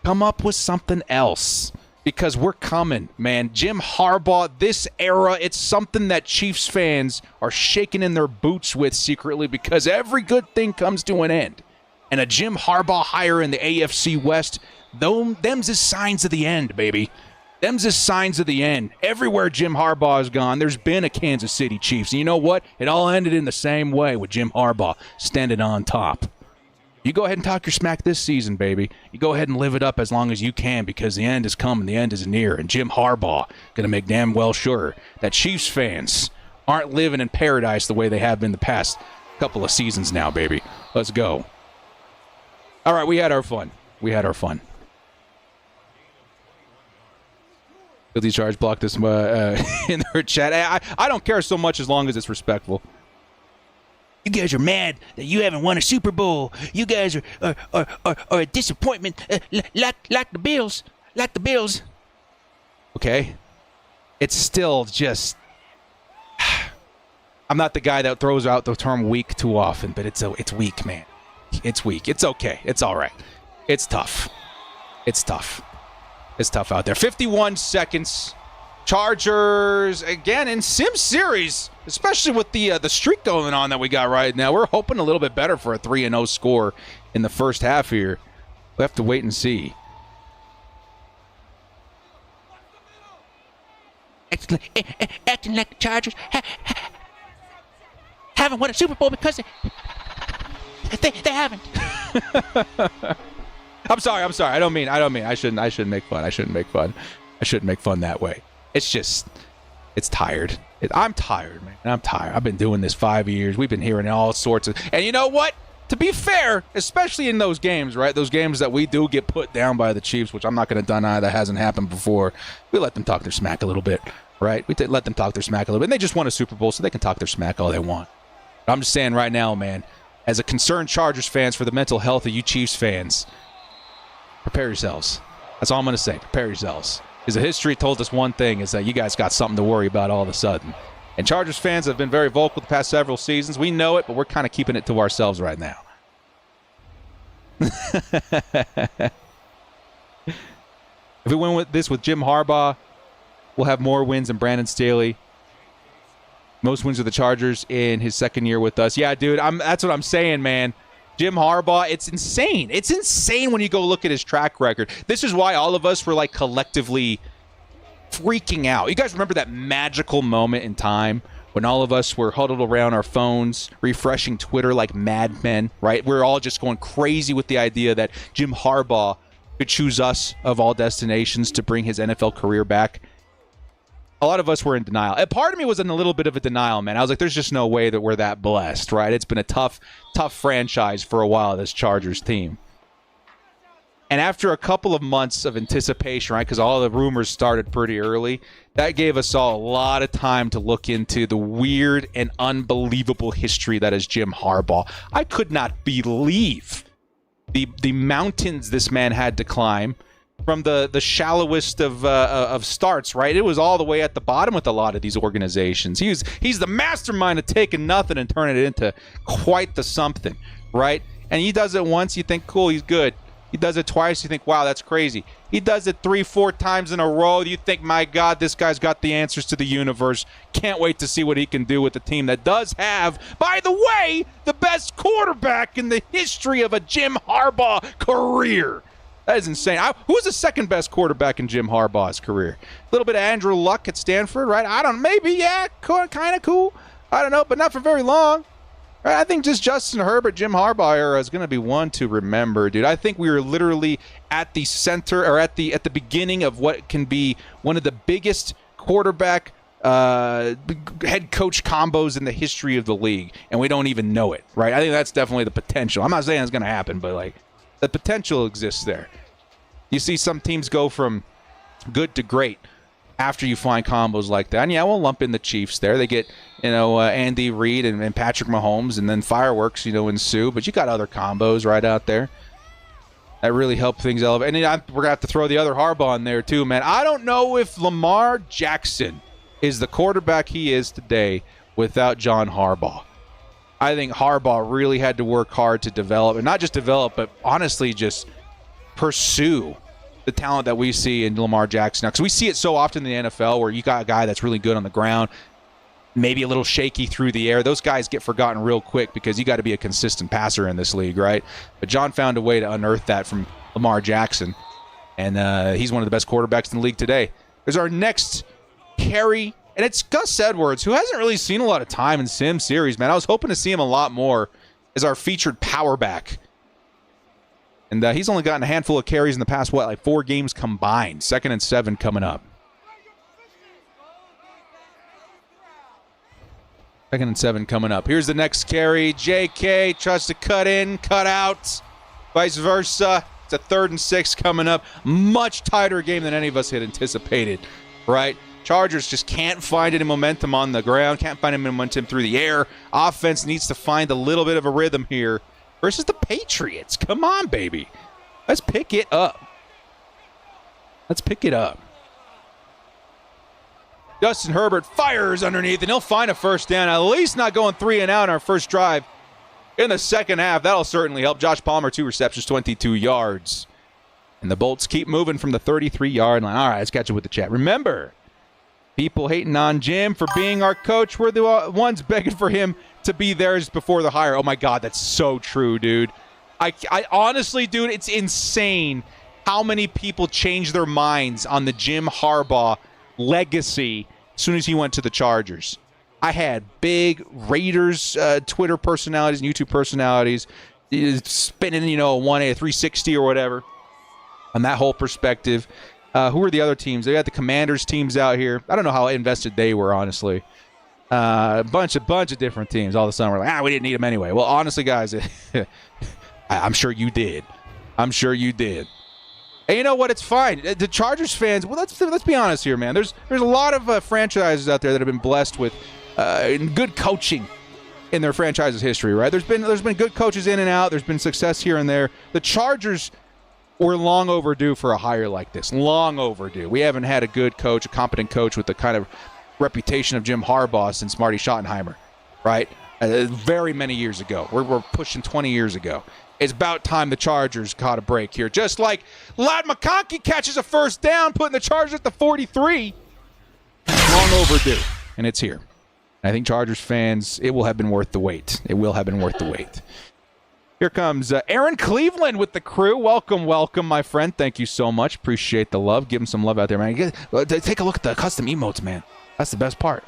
Come up with something else, because we're coming, man. Jim Harbaugh, this era, it's something that Chiefs fans are shaking in their boots with secretly, because every good thing comes to an end. And a Jim Harbaugh hire in the AFC West, them's is signs of the end, baby. Them's is signs of the end. Everywhere Jim Harbaugh has gone, there's been a Kansas City Chiefs. And you know what? It all ended in the same way, with Jim Harbaugh standing on top. You go ahead and talk your smack this season, baby. You go ahead and live it up as long as you can, because the end is coming, the end is near. And Jim Harbaugh going to make damn well sure that Chiefs fans aren't living in paradise the way they have been the past couple of seasons now, baby. Let's go. All right, we had our fun. Guilty charge, block this in their chat. I don't care so much as long as it's respectful. You guys are mad that you haven't won a Super Bowl. You guys are a disappointment, like the Bills. Okay? It's still just... I'm not the guy that throws out the term weak too often, but it's weak, man. It's weak. It's okay. It's all right. It's tough. It's tough out there. 51 seconds. Chargers, again, in Sim Series, especially with the streak going on that we got right now. We're hoping a little bit better for a 3-0 score in the first half here. We'll have to wait and see. Acting like the Chargers haven't won a Super Bowl because they haven't. I'm sorry. I don't mean. I shouldn't make fun. I shouldn't make fun that way. It's just, it's tired. I'm tired, man. I'm tired. I've been doing this 5 years. We've been hearing all sorts of, and you know what? To be fair, especially in those games, right? Those games that we do get put down by the Chiefs, which I'm not going to deny that hasn't happened before. We let them talk their smack a little bit, right? Let them talk their smack a little bit. And they just won a Super Bowl, so they can talk their smack all they want. But I'm just saying right now, man, as a concerned Chargers fans, for the mental health of you Chiefs fans, prepare yourselves. That's all I'm going to say. Prepare yourselves. Because the history told us one thing, is that you guys got something to worry about all of a sudden. And Chargers fans have been very vocal the past several seasons. We know it, but we're kind of keeping it to ourselves right now. If we win with this with Jim Harbaugh, we'll have more wins than Brandon Staley. Most wins with the Chargers in his second year with us. Yeah, dude, that's what I'm saying, man. Jim Harbaugh, it's insane. It's insane when you go look at his track record. This is why all of us were like collectively freaking out. You guys remember that magical moment in time when all of us were huddled around our phones, refreshing Twitter like madmen, right? We're all just going crazy with the idea that Jim Harbaugh could choose us of all destinations to bring his NFL career back. A lot of us were in denial. A part of me was in a little bit of a denial, man. I was like, there's just no way that we're that blessed, right? It's been a tough franchise for a while, this Chargers team. And after a couple of months of anticipation, right, because all the rumors started pretty early, that gave us all a lot of time to look into the weird and unbelievable history that is Jim Harbaugh. I could not believe the mountains this man had to climb from the shallowest of starts, right? It was all the way at the bottom with a lot of these organizations. He's the mastermind of taking nothing and turning it into quite the something, right? And he does it once, you think, cool, he's good. He does it twice, you think, wow, that's crazy. He does it 3-4 times in a row, you think, my God, this guy's got the answers to the universe. Can't wait to see what he can do with the team that does have, by the way, the best quarterback in the history of a Jim Harbaugh career. That is insane. Who's the second best quarterback in Jim Harbaugh's career? A little bit of Andrew Luck at Stanford, right? I don't know. Maybe, yeah, kind of cool. I don't know, but not for very long. Right? I think just Justin Herbert, Jim Harbaugh era is going to be one to remember, dude. I think we were literally at the center, or at the beginning of what can be one of the biggest quarterback head coach combos in the history of the league, and we don't even know it, right? I think that's definitely the potential. I'm not saying it's going to happen, but like, the potential exists there. You see some teams go from good to great after you find combos like that. And yeah, we'll lump in the Chiefs there. They get, Andy Reid and Patrick Mahomes, and then fireworks, ensue. But you got other combos right out there that really help things elevate. And we're going to have to throw the other Harbaugh in there too, man. I don't know if Lamar Jackson is the quarterback he is today without John Harbaugh. I think Harbaugh really had to work hard to develop, and not just develop, but honestly just pursue the talent that we see in Lamar Jackson now. Because we see it so often in the NFL where you got a guy that's really good on the ground, maybe a little shaky through the air. Those guys get forgotten real quick because you got to be a consistent passer in this league, right? But John found a way to unearth that from Lamar Jackson, and he's one of the best quarterbacks in the league today. There's our next carry, and it's Gus Edwards, who hasn't really seen a lot of time in Sim series, man. I was hoping to see him a lot more as our featured power back. And he's only gotten a handful of carries in the past, 4 games combined. 2nd and 7 coming up. 2nd and 7 coming up. Here's the next carry. JK tries to cut in, cut out, vice versa. It's a 3rd and 6 coming up. Much tighter game than any of us had anticipated, right? Chargers just can't find any momentum on the ground, can't find any momentum through the air. Offense needs to find a little bit of a rhythm here versus the Patriots. Come on, baby. Let's pick it up. Let's pick it up. Justin Herbert fires underneath, and he'll find a first down. At least not going 3 and out on our first drive in the second half. That'll certainly help. Josh Palmer, 2 receptions, 22 yards. And the Bolts keep moving from the 33-yard line. All right, let's catch up with the chat. Remember, people hating on Jim for being our coach. We're the ones begging for him to be theirs before the hire. Oh, my God, that's so true, dude. I honestly, dude, it's insane how many people change their minds on the Jim Harbaugh legacy as soon as he went to the Chargers. I had big Raiders Twitter personalities and YouTube personalities spinning, a 180, a 360 or whatever on that whole perspective. Who were the other teams? They got the Commanders teams out here. I don't know how invested they were, honestly. A bunch of different teams. All of a sudden, we're like, we didn't need them anyway. Well, honestly, guys, I'm sure you did. I'm sure you did. And you know what? It's fine. The Chargers fans, well, let's be honest here, man. There's a lot of franchises out there that have been blessed with good coaching in their franchise's history, right? There's been good coaches in and out. There's been success here and there. The Chargers were long overdue for a hire like this. Long overdue. We haven't had a good coach, a competent coach with the kind of reputation of Jim Harbaugh since Marty Schottenheimer, right? Very many years ago. We're pushing 20 years ago. It's about time the Chargers caught a break here. Just like Ladd McConkey catches a first down, putting the Chargers at the 43. Long overdue, and it's here. I think Chargers fans, it will have been worth the wait. It will have been worth the wait. Here comes Aaron Cleveland with the crew. Welcome, my friend. Thank you so much. Appreciate the love. Give him some love out there, man. Take a look at the custom emotes, man. That's the best part.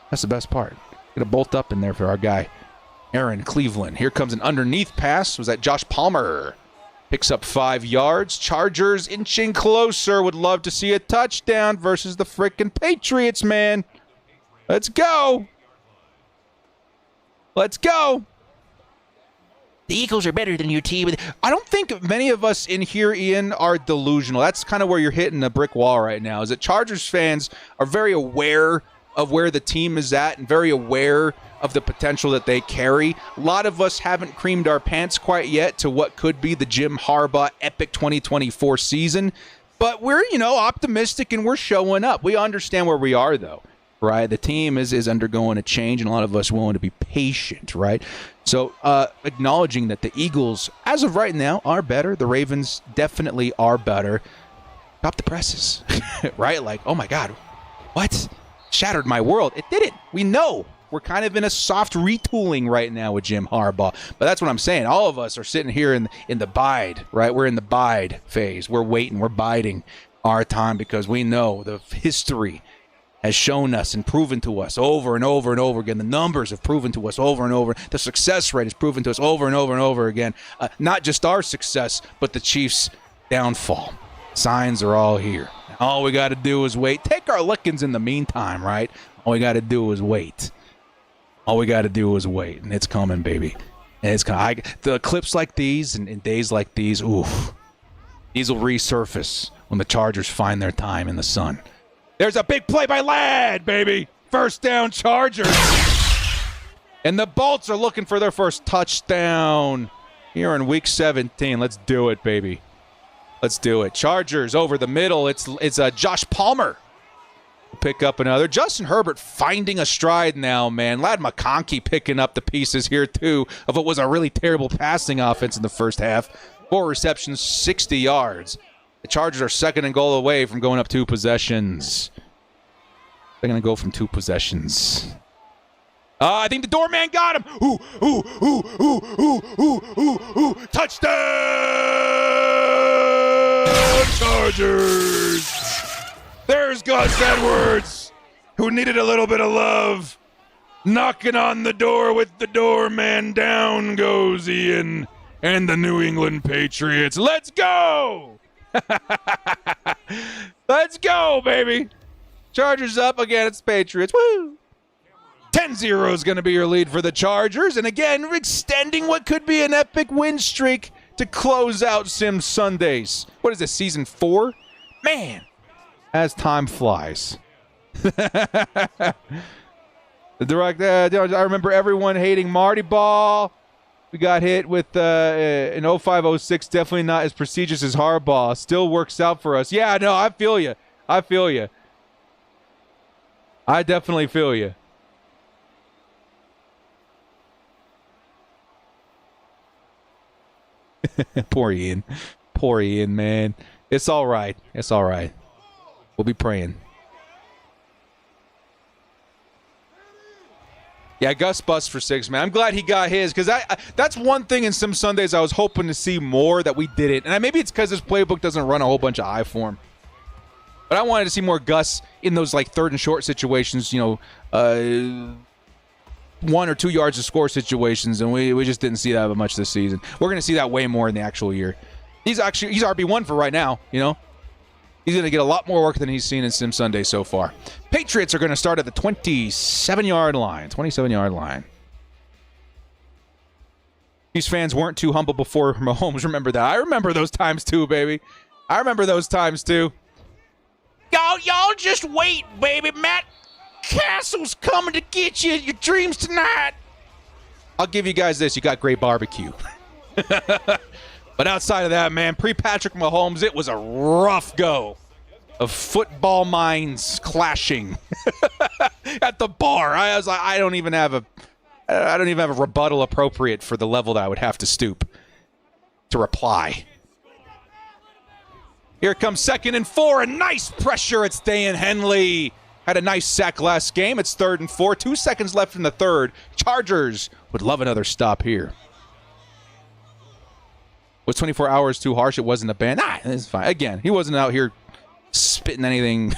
That's the best part. Get a bolt up in there for our guy, Aaron Cleveland. Here comes an underneath pass. Was that Josh Palmer? Picks up 5 yards. Chargers inching closer. Would love to see a touchdown versus the frickin' Patriots, man. Let's go. Let's go. The Eagles are better than your team. I don't think many of us in here, Ian, are delusional. That's kind of where you're hitting a brick wall right now, is that Chargers fans are very aware of where the team is at and very aware of the potential that they carry. A lot of us haven't creamed our pants quite yet to what could be the Jim Harbaugh epic 2024 season, but we're, optimistic and we're showing up. We understand where we are, though, right? The team is undergoing a change, and a lot of us willing to be patient, right? So acknowledging that the Eagles, as of right now, are better. The Ravens definitely are better. Stop the presses, right? Like, oh my God, what? Shattered my world. It didn't. We know. We're kind of in a soft retooling right now with Jim Harbaugh. But that's what I'm saying. All of us are sitting here in the bide, right? We're in the bide phase. We're waiting. We're biding our time because we know the history has shown us and proven to us over and over and over again. The numbers have proven to us over and over. The success rate has proven to us over and over and over again. Not just our success, but the Chiefs' downfall. Signs are all here. All we got to do is wait. Take our lickings in the meantime, right? All we got to do is wait. All we got to do is wait, and it's coming, baby. And it's coming. The clips like these and days like these, oof, these will resurface when the Chargers find their time in the sun. There's a big play by Ladd, baby. First down, Chargers. And the Bolts are looking for their first touchdown here in Week 17. Let's do it, baby. Let's do it. Chargers over the middle. It's Josh Palmer Pick up another. Justin Herbert finding a stride now, man. Ladd McConkey picking up the pieces here, too, of what was a really terrible passing offense in the first half. 4 receptions, 60 yards. The Chargers are second and goal away from going up 2 possessions. They're going to go from 2 possessions. I think the doorman got him. Touchdown, Chargers. There's Gus Edwards, who needed a little bit of love. Knocking on the door with the doorman. Down goes Ian and the New England Patriots. Let's go. Let's go, baby. Chargers up again. It's Patriots. Woo. 10-0 is going to be your lead for the Chargers. And again, extending what could be an epic win streak to close out Sim Sundays. What is this, season 4? Man, as time flies. The direct, I remember everyone hating Marty Ball. We got hit with in 05-06, definitely not as prestigious as Harbaugh. Still works out for us. Yeah, no, I feel you. I feel you. I definitely feel you. Poor Ian. Poor Ian, man. It's all right. It's all right. We'll be praying. Yeah, Gus bust for 6, man. I'm glad he got his, because that's one thing in some Sundays I was hoping to see more that we didn't. And maybe it's because his playbook doesn't run a whole bunch of I form. But I wanted to see more Gus in those like 3rd and short situations, 1 or 2 yards to score situations, and we just didn't see that much this season. We're going to see that way more in the actual year. He's RB1 for right now, He's going to get a lot more work than he's seen in Sim Sunday so far. Patriots are going to start at the 27-yard line. 27-yard line. These fans weren't too humble before Mahomes. Remember that. I remember those times too, baby. I remember those times too. Y'all just wait, baby. Matt Castle's coming to get you your dreams tonight. I'll give you guys this. You got great barbecue. But outside of that, man, pre-Patrick Mahomes, it was a rough go of football minds clashing at the bar. I was like, I don't even have a rebuttal appropriate for the level that I would have to stoop to reply. Here comes 2nd and 4, and nice pressure. It's Dan Henley. Had a nice sack last game. It's 3rd and 4. 2 seconds left in the 3rd. Chargers would love another stop here. Was 24 hours too harsh? It wasn't a ban. It's fine. Again, he wasn't out here spitting anything,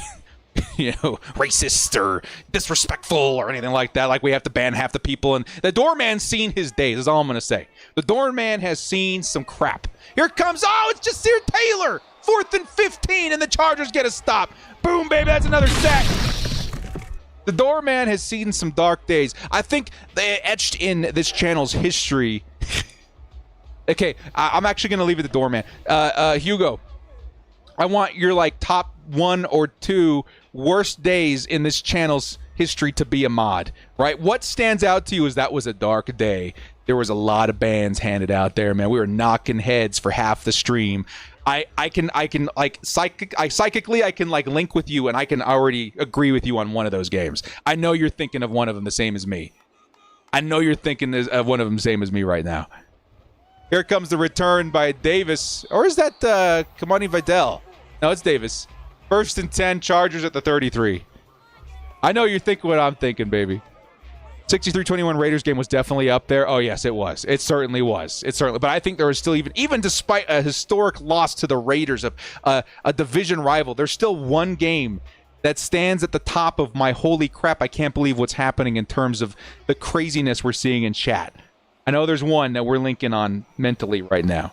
racist or disrespectful or anything like that. Like we have to ban half the people. And the doorman's seen his days, is all I'm going to say. The doorman has seen some crap. Here comes, it's Jasir Taylor. 4th and 15, and the Chargers get a stop. Boom, baby, that's another sack. The doorman has seen some dark days. I think they etched in this channel's history. Okay, I'm actually going to leave it the doorman. Hugo, I want your top 1 or 2 worst days in this channel's history to be a mod, right? What stands out to you is that was a dark day. There was a lot of bans handed out there, man. We were knocking heads for half the stream. I can psychically link with you, and I can already agree with you on one of those games. I know you're thinking of one of them the same as me. I know you're thinking of one of them same as me right now. Here comes the return by Davis. Or is that Kamani Vidal? No, it's Davis. 1st and 10, Chargers at the 33. I know you're thinking what I'm thinking, baby. 63-21 Raiders game was definitely up there. Oh, yes, it was. It certainly was. But I think there was still, even despite a historic loss to the Raiders, a division rival, there's still one game that stands at the top of my holy crap, I can't believe what's happening in terms of the craziness we're seeing in chat. I know there's one that we're linking on mentally right now.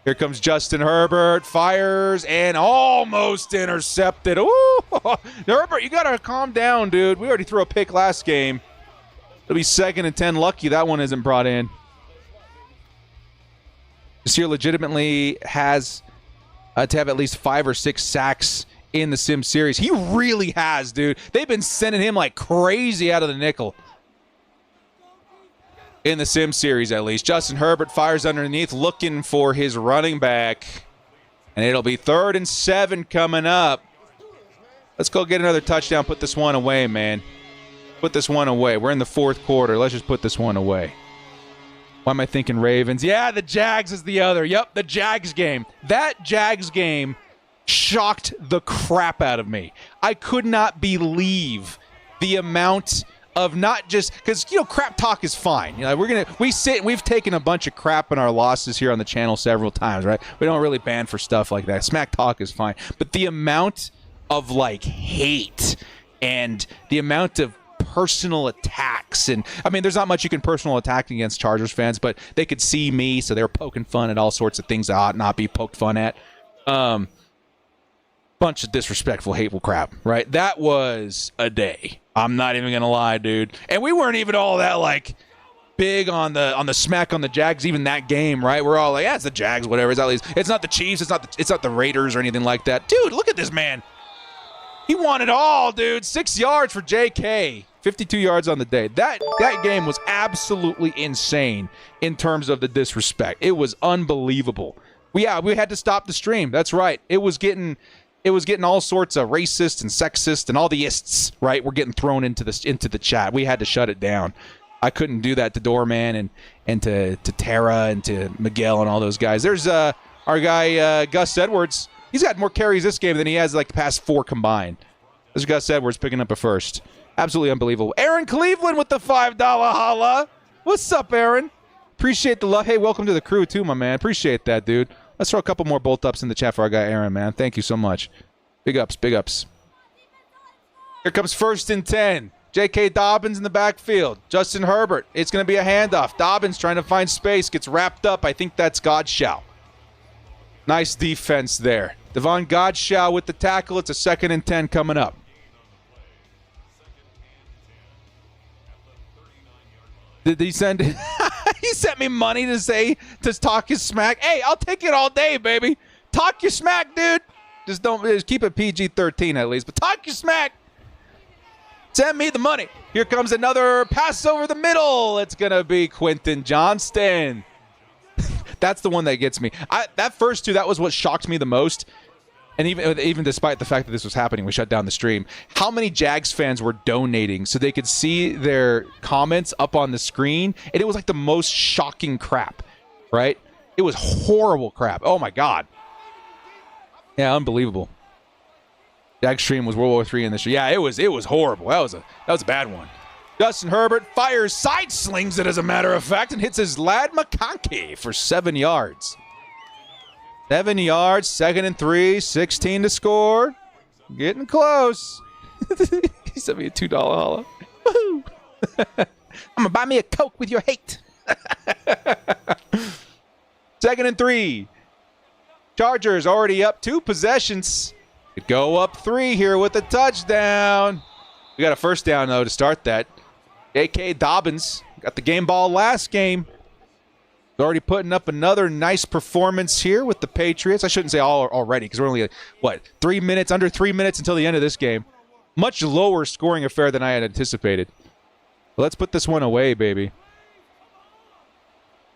Here comes Justin Herbert, fires, and almost intercepted. Ooh, Herbert, you got to calm down, dude. We already threw a pick last game. It'll be 2nd and 10. Lucky that one isn't brought in. This year legitimately has to have at least 5 or 6 sacks in the Sim series. He really has, dude. They've been sending him like crazy out of the nickel. In the Sim series, at least. Justin Herbert fires underneath, looking for his running back. And it'll be 3rd and 7 coming up. Let's go get another touchdown. Put this one away, man. Put this one away. We're in the fourth quarter. Let's just put this one away. Why am I thinking Ravens? Yeah, the Jags is the other. Yep, the Jags game. That Jags game shocked the crap out of me. I could not believe the amount of not just because crap talk is fine. We've taken a bunch of crap in our losses here on the channel several times, right? We don't really ban for stuff like that. Smack talk is fine, but the amount of hate and the amount of personal attacks, and I mean, there's not much you can personal attack against Chargers fans, but they could see me, so they were poking fun at all sorts of things that ought not be poked fun at. Bunch of disrespectful, hateful crap, right? That was a day. I'm not even gonna lie, dude. And we weren't even all that big on the smack on the Jags, even that game, right? We're all like, yeah, it's the Jags, whatever. It's not the Chiefs, it's not the Raiders or anything like that. Dude, look at this man. He won it all, dude. 6 yards for JK. 52 yards on the day. That game was absolutely insane in terms of the disrespect. It was unbelievable. We had to stop the stream. That's right. It was getting all sorts of racist and sexist and all the ists, right? We're getting thrown into the chat. We had to shut it down. I couldn't do that to Doorman and to Tara and to Miguel and all those guys. There's our guy Gus Edwards. He's got more carries this game than he has the past 4 combined. This is Gus Edwards picking up a first. Absolutely unbelievable. Aaron Cleveland with the $5 holla. What's up, Aaron? Appreciate the love. Hey, welcome to the crew too, my man. Appreciate that, dude. Let's throw a couple more bolt ups in the chat for our guy Aaron, man. Thank you so much. Big ups, big ups. Here comes 1st and 10. J.K. Dobbins in the backfield. Justin Herbert. It's going to be a handoff. Dobbins trying to find space. Gets wrapped up. I think that's Godshall. Nice defense there. Devon Godshall with the tackle. It's a 2nd and 10 coming up. Did he send it? He sent me money to talk his smack. Hey, I'll take it all day, baby. Talk your smack, dude. Just keep it PG-13 at least. But talk your smack. Send me the money. Here comes another pass over the middle. It's going to be Quentin Johnston. That's the one that gets me. That first two, that was what shocked me the most. And even despite the fact that this was happening, we shut down the stream. How many Jags fans were donating so they could see their comments up on the screen? And it was the most shocking crap, right? It was horrible crap. Oh, my God. Yeah, unbelievable. Jags stream was World War III in this year. Yeah, it was horrible. That was a bad one. Justin Herbert fires, side slings it as a matter of fact, and hits his lad McConkey for 7 yards. 7 yards, 2nd and 3, 16 to score. Getting close. He sent me a $2 holla. Woohoo! I'm going to buy me a Coke with your hate. 2nd and 3. Chargers already up 2 possessions. Could go up 3 here with a touchdown. We got a first down, though, to start that. J.K. Dobbins got the game ball last game. Already putting up another nice performance here with the Patriots. I shouldn't say all already because we're only, under 3 minutes until the end of this game. Much lower scoring affair than I had anticipated. But let's put this one away, baby.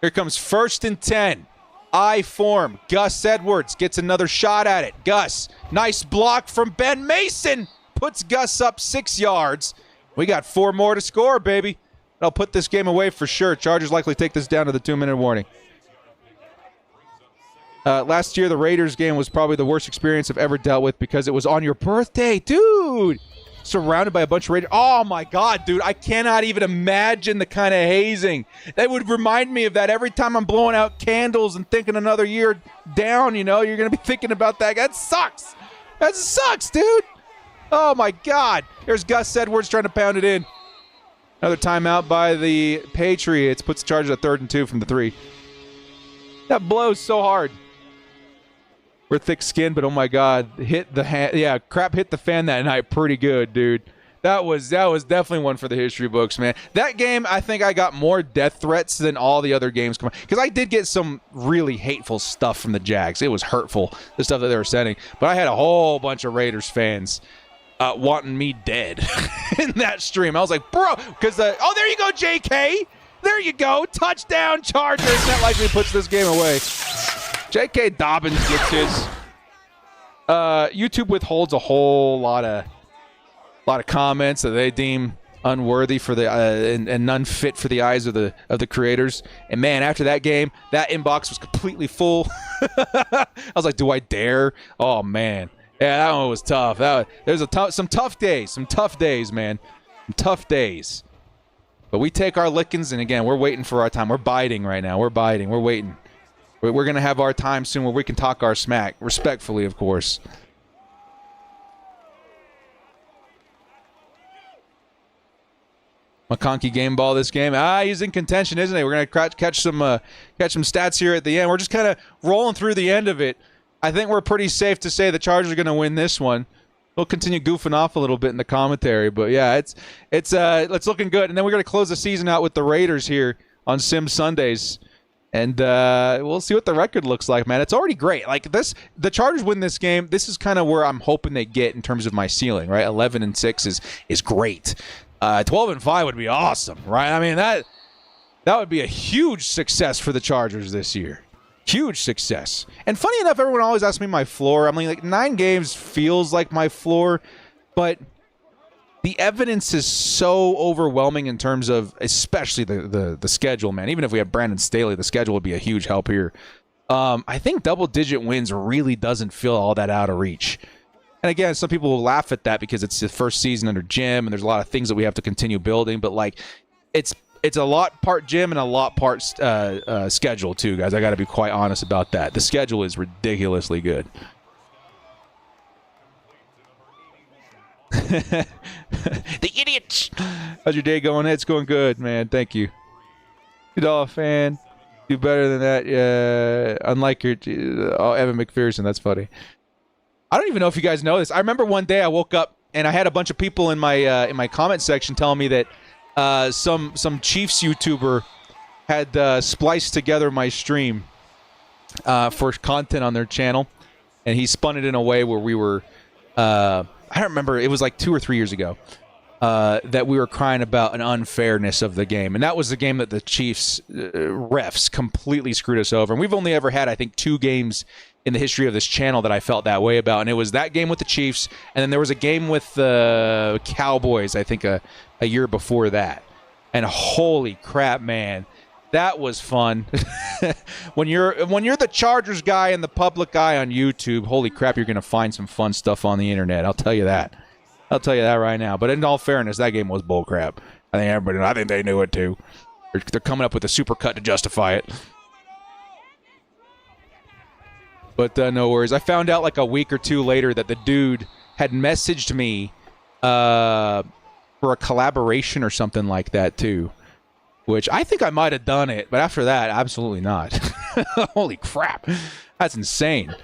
Here comes 1st and 10. I form. Gus Edwards gets another shot at it. Gus, nice block from Ben Mason. Puts Gus up 6 yards. We got 4 more to score, baby. I'll put this game away for sure. Chargers likely take this down to the 2-minute warning. Last year, the Raiders game was probably the worst experience I've ever dealt with because it was on your birthday. Dude! Surrounded by a bunch of Raiders. Oh, my God, dude. I cannot even imagine the kind of hazing. That would remind me of that every time I'm blowing out candles and thinking another year down, you're going to be thinking about that. That sucks. That sucks, dude. Oh, my God. Here's Gus Edwards trying to pound it in. Another timeout by the Patriots. Puts the Chargers at 3rd and 2 from the 3. That blows so hard. We're thick-skinned, but oh my God, crap hit the fan that night pretty good, dude. That was definitely one for the history books, man. That game, I think I got more death threats than all the other games because I did get some really hateful stuff from the Jags. It was hurtful, the stuff that they were sending. But I had a whole bunch of Raiders fans wanting me dead in that stream. I was like, bro, because there you go, JK. There you go. Touchdown, Chargers. That likely puts this game away. J.K. Dobbins gets his. YouTube withholds a whole lot of comments that they deem unworthy for the and none fit for the eyes of the creators. And man, after that game, that inbox was completely full. I was like, do I dare? Oh man, yeah, that one was tough. There's some tough days, man, some tough days. But we take our lickings, and again, we're waiting for our time. We're biding right now. We're biding. We're waiting. We're gonna have our time soon where we can talk our smack, respectfully, of course. McConkey game ball this game. He's in contention, isn't he? We're going to catch some stats here at the end. We're just kind of rolling through the end of it. I think we're pretty safe to say the Chargers are going to win this one. We'll continue goofing off a little bit in the commentary, but yeah, it's looking good. And then we're going to close the season out with the Raiders here on Sim Sundays. And we'll see what the record looks like, man. It's already great. Like this, the Chargers win this game. This is kind of where I'm hoping they get in terms of my ceiling, right? 11-6 is great. 12-5 would be awesome, right? I mean, that would be a huge success for the Chargers this year. Huge success. And funny enough, everyone always asks me my floor. I mean, like 9 games feels like my floor, but the evidence is so overwhelming in terms of especially the schedule, man. Even if we have Brandon Staley, the schedule would be a huge help here. I think double-digit wins really doesn't feel all that out of reach. And again, some people will laugh at that because it's the first season under Jim, and there's a lot of things that we have to continue building. But like, it's a lot part Jim and a lot part schedule too, guys. I got to be quite honest about that. The schedule is ridiculously good. The idiots. How's your day going? It's going good, man. Thank you. Good all fan. Do better than that. Yeah. Unlike your Evan McPherson. That's funny. I don't even know if you guys know this. I remember one day I woke up and I had a bunch of people in my comment section telling me that some Chiefs YouTuber had spliced together my stream for content on their channel, and he spun it in a way where we were I don't remember, it was like 2 or 3 years ago that we were crying about an unfairness of the game, and that was the game that the Chiefs refs completely screwed us over. And we've only ever had, I think, 2 games in the history of this channel that I felt that way about, and it was that game with the Chiefs, and then there was a game with the Cowboys, I think a year before that. And holy crap, man, that was fun. when you're the Chargers guy in the public eye on YouTube, holy crap, you're gonna find some fun stuff on the internet. I'll tell you that. I'll tell you that right now. But in all fairness, that game was bull crap. I think they knew it too. They're coming up with a super cut to justify it. But no worries. I found out like a week or 2 later that the dude had messaged me for a collaboration or something like that too, which I think I might have done it. But after that, absolutely not. Holy crap. That's insane.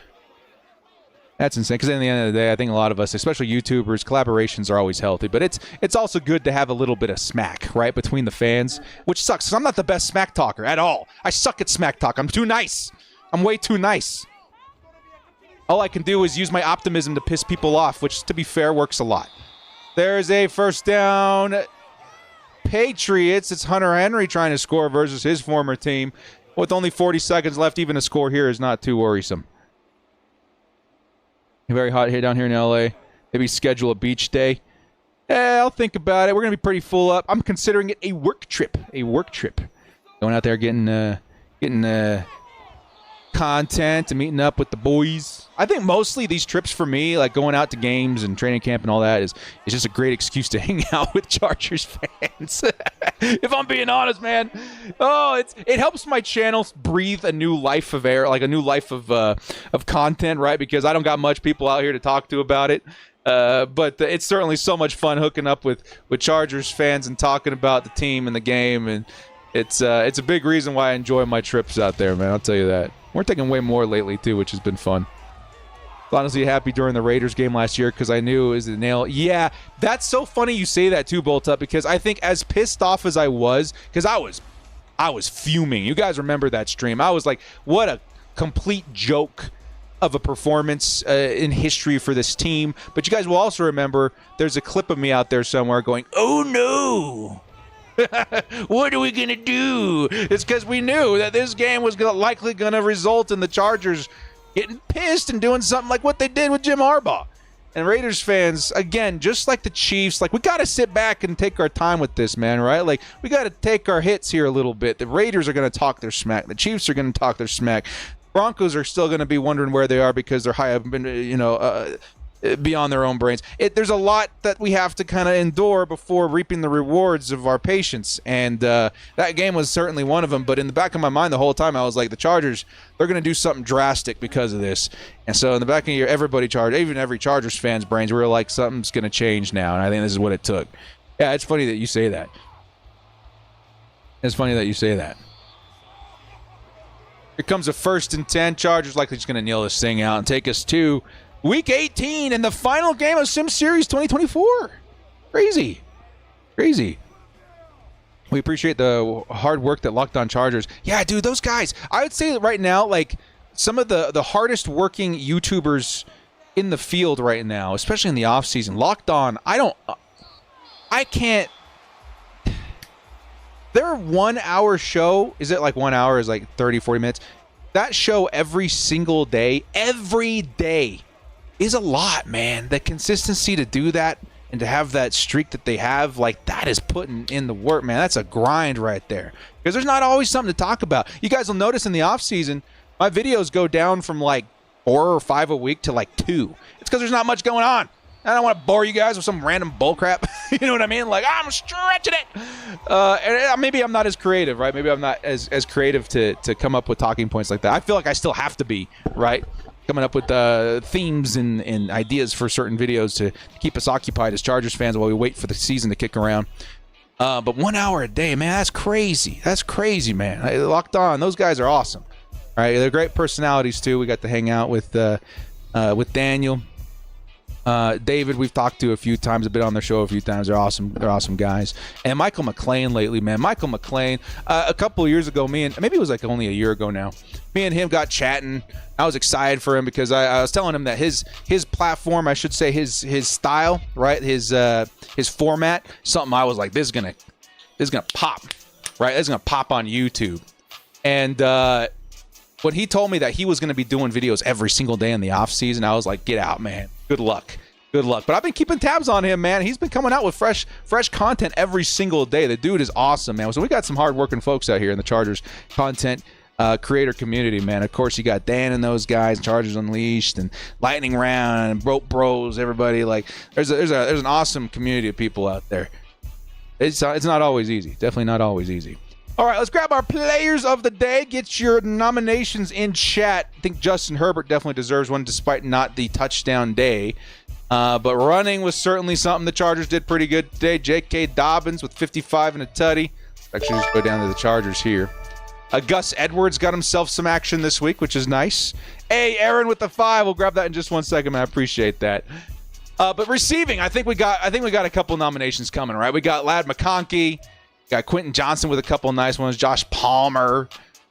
That's insane. Because at the end of the day, I think a lot of us, especially YouTubers, collaborations are always healthy. But it's also good to have a little bit of smack, right, between the fans, which sucks because I'm not the best smack talker at all. I suck at smack talk. I'm too nice. I'm way too nice. All I can do is use my optimism to piss people off, which, to be fair, works a lot. There's a first down. Patriots. It's Hunter Henry trying to score versus his former team. With only 40 seconds left, even a score here is not too worrisome. Very hot here down here in LA. Maybe schedule a beach day. I'll think about it. We're going to be pretty full up. I'm considering it a work trip. A work trip. Going out there getting content and meeting up with the boys. I think mostly these trips for me, like going out to games and training camp and all that, is just a great excuse to hang out with Chargers fans. If I'm being honest, man. It helps my channel breathe a new life of air, like a new life of content, right? Because I don't got much people out here to talk to about it. But it's certainly so much fun hooking up with Chargers fans and talking about the team and the game, and it's a big reason why I enjoy my trips out there, man. I'll tell you that. We're taking way more lately too, which has been fun. Honestly happy during the Raiders game last year because I knew it was the nail. Yeah, that's so funny you say that too, Bolt Up, because I think as pissed off as I was, because I was fuming. You guys remember that stream? I was like, what a complete joke of a performance in history for this team. But you guys will also remember there's a clip of me out there somewhere going, oh no. What are we going to do? It's because we knew that this game was likely going to result in the Chargers getting pissed and doing something like what they did with Jim Harbaugh. And Raiders fans, again, just like the Chiefs, like we got to sit back and take our time with this, man, right? Like we got to take our hits here a little bit. The Raiders are going to talk their smack. The Chiefs are going to talk their smack. Broncos are still going to be wondering where they are because they're high up, beyond their own brains. There's a lot that we have to kind of endure before reaping the rewards of our patience, and that game was certainly one of them. But in the back of my mind the whole time, I was like, the Chargers, they're going to do something drastic because of this. And so in the back of even every Chargers fan's brains, we were like, something's going to change now, and I think this is what it took. Yeah, it's funny that you say that. It's funny that you say that. Here comes a 1st and 10. Chargers likely just going to kneel this thing out and take us to Week 18 and the final game of Sim Series 2024. Crazy. We appreciate the hard work that Locked On Chargers. Yeah, dude, those guys. I would say that right now, like, some of the hardest working YouTubers in the field right now, especially in the offseason. Locked On, I can't. Their 1 hour show, is it like 1 hour is like 30, 40 minutes? That show every single day, is a lot, man. The consistency to do that and to have that streak that they have, like, that is putting in the work, man. That's a grind right there. Because there's not always something to talk about. You guys will notice in the offseason, my videos go down from like 4 or 5 a week to like 2. It's because there's not much going on. I don't want to bore you guys with some random bullcrap. You know what I mean? Like, I'm stretching it. And maybe I'm not as creative, right? Maybe I'm not as creative to come up with talking points like that. I feel like I still have to be, right? Coming up with themes and ideas for certain videos to keep us occupied as Chargers fans while we wait for the season to kick around. But 1 hour a day, man, that's crazy. That's crazy, man. Locked On, those guys are awesome. All right, they're great personalities too. We got to hang out with Daniel. David, we've talked to a few times, a bit on their show a few times. They're awesome. They're awesome guys. And Michael McLean lately, man. Michael McLean, a couple of years ago, maybe it was like only a year ago now, me and him got chatting. I was excited for him because I was telling him that his platform, I should say his style, right? His format, something I was like, this is gonna pop, right? This is gonna pop on YouTube. And when he told me that he was going to be doing videos every single day in the off season, I was like, get out, man. Good luck. But I've been keeping tabs on him, man. He's been coming out with fresh content every single day. The dude is awesome, man. So we got some hardworking folks out here in the Chargers content creator community, man. Of course, you got Dan and those guys, Chargers Unleashed and Lightning Round and Broke Bros, everybody. Like, there's an awesome community of people out there. It's not always easy. Definitely not always easy. All right, let's grab our players of the day. Get your nominations in chat. I think Justin Herbert definitely deserves one despite not the touchdown day. But running was certainly something the Chargers did pretty good today. J.K. Dobbins with 55 and a tutty. Actually, just go down to the Chargers here. Gus Edwards got himself some action this week, which is nice. Hey, Aaron with the 5. We'll grab that in just 1 second, man. I appreciate that. But receiving, I think we got a couple nominations coming, right? We got Ladd McConkey. Got Quentin Johnson with a couple of nice ones. Josh Palmer,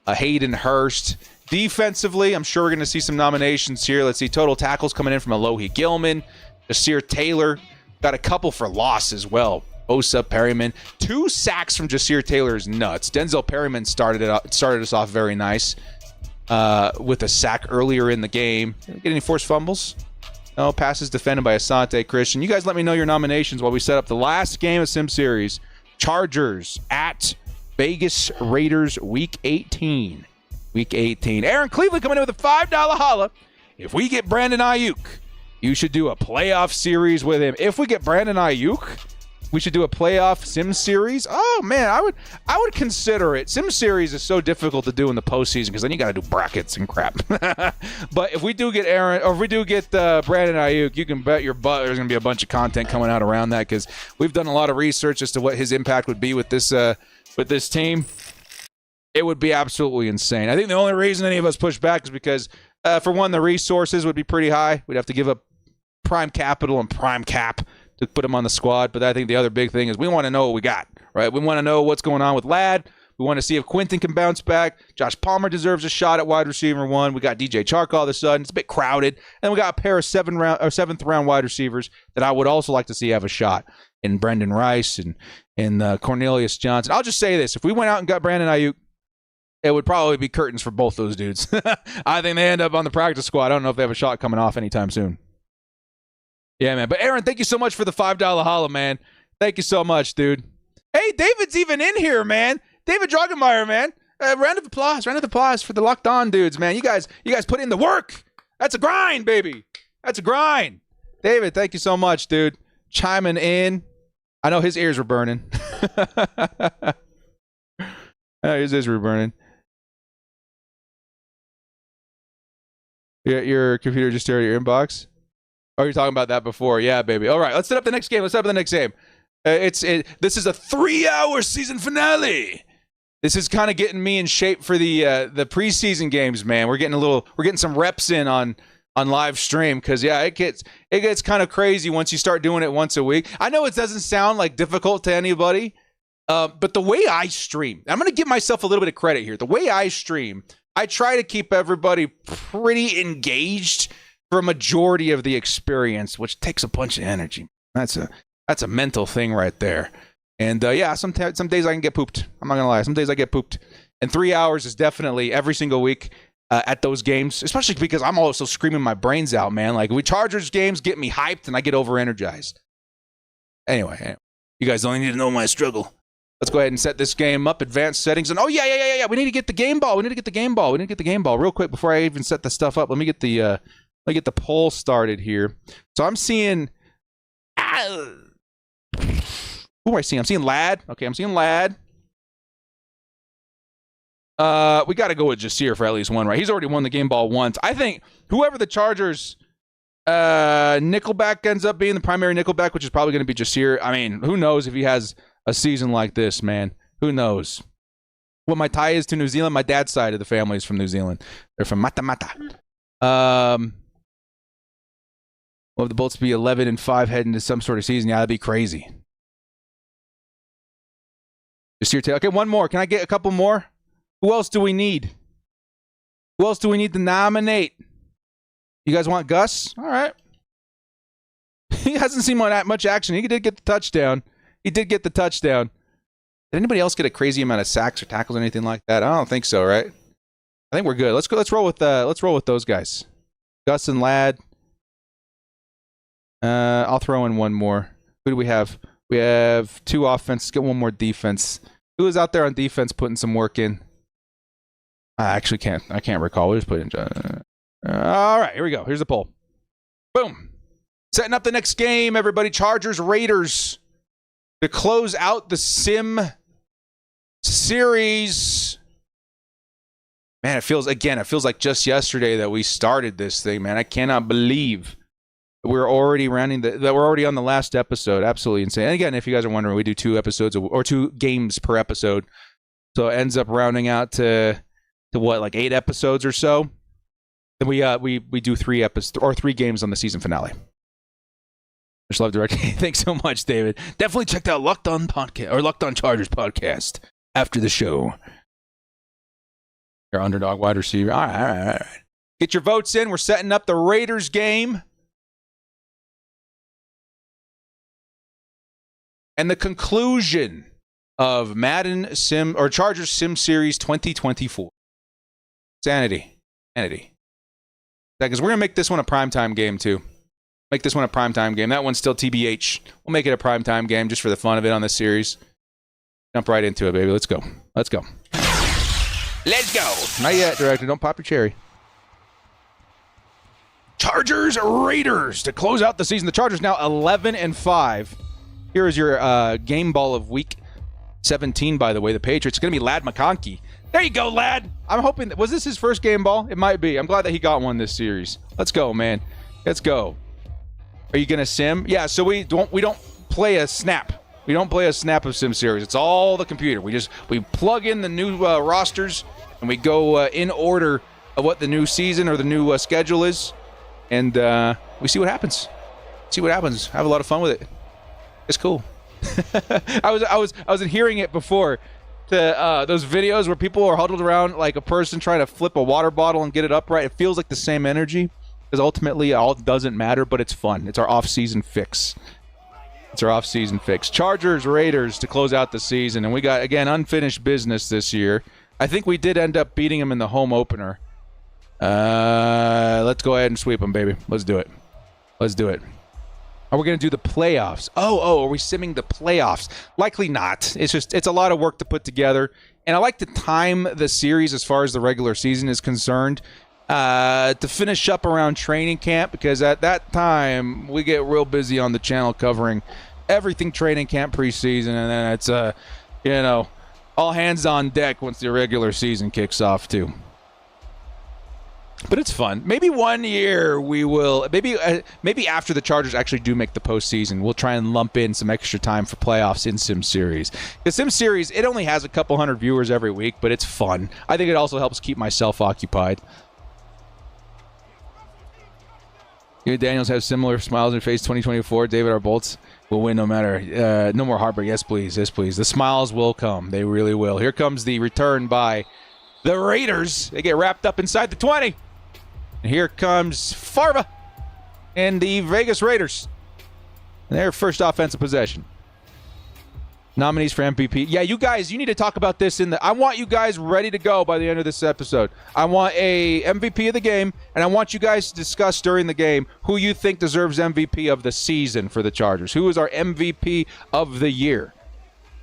Hayden Hurst. Defensively, I'm sure we're going to see some nominations here. Let's see. Total tackles coming in from Alohi Gilman. Jasir Taylor. Got a couple for loss as well. Osa Perryman. 2 sacks from Jasir Taylor is nuts. Denzel Perryman started us off very nice with a sack earlier in the game. Get any forced fumbles? No. Passes defended by Asante Christian. You guys let me know your nominations while we set up the last game of Sim Series. Chargers at Vegas Raiders Week 18. Aaron Cleveland coming in with a $5 holla. If we get Brandon Ayuk, you should do a playoff series with him. If we get Brandon Ayuk, we should do a playoff Sim Series. Oh man, I would consider it. Sim Series is so difficult to do in the postseason because then you got to do brackets and crap. But if we do get Brandon Ayuk, you can bet your butt there's going to be a bunch of content coming out around that because we've done a lot of research as to what his impact would be with this team. It would be absolutely insane. I think the only reason any of us push back is because, for one, the resources would be pretty high. We'd have to give up prime capital and prime cap to put him on the squad. But I think the other big thing is we want to know what we got, right? We want to know what's going on with Ladd. We want to see if Quentin can bounce back. Josh Palmer deserves a shot at wide receiver 1. We got DJ Chark all of a sudden. It's a bit crowded. And we got a pair of seventh round wide receivers that I would also like to see have a shot in Brendan Rice and Cornelius Johnson. I'll just say this. If we went out and got Brandon Ayuk, it would probably be curtains for both those dudes. I think they end up on the practice squad. I don't know if they have a shot coming off anytime soon. Yeah, man. But Aaron, thank you so much for the $5 holla, man. Thank you so much, dude. Hey, David's even in here, man. David Drogemeyer, man. Round of applause for the Locked On dudes, man. You guys put in the work. That's a grind, baby. That's a grind. David, thank you so much, dude. Chiming in. I know his ears were burning. His ears were burning. Your computer just stared at your inbox? Oh, you're talking about that before. Yeah, baby. All right, let's set up the next game. This is a 3-hour season finale. This is kind of getting me in shape for the preseason games, man. We're getting some reps in on live stream because it gets kind of crazy once you start doing it once a week. I know it doesn't sound like difficult to anybody, but the way I stream, I'm going to give myself a little bit of credit here. The way I stream, I try to keep everybody pretty engaged for a majority of the experience, which takes a bunch of energy. That's a mental thing right there. And some days I can get pooped. I'm not gonna lie. Some days I get pooped. And 3 hours is definitely every single week at those games, especially because I'm also screaming my brains out, man. Like Chargers games get me hyped and I get over energized. Anyway, you guys don't need to know my struggle. Let's go ahead and set this game up. Advanced settings. And yeah. We need to get the game ball. We need to get the game ball real quick before I even set the stuff up. Let me get the poll started here. So I'm seeing. Who am I seeing? I'm seeing Ladd. Okay, I'm seeing Ladd. We got to go with Jasir for at least one, right? He's already won the game ball once. I think whoever the Chargers nickelback ends up being, the primary nickelback, which is probably going to be Jasir. I mean, who knows if he has a season like this, man? Who knows? What my tie is to New Zealand, my dad's side of the family is from New Zealand. They're from Mata. Well, if the Bolts be 11-5 heading to some sort of season, yeah, that'd be crazy. Okay, one more. Can I get a couple more? Who else do we need? Who else do we need to nominate? You guys want Gus? All right. He hasn't seen much action. He did get the touchdown. Did anybody else get a crazy amount of sacks or tackles or anything like that? I don't think so, right? I think we're good. Let's roll with those guys. Gus and Ladd. I'll throw in one more. Who do we have? We have 2 offense. Let's get one more defense. Who is out there on defense putting some work in? I actually can't. I can't recall. We'll just put in. All right, here we go. Here's the poll. Boom. Setting up the next game, everybody. Chargers, Raiders. To close out the Sim series. Man, it feels like just yesterday that we started this thing, man. I cannot believe we're already we're already on the last episode. Absolutely insane. And again, if you guys are wondering, we do 2 episodes or 2 games per episode. So it ends up rounding out to what, like 8 episodes or so. Then we do 3 episodes or 3 games on the season finale. Just love directing. Thanks so much, David. Definitely check out Locked On podcast or Locked On Chargers podcast after the show. Your underdog wide receiver. All right. Get your votes in. We're setting up the Raiders game. And the conclusion of Madden Sim or Chargers Sim Series 2024. Sanity. Because we're going to make this one a primetime game too. That one's still TBH. We'll make it a primetime game just for the fun of it on this series. Jump right into it, baby. Let's go. Not yet, Director. Don't pop your cherry. Chargers, Raiders to close out the season. The Chargers now 11-5. Here is your game ball of week 17, by the way. The Patriots. It's going to be Ladd McConkey. There you go, Ladd. I'm hoping was this his first game ball? It might be. I'm glad that he got one this series. Let's go, man. Let's go. Are you going to sim? Yeah, so we don't play a snap. We don't play a snap of Sim Series. It's all the computer. We plug in the new rosters, and we go in order of what the new season or the new schedule is, and we see what happens. Have a lot of fun with it. It's cool. I was hearing it before. Those videos where people are huddled around like a person trying to flip a water bottle and get it upright. It feels like the same energy. Because ultimately, all doesn't matter, but it's fun. It's our off-season fix. Chargers, Raiders to close out the season. And we got, again, unfinished business this year. I think we did end up beating them in the home opener. Let's go ahead and sweep them, baby. Let's do it. Let's do it. Are we going to do the playoffs? Are we simming the playoffs? Likely not. It's a lot of work to put together. And I like to time the series as far as the regular season is concerned to finish up around training camp, because at that time we get real busy on the channel covering everything training camp preseason, and then it's all hands on deck once the regular season kicks off too. But it's fun. Maybe one year we will. Maybe after the Chargers actually do make the postseason, we'll try and lump in some extra time for playoffs in Sim Series. The Sim Series, it only has a couple hundred viewers every week, but it's fun. I think it also helps keep myself occupied. You and Daniels have similar smiles in your face. 2024, David, our Bolts will win no matter. No more heartbreak. Yes, please. Yes, please. The smiles will come. They really will. Here comes the return by the Raiders. They get wrapped up inside the 20. And here comes Farva and the Vegas Raiders. And their first offensive possession. Nominees for MVP. Yeah, you guys, you need to talk about this I want you guys ready to go by the end of this episode. I want a MVP of the game, and I want you guys to discuss during the game who you think deserves MVP of the season for the Chargers. Who is our MVP of the year?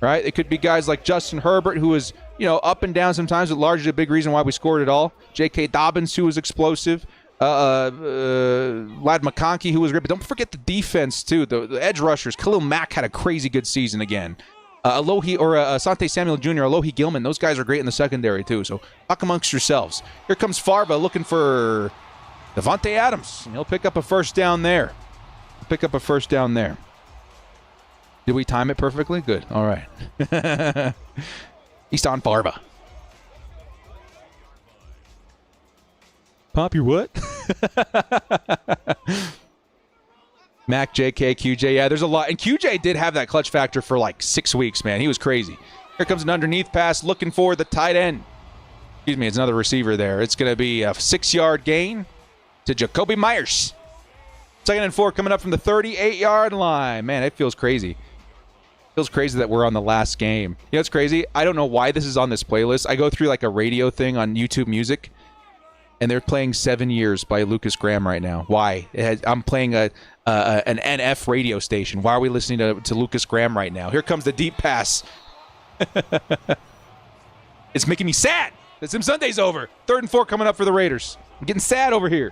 Right? It could be guys like Justin Herbert, who is, up and down sometimes, but largely a big reason why we scored it all. J.K. Dobbins, who was explosive. Lad McConkey, who was great. But don't forget the defense, too. The edge rushers. Khalil Mack had a crazy good season again. Asante Samuel Jr., Alohi Gilman. Those guys are great in the secondary, too. So talk amongst yourselves. Here comes Farva looking for Devontae Adams. And he'll pick up a first down there. Did we time it perfectly? Good. All right. He's on Farva. Pop your what? Mac, JK, QJ. Yeah, there's a lot. And QJ did have that clutch factor for like 6 weeks, man. He was crazy. Here comes an underneath pass looking for the tight end. Excuse me, it's another receiver there. It's going to be a 6-yard gain to Jacoby Myers. 2nd and 4 coming up from the 38-yard line. Man, it feels crazy. Feels crazy that we're on the last game. You know what's crazy? I don't know why this is on this playlist. I go through like a radio thing on YouTube Music, and they're playing 7 Years by Lucas Graham right now. Why? I'm playing an NF radio station. Why are we listening to Lucas Graham right now? Here comes the deep pass. It's making me sad. The Sim Sunday's over. 3rd and 4 coming up for the Raiders. I'm getting sad over here.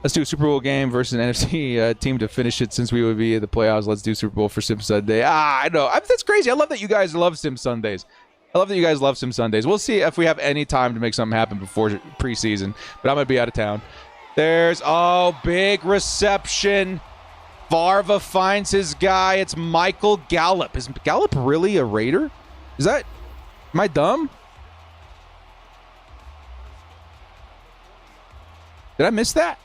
Let's do a Super Bowl game versus an NFC team to finish it, since we would be in the playoffs. Let's do Super Bowl for Sim Sunday. I know. That's crazy. I love that you guys love Sim Sundays. We'll see if we have any time to make something happen before preseason, but I'm going to be out of town. There's, big reception. Farva finds his guy. It's Michael Gallup. Is Gallup really a Raider? Am I dumb? Did I miss that?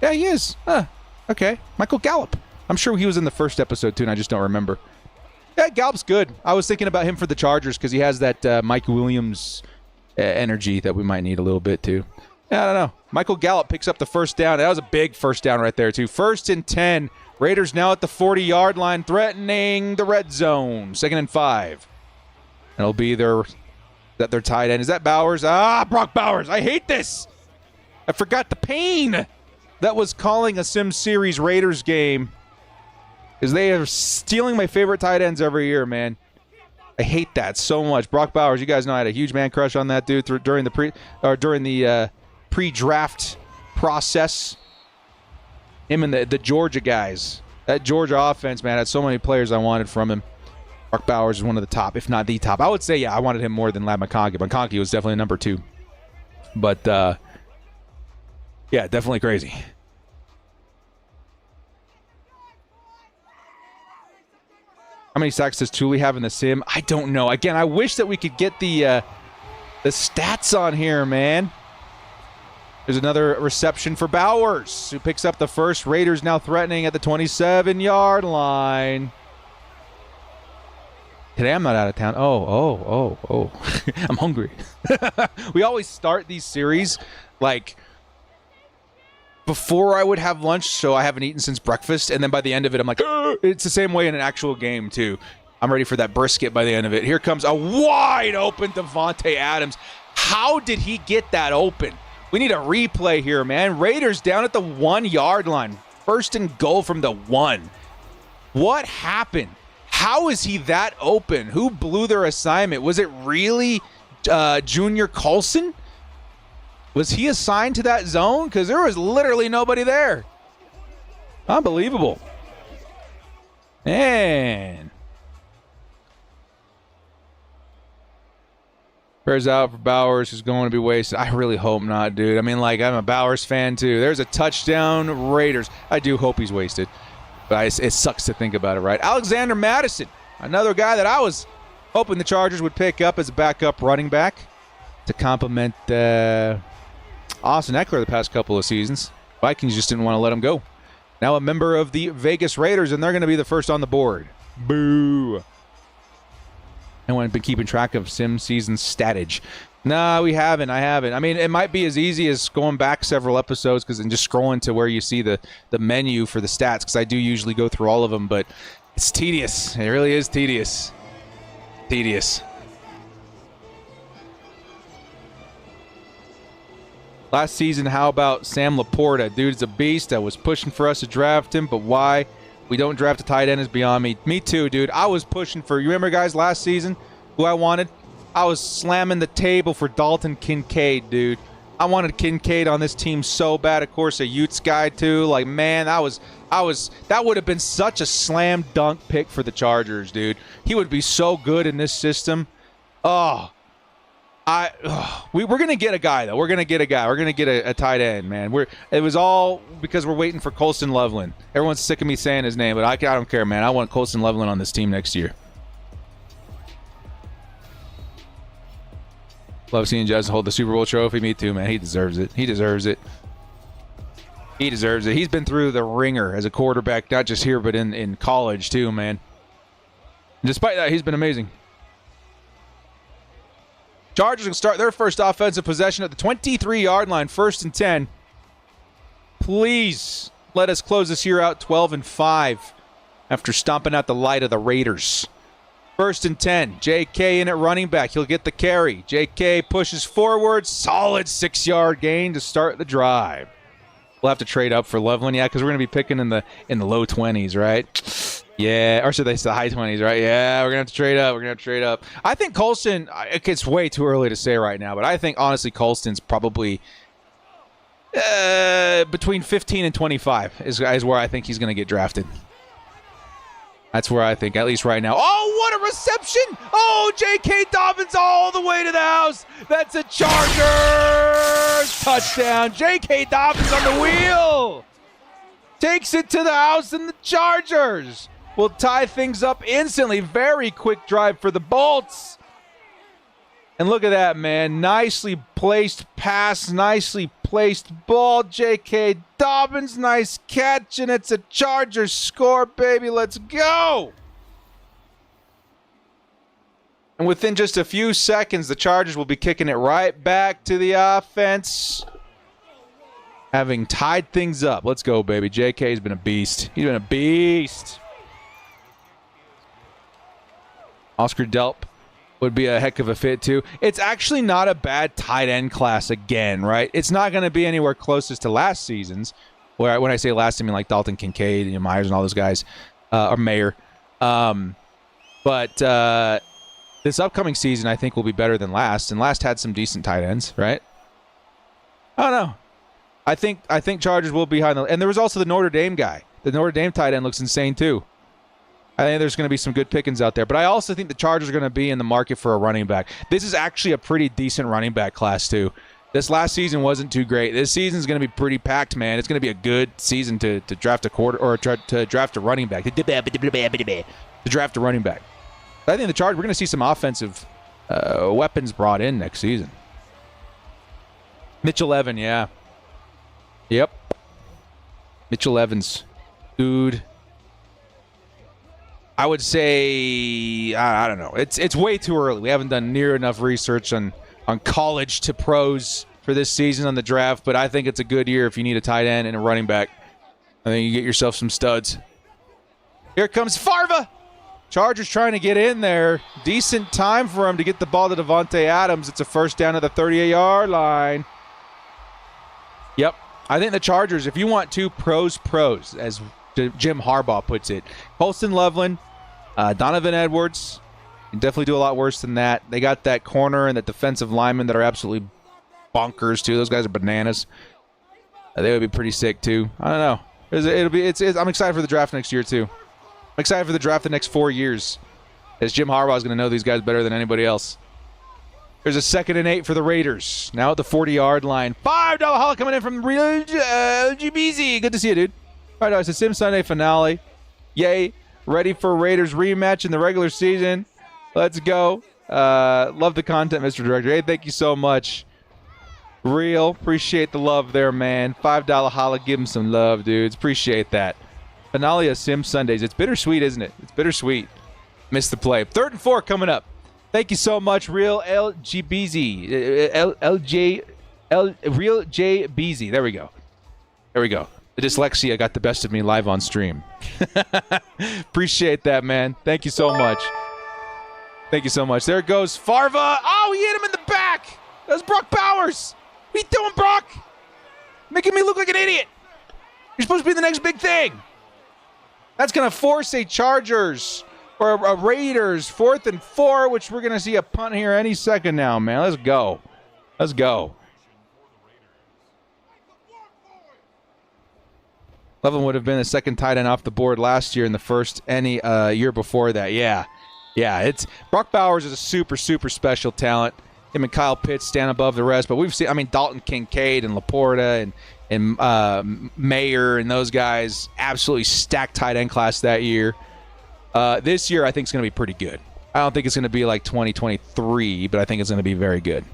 Yeah, he is. Okay. Michael Gallup. I'm sure he was in the first episode, too, and I just don't remember. Yeah, Gallup's good. I was thinking about him for the Chargers because he has that Mike Williams energy that we might need a little bit, too. Yeah, I don't know. Michael Gallup picks up the first down. That was a big first down right there, too. 1st and 10. Raiders now at the 40-yard line, threatening the red zone. 2nd and 5. It'll be their tight end. Is that Bowers? Brock Bowers. I hate this. I forgot the pain that was calling a Sim Series Raiders game, because they are stealing my favorite tight ends every year, man. I hate that so much. Brock Bowers, you guys know I had a huge man crush on that dude during the pre-draft process. Him and the Georgia guys. That Georgia offense, man, had so many players I wanted from him. Brock Bowers is one of the top, if not the top. I would say, yeah, I wanted him more than Lad McConkey. McConkey was definitely number 2. But, yeah, definitely crazy. How many sacks does Thule have in the sim? I don't know. Again, I wish that we could get the stats on here, man. There's another reception for Bowers, who picks up the first. Raiders now threatening at the 27-yard line. Today I'm not out of town. Oh. I'm hungry. We always start these series like before I would have lunch, so I haven't eaten since breakfast, and then by the end of it, I'm like, it's the same way in an actual game, too. I'm ready for that brisket by the end of it. Here comes a wide open Devontae Adams. How did he get that open? We need a replay here, man. Raiders down at the 1 yard line. First and goal from the 1. What happened? How is he that open? Who blew their assignment? Was it really Junior Colson? Was he assigned to that zone? Because there was literally nobody there. Unbelievable. Man. Prayers out for Bowers, who's going to be wasted. I really hope not, dude. I mean, like, I'm a Bowers fan, too. There's a touchdown, Raiders. I do hope he's wasted. But it sucks to think about it, right? Alexander Madison, another guy that I was hoping the Chargers would pick up as a backup running back to complement Austin Eckler the past couple of seasons. Vikings just didn't want to let him go. Now a member of the Vegas Raiders, and they're going to be the first on the board. Boo. Anyone been keeping track of sim season statage? No, we haven't. I haven't. I mean, it might be as easy as going back several episodes and just scrolling to where you see the menu for the stats, because I do usually go through all of them, but it's tedious. It really is tedious. Tedious. Last season, how about Sam Laporta? Dude's a beast. I was pushing for us to draft him, but why we don't draft a tight end is beyond me. Me too, dude. I was pushing for, you remember guys last season who I wanted? I was slamming the table for Dalton Kincaid, dude. I wanted Kincaid on this team so bad. Of course, a Utes guy too. Like, man, that would have been such a slam dunk pick for the Chargers, dude. He would be so good in this system. We're gonna get a guy though. We're gonna get a guy. We're gonna get a tight end, man. It was all because we're waiting for Colston Loveland. Everyone's sick of me saying his name, but I don't care, man. I want Colston Loveland on this team next year. Love seeing Justin hold the Super Bowl trophy. Me too, man. He deserves it. He deserves it. He deserves it. He's been through the ringer as a quarterback, not just here, but in college too, man. And despite that, he's been amazing. Chargers will start their first offensive possession at the 23-yard line, 1st and 10. Please let us close this year out 12-5 after stomping out the light of the Raiders. 1st and 10. J.K. in at running back. He'll get the carry. J.K. pushes forward. Solid 6-yard gain to start the drive. We'll have to trade up for Loveland, yeah, because we're going to be picking in the low 20s, right? Yeah, or should they say the high 20s, right? Yeah, we're going to have to trade up. We're going to have to trade up. I think Colston, it's way too early to say right now, but I think, honestly, Colston's probably between 15 and 25 is where I think he's going to get drafted. That's where I think, at least right now. Oh, what a reception! Oh, J.K. Dobbins all the way to the house. That's a Chargers touchdown. J.K. Dobbins on the wheel. Takes it to the house, and the Chargers will tie things up instantly. Very quick drive for the Bolts. And look at that, man. Nicely placed pass, nicely placed ball. J.K. Dobbins, nice catch, and it's a Chargers score, baby. Let's go. And within just a few seconds, the Chargers will be kicking it right back to the offense, having tied things up. Let's go, baby. J.K.'s been a beast. He's been a beast. Oscar Delp would be a heck of a fit, too. It's actually not a bad tight end class again, right? It's not going to be anywhere closest to last season's. Where when I say last, I mean like Dalton Kincaid and Myers and all those guys, or Mayer. But this upcoming season, I think, will be better than last. And last had some decent tight ends, right? I don't know. I think Chargers will be high. And there was also the Notre Dame guy. The Notre Dame tight end looks insane, too. I think there's going to be some good pickings out there. But I also think the Chargers are going to be in the market for a running back. This is actually a pretty decent running back class, too. This last season wasn't too great. This season is going to be pretty packed, man. It's going to be a good season to draft a quarter or to draft a running back. To draft a running back. But I think the Chargers, we're going to see some offensive weapons brought in next season. Mitchell Evans, yeah. Yep. Mitchell Evans. Dude. I would say, I don't know. It's way too early. We haven't done near enough research on college to pros for this season on the draft, but I think it's a good year if you need a tight end and a running back. I think you get yourself some studs. Here comes Farva. Chargers trying to get in there. Decent time for him to get the ball to Devontae Adams. It's a first down at the 38-yard line. Yep. I think the Chargers, if you want two pros, as Jim Harbaugh puts it, Colston Loveland, Donovan Edwards, can definitely do a lot worse than that. They got that corner and that defensive lineman that are absolutely bonkers, too. Those guys are bananas. They would be pretty sick, too. I don't know. I'm excited for the draft next year, too. I'm excited for the draft the next 4 years, as Jim Harbaugh is going to know these guys better than anybody else. There's a 2nd and 8 for the Raiders. Now at the 40-yard line. $5 holla coming in from Real GBZ. Good to see you, dude. All right, it's a Sim Sunday finale. Yay. Ready for Raiders rematch in the regular season. Let's go. Love the content, Mr. Director. Hey, thank you so much. Real. Appreciate the love there, man. $5 holla. Give him some love, dudes. Appreciate that. Finale of Sim Sundays. It's bittersweet, isn't it? It's bittersweet. Missed the play. 3rd and 4 coming up. Thank you so much, Real LGBZ. Real JBZ. There we go. There we go. The dyslexia got the best of me live on stream. Appreciate that, man. Thank you so much. Thank you so much. There goes Farva. Oh, he hit him in the back. That was Brock Bowers. What are you doing, Brock? Making me look like an idiot. You're supposed to be the next big thing. That's going to force a Chargers or a Raiders 4th and 4, which we're going to see a punt here any second now, man. Let's go. Let's go. Levin would have been the second tight end off the board last year and the first any year before that. Yeah. It's Brock Bowers is a super, super special talent. Him and Kyle Pitts stand above the rest, but we've seen, Dalton Kincaid and Laporta and Mayer and those guys absolutely stacked tight end class that year. This year, I think it's going to be pretty good. I don't think it's going to be like 2023, but I think it's going to be very good.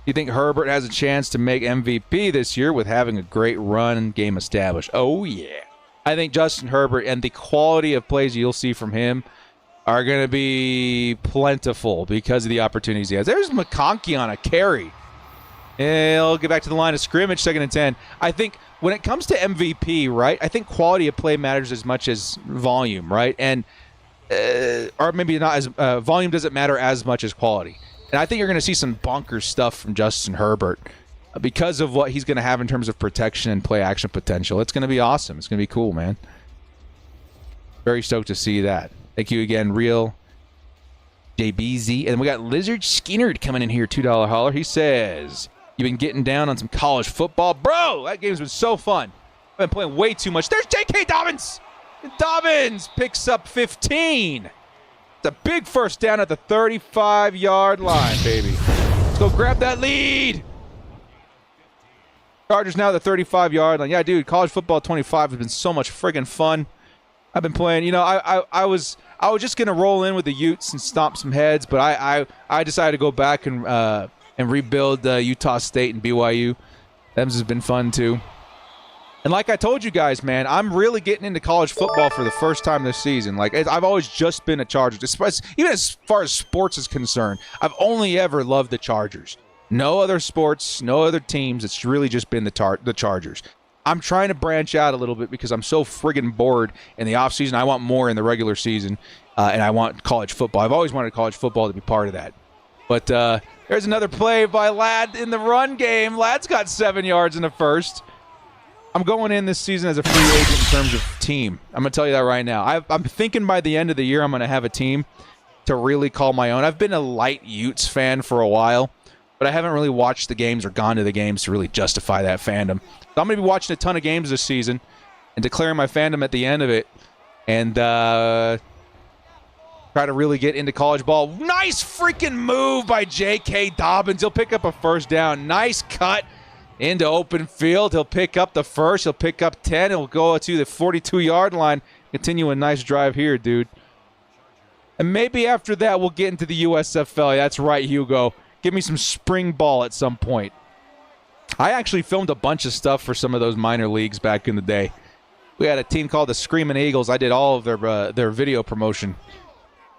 You think Herbert has a chance to make MVP this year with having a great run game established? Oh, yeah. I think Justin Herbert and the quality of plays you'll see from him are going to be plentiful because of the opportunities he has. There's McConkey on a carry. He'll get back to the line of scrimmage, 2nd and 10. I think when it comes to MVP, right, I think quality of play matters as much as volume, right? And or maybe not as volume doesn't matter as much as quality. And I think you're going to see some bonkers stuff from Justin Herbert because of what he's going to have in terms of protection and play action potential. It's going to be awesome. It's going to be cool, man. Very stoked to see that. Thank you again, Real JBZ. And we got Lizard Skinner coming in here, $2 holler. He says, you've been getting down on some college football. Bro, that game's been so fun. I've been playing way too much. There's J.K. Dobbins. Dobbins picks up 15. It's a big first down at the 35-yard line, baby. Let's go grab that lead. Chargers now at the 35-yard line. Yeah, dude, college football 25 has been so much friggin' fun. I've been playing, I was just gonna roll in with the Utes and stomp some heads, but I decided to go back and rebuild Utah State and BYU. Them's has been fun too. And like I told you guys, man, I'm really getting into college football for the first time this season. Like I've always just been a Chargers, even as far as sports is concerned. I've only ever loved the Chargers. No other sports, no other teams. It's really just been the Chargers. I'm trying to branch out a little bit because I'm so friggin' bored in the offseason. I want more in the regular season, and I want college football. I've always wanted college football to be part of that. But there's another play by Ladd in the run game. Ladd's got 7 yards in the first. I'm going in this season as a free agent in terms of team. I'm going to tell you that right now. I'm thinking by the end of the year I'm going to have a team to really call my own. I've been a light Utes fan for a while, but I haven't really watched the games or gone to the games to really justify that fandom. So I'm going to be watching a ton of games this season and declaring my fandom at the end of it and try to really get into college ball. Nice freaking move by J.K. Dobbins. He'll pick up a first down. Nice cut into open field. He'll pick up the first. He'll pick up 10. He'll go to the 42-yard line. Continue a nice drive here, dude. And maybe after that we'll get into the USFL. That's right, Hugo. Give me some spring ball at some point. I actually filmed a bunch of stuff for some of those minor leagues back in the day. We had a team called the Screaming Eagles. I did all of their video promotion.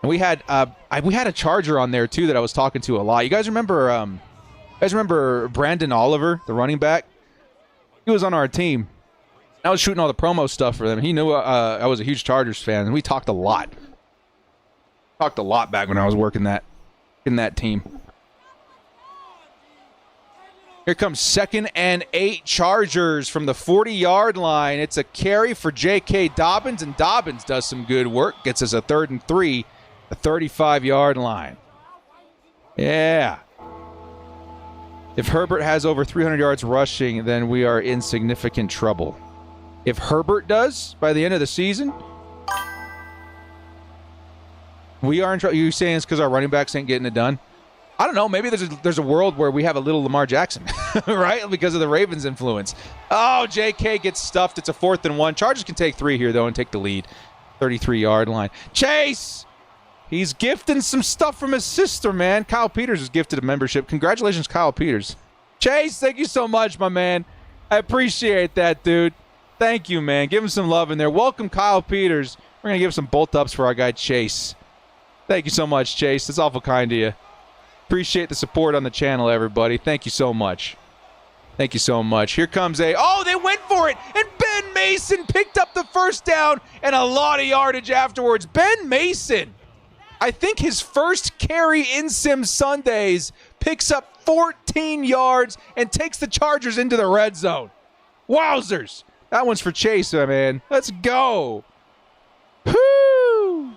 And we had a Charger on there too that I was talking to a lot. You guys remember Brandon Oliver, the running back? He was on our team. I was shooting all the promo stuff for them. He knew I was a huge Chargers fan, and we talked a lot. Talked a lot back when I was working in that team. Here comes 2nd and 8 Chargers from the 40-yard line. It's a carry for J.K. Dobbins, and Dobbins does some good work. Gets us a 3rd and 3, the 35-yard line. Yeah. If Herbert has over 300 yards rushing, then we are in significant trouble. If Herbert does by the end of the season, we are in trouble. You saying it's because our running backs ain't getting it done? I don't know. Maybe there's a world where we have a little Lamar Jackson, right? Because of the Ravens' influence. Oh, J.K. gets stuffed. It's a 4th and 1. Chargers can take 3 here, though, and take the lead. 33-yard line. Chase! He's gifting some stuff from his sister, man. Kyle Peters is gifted a membership. Congratulations, Kyle Peters. Chase, thank you so much, my man. I appreciate that, dude. Thank you, man. Give him some love in there. Welcome, Kyle Peters. We're going to give some bolt-ups for our guy, Chase. Thank you so much, Chase. That's awful kind of you. Appreciate the support on the channel, everybody. Thank you so much. Thank you so much. Here comes oh, they went for it. And Ben Mason picked up the first down and a lot of yardage afterwards. Ben Mason, I think his first carry in Sim Sundays, picks up 14 yards and takes the Chargers into the red zone. Wowzers. That one's for Chase, my man. Let's go. Whoo!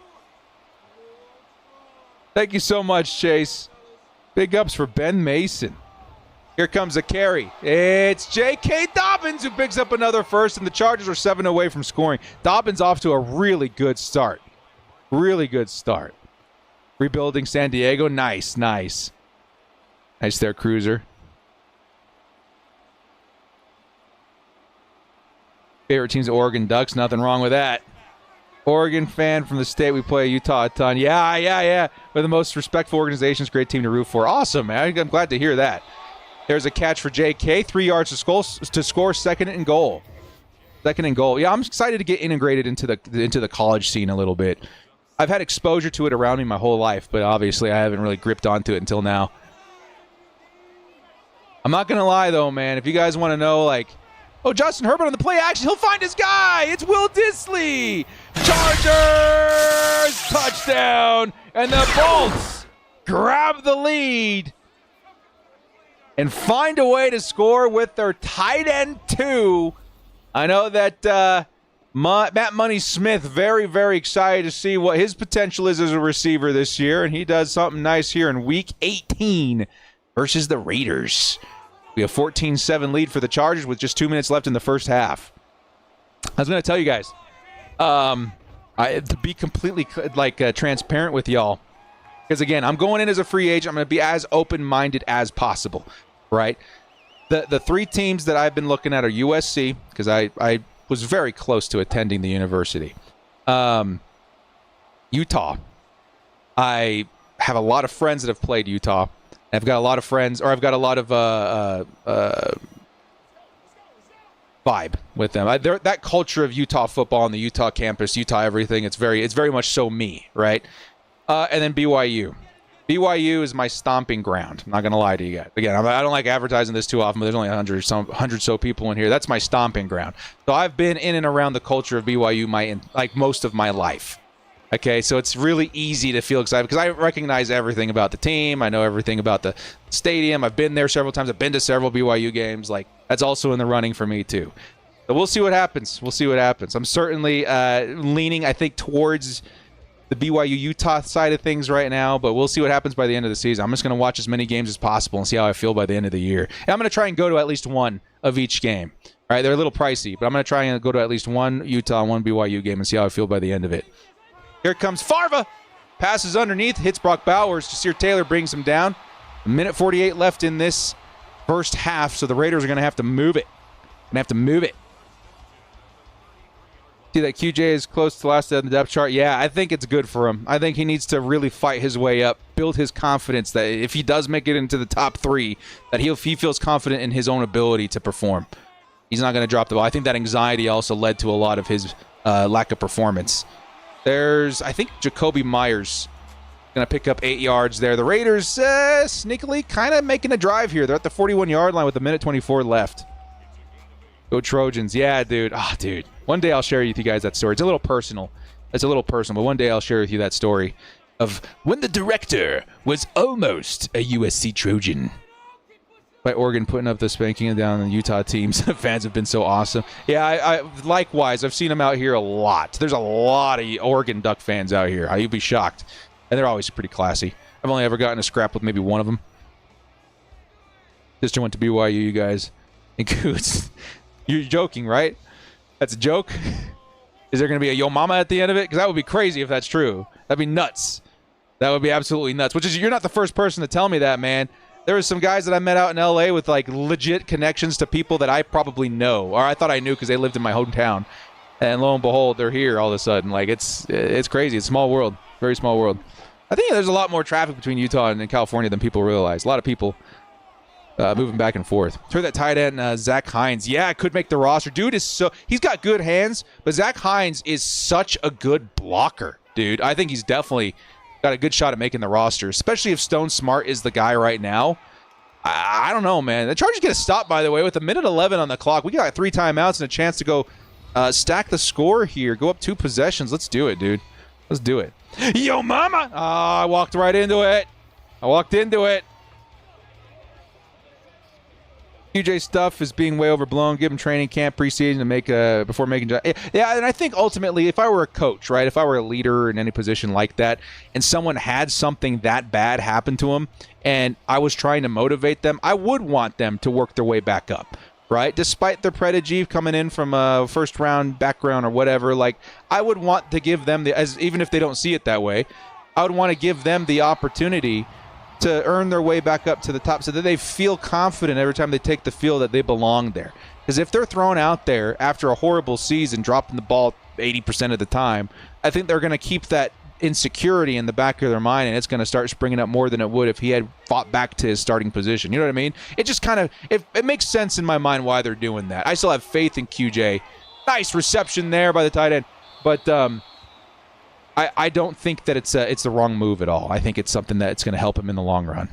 Thank you so much, Chase. Big ups for Ben Mason. Here comes a carry. It's J.K. Dobbins who picks up another first, and the Chargers are 7 away from scoring. Dobbins off to a really good start. Really good start. Rebuilding San Diego. Nice, nice. Nice there, Cruiser. Favorite team's Oregon Ducks. Nothing wrong with that. Oregon fan from the state. We play Utah a ton. Yeah. We're the most respectful organizations. Great team to root for. Awesome, man. I'm glad to hear that. There's a catch for J.K. 3 yards to score. 2nd and goal. 2nd and goal. Yeah, I'm excited to get integrated into the college scene a little bit. I've had exposure to it around me my whole life, but obviously I haven't really gripped onto it until now. I'm not going to lie, though, man. If you guys want to know, oh, Justin Herbert on the play action. He'll find his guy. It's Will Dissly. Chargers touchdown. And the Bolts grab the lead and find a way to score with their tight end 2. I know that Matt Money Smith very, very excited to see what his potential is as a receiver this year, and he does something nice here in Week 18 versus the Raiders. We have 14-7 lead for the Chargers with just 2 minutes left in the first half. I was going to tell you guys, to be completely transparent with y'all, because again, I'm going in as a free agent. I'm going to be as open-minded as possible, right? The 3 teams that I've been looking at are USC, because I was very close to attending the university. Utah. I have a lot of friends that have played Utah. I've got a lot of friends, or I've got a lot of vibe with them. That culture of Utah football on the Utah campus, Utah everything, it's very much so me, right? And then BYU. BYU is my stomping ground. I'm not going to lie to you guys. Again, I don't like advertising this too often, but there's only 100 so people in here. That's my stomping ground. So I've been in and around the culture of BYU most of my life. Okay, so it's really easy to feel excited because I recognize everything about the team. I know everything about the stadium. I've been there several times. I've been to several BYU games. That's also in the running for me too. So we'll see what happens. I'm certainly leaning, I think, towards the BYU-Utah side of things right now, but we'll see what happens by the end of the season. I'm just going to watch as many games as possible and see how I feel by the end of the year. And I'm going to try and go to at least one of each game. All right, they're a little pricey, but I'm going to try and go to at least one Utah and one BYU game and see how I feel by the end of it. Here comes Farva. Passes underneath, hits Brock Bowers. Jasir Taylor brings him down. 1:48 left in this first half, so the Raiders are going to have to move it. See that QJ is close to last on the depth chart? Yeah, I think it's good for him. I think he needs to really fight his way up, build his confidence that if he does make it into the top 3, that he feels confident in his own ability to perform. He's not going to drop the ball. I think that anxiety also led to a lot of his lack of performance. There's, I think, Jacoby Myers going to pick up 8 yards there. The Raiders sneakily kind of making a drive here. They're at the 41-yard line with 1:24 left. Go Trojans. Yeah, dude. Oh, dude. One day I'll share with you guys that story. It's a little personal. But one day I'll share with you that story of when the director was almost a USC Trojan. By Oregon putting up the spanking down on the Utah teams. Fans have been so awesome. Yeah, I likewise. I've seen them out here a lot. There's a lot of Oregon Duck fans out here. You'd be shocked. And they're always pretty classy. I've only ever gotten a scrap with maybe one of them. Sister went to BYU, you guys. And Coots, you're joking, right? That's a joke? Is there going to be a yo mama at the end of it? Because that would be crazy if that's true. That'd be nuts. That would be absolutely nuts. Which is, you're not the first person to tell me that, man. There was some guys that I met out in LA with like legit connections to people that I probably know, or I thought I knew because they lived in my hometown. And lo and behold, they're here all of a sudden. Like it's crazy. It's a small world, very small world. I think there's a lot more traffic between Utah and California than people realize. A lot of people moving back and forth. Heard that tight end Zach Hines. Yeah, could make the roster. Dude is he's got good hands, but Zach Hines is such a good blocker, dude. I think he's definitely got a good shot at making the roster, especially if Stone Smart is the guy right now. I don't know, man. The Chargers get a stop, by the way, with a minute 11 on the clock. We got 3 timeouts and a chance to go stack the score here. Go up 2 possessions. Let's do it, dude. Let's do it. Yo, mama! I walked right into it. QJ stuff is being way overblown. Give him training camp preseason to make before making. Yeah, and I think ultimately, if I were a coach, right, if I were a leader in any position like that, and someone had something that bad happen to them, and I was trying to motivate them, I would want them to work their way back up, right? Despite their prodigy coming in from a first round background or whatever, like I would want to give them even if they don't see it that way, I would want to give them the opportunity to earn their way back up to the top so that they feel confident every time they take the field that they belong there. Because if they're thrown out there after a horrible season, dropping the ball 80% of the time, I think they're going to keep that insecurity in the back of their mind, and it's going to start springing up more than it would if he had fought back to his starting position. You know what I mean? It just kind of it makes sense in my mind why they're doing that. I still have faith in QJ. Nice reception there by the tight end. But I don't think that it's the wrong move at all. I think it's something that's going to help him in the long run.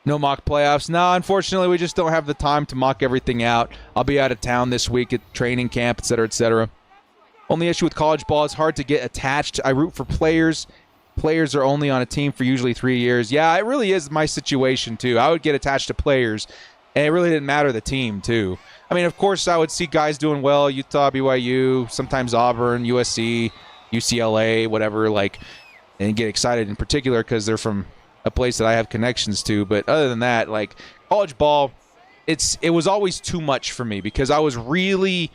No mock playoffs. No, unfortunately, we just don't have the time to mock everything out. I'll be out of town this week at training camp, et cetera, et cetera. Only issue with college ball, it's hard to get attached. I root for players. Players are only on a team for usually 3 years. Yeah, it really is my situation, too. I would get attached to players, and it really didn't matter the team, too. I mean, of course, I would see guys doing well, Utah, BYU, sometimes Auburn, USC, UCLA, whatever, like, and get excited in particular because they're from a place that I have connections to. But other than that, like, college ball, it was always too much for me because I was really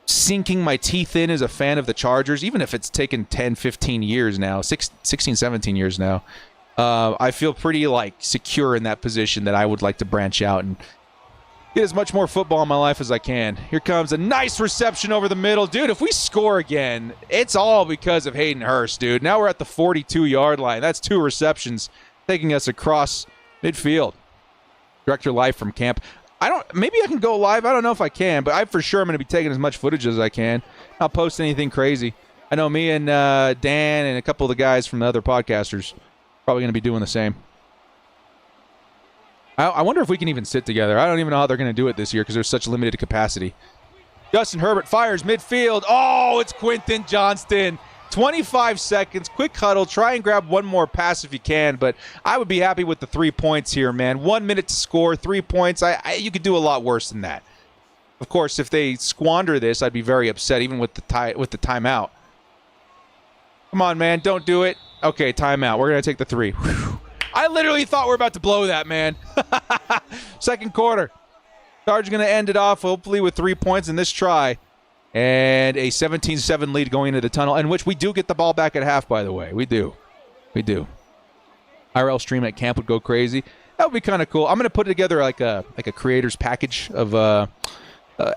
sinking my teeth in as a fan of the Chargers, even if it's taken 10, 15 years now, 16, 17 years now. I feel pretty, like, secure in that position that I would like to branch out and get as much more football in my life as I can. Here comes a nice reception over the middle. Dude, if we score again, it's all because of Hayden Hurst, dude. Now we're at the 42-yard line. That's 2 receptions taking us across midfield. Director live from camp. Maybe I can go live. I don't know if I can, but I for sure am going to be taking as much footage as I can. I'll post anything crazy. I know me and Dan and a couple of the guys from the other podcasters probably going to be doing the same. I wonder if we can even sit together. I don't even know how they're going to do it this year because there's such limited capacity. Justin Herbert fires midfield. Oh, it's Quentin Johnston. 25 seconds, quick huddle. Try and grab one more pass if you can, but I would be happy with the 3 points here, man. 1 minute to score, 3 points. You could do a lot worse than that. Of course, if they squander this, I'd be very upset, even with the timeout. Come on, man. Don't do it. Okay, timeout. We're going to take the 3. Whew. I literally thought we were about to blow that, man. Second quarter. Chargers going to end it off, hopefully, with 3 points in this try. And a 17-7 lead going into the tunnel, in which we do get the ball back at half, by the way. We do. IRL stream at camp would go crazy. That would be kind of cool. I'm going to put together like a creator's package of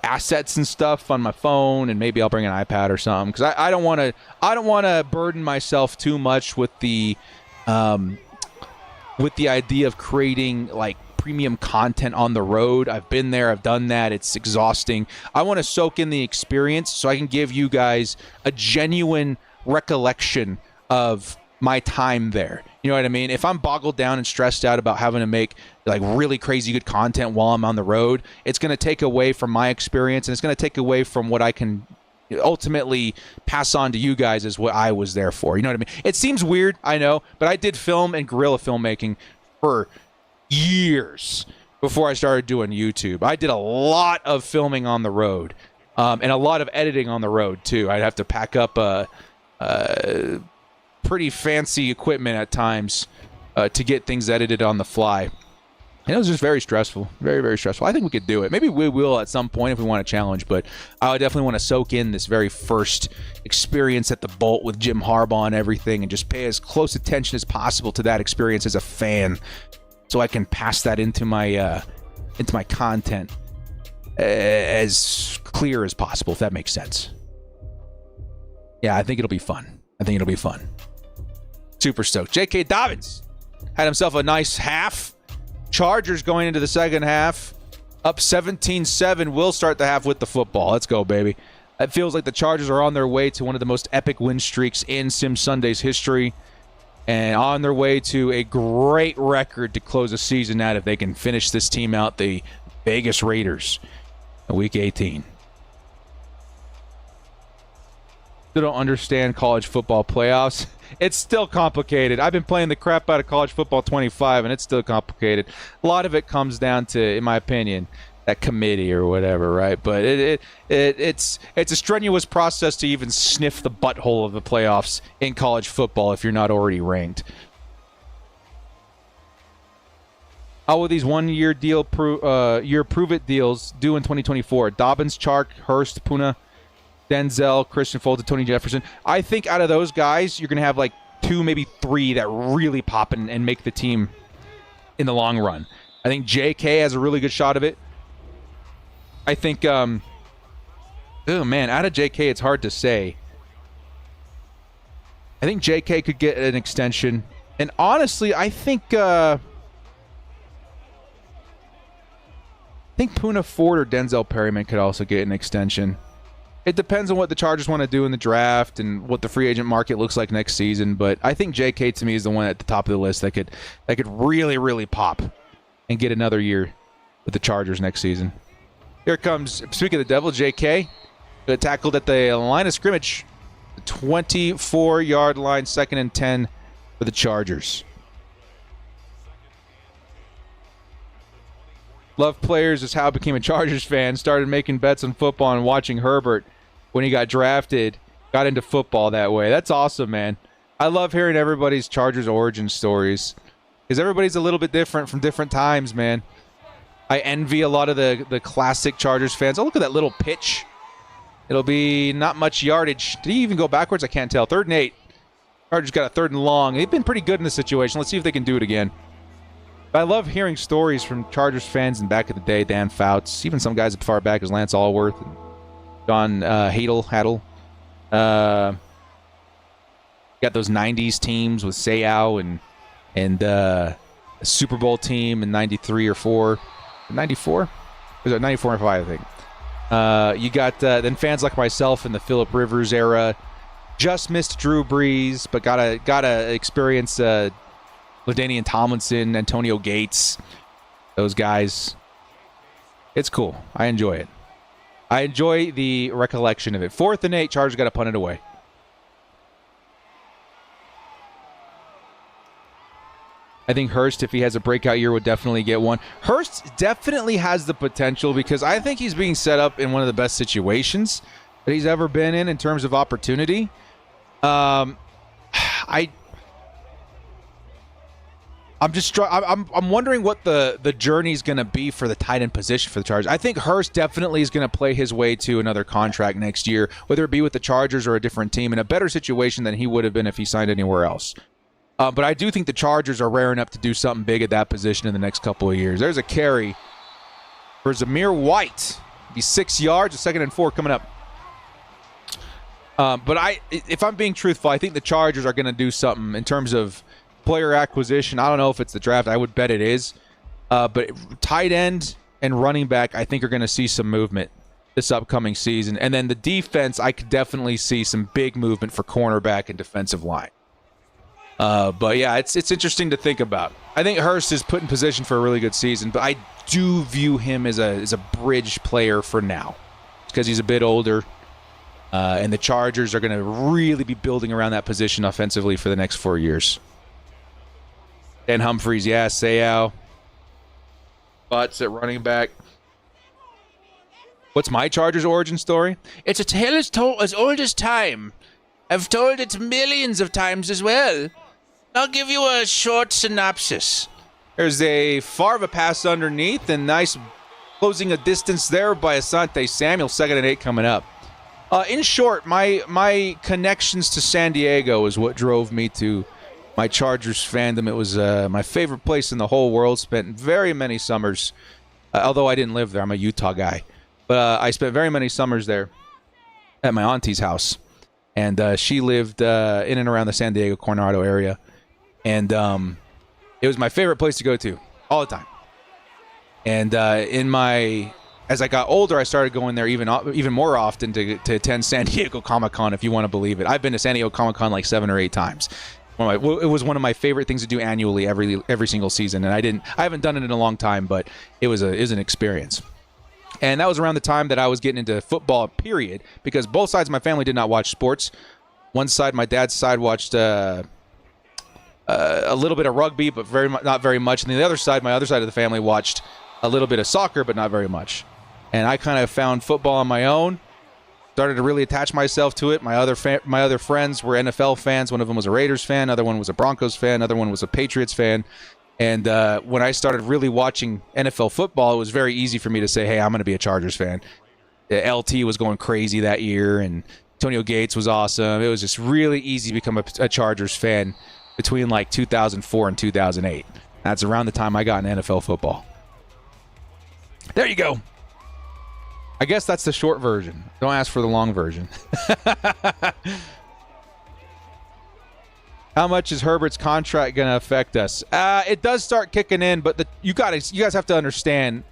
assets and stuff on my phone, and maybe I'll bring an iPad or something because I don't want to burden myself too much with the idea of creating like premium content on the road. I've been there. I've done that. It's exhausting. I want to soak in the experience so I can give you guys a genuine recollection of my time there. You know what I mean? If I'm boggled down and stressed out about having to make like really crazy good content while I'm on the road, it's going to take away from my experience, and it's going to take away from what I can ultimately pass on to you guys as what I was there for. You know what I mean? It seems weird, I know, but I did film and guerrilla filmmaking for years before I started doing YouTube. I did a lot of filming on the road, and a lot of editing on the road too. I'd have to pack up pretty fancy equipment at times to get things edited on the fly. And it was just very stressful. Very, very stressful. I think we could do it. Maybe we will at some point if we want to challenge, but I would definitely want to soak in this very first experience at the Bolt with Jim Harbaugh and everything, and just pay as close attention as possible to that experience as a fan, so I can pass that into my content as clear as possible, if that makes sense. Yeah, I think it'll be fun. Super stoked. J.K. Dobbins had himself a nice half. Chargers going into the second half, up 17-7. Will start the half with the football. Let's go, baby. It feels like the Chargers are on their way to one of the most epic win streaks in Sim Sunday's history, and on their way to a great record to close the season out if they can finish this team out, the Vegas Raiders, in Week 18. Still don't understand college football playoffs. It's still complicated. I've been playing the crap out of college football 25, and it's still complicated. A lot of it comes down to, in my opinion, that committee or whatever, right? But it's a strenuous process to even sniff the butthole of the playoffs in college football if you're not already ranked. How will these one-year prove-it deals do in 2024? Dobbins, Chark, Hurst, Puna, Denzel, Christian Fulton, Tony Jefferson. I think out of those guys, you're going to have like 2, maybe 3 that really pop and make the team in the long run. I think J.K. has a really good shot of it. I think, oh man, out of J.K. it's hard to say. I think J.K. could get an extension. And honestly, I think Puna Ford or Denzel Perryman could also get an extension. It depends on what the Chargers want to do in the draft and what the free agent market looks like next season. But I think J.K. to me is the one at the top of the list that could really, really pop and get another year with the Chargers next season. Here comes, speaking of the devil, J.K. Tackled at the line of scrimmage. The 24-yard line, 2nd and 10 for the Chargers. Love players is how I became a Chargers fan. Started making bets on football and watching Herbert when he got drafted. Got into football that way. That's awesome, man. I love hearing everybody's Chargers origin stories because everybody's a little bit different from different times, man. I envy a lot of the classic Chargers fans. Oh, look at that little pitch. It'll be not much yardage. Did he even go backwards? I can't tell. 3rd and 8. Chargers got a 3rd and long. They've been pretty good in this situation. Let's see if they can do it again. I love hearing stories from Chargers fans in back in the day. Dan Fouts, even some guys as far back as Lance Allworth and John Haddle. Got those 90s teams with Seau and a Super Bowl team in 93 or 4. 94? Was it 94 or 5, I think. You got then fans like myself in the Phillip Rivers era. Just missed Drew Brees, but gotta experience LaDainian Tomlinson, Antonio Gates, those guys. It's cool. I enjoy it. I enjoy the recollection of it. 4th and 8, Chargers got to punt it away. I think Hurst, if he has a breakout year, would definitely get one. Hurst definitely has the potential because I think he's being set up in one of the best situations that he's ever been in terms of opportunity. I'm wondering what the journey is going to be for the tight end position for the Chargers. I think Hurst definitely is going to play his way to another contract next year, whether it be with the Chargers or a different team, in a better situation than he would have been if he signed anywhere else. But I do think the Chargers are raring up to do something big at that position in the next couple of years. There's a carry for Zamir White. He's 6 yards, a 2nd and 4 coming up. But if I'm being truthful, I think the Chargers are going to do something in terms of player acquisition. I don't know if it's the draft. I would bet it is. But tight end and running back, I think, are going to see some movement this upcoming season. And then the defense, I could definitely see some big movement for cornerback and defensive line. But yeah, it's interesting to think about. I think Hurst is put in position for a really good season, but I do view him as a bridge player for now because he's a bit older. And the Chargers are going to really be building around that position offensively for the next 4 years. And Humphreys, yeah, Sayao. Butts at running back. What's my Chargers origin story? It's a tale as old as time. I've told it millions of times as well. I'll give you a short synopsis. There's a Favre pass underneath and nice closing a distance there by Asante Samuel. 2nd and 8 coming up. In short, my connections to San Diego is what drove me to my Chargers fandom. It was my favorite place in the whole world. Spent very many summers, although I didn't live there. I'm a Utah guy. But I spent very many summers there at my auntie's house. And she lived in and around the San Diego, Coronado area. And it was my favorite place to go to all the time. And as I got older, I started going there even more often to attend San Diego Comic-Con, if you want to believe it. I've been to San Diego Comic-Con like 7 or 8 times. It was one of my favorite things to do annually every single season. And I haven't done it in a long time, but it was an experience. And that was around the time that I was getting into football, period, because both sides of my family did not watch sports. One side, my dad's side, watched a little bit of rugby, but not very much. And the other side, my other side of the family, watched a little bit of soccer, but not very much. And I kind of found football on my own, started to really attach myself to it. My other friends were NFL fans. One of them was a Raiders fan. Another one was a Broncos fan. Another one was a Patriots fan. And when I started really watching NFL football, it was very easy for me to say, hey, I'm going to be a Chargers fan. LT was going crazy that year, and Antonio Gates was awesome. It was just really easy to become a Chargers fan between like 2004 and 2008. That's around the time I got into NFL football. There you go. I guess that's the short version. Don't ask for the long version. How much is Herbert's contract going to affect us? It does start kicking in, but you guys have to understand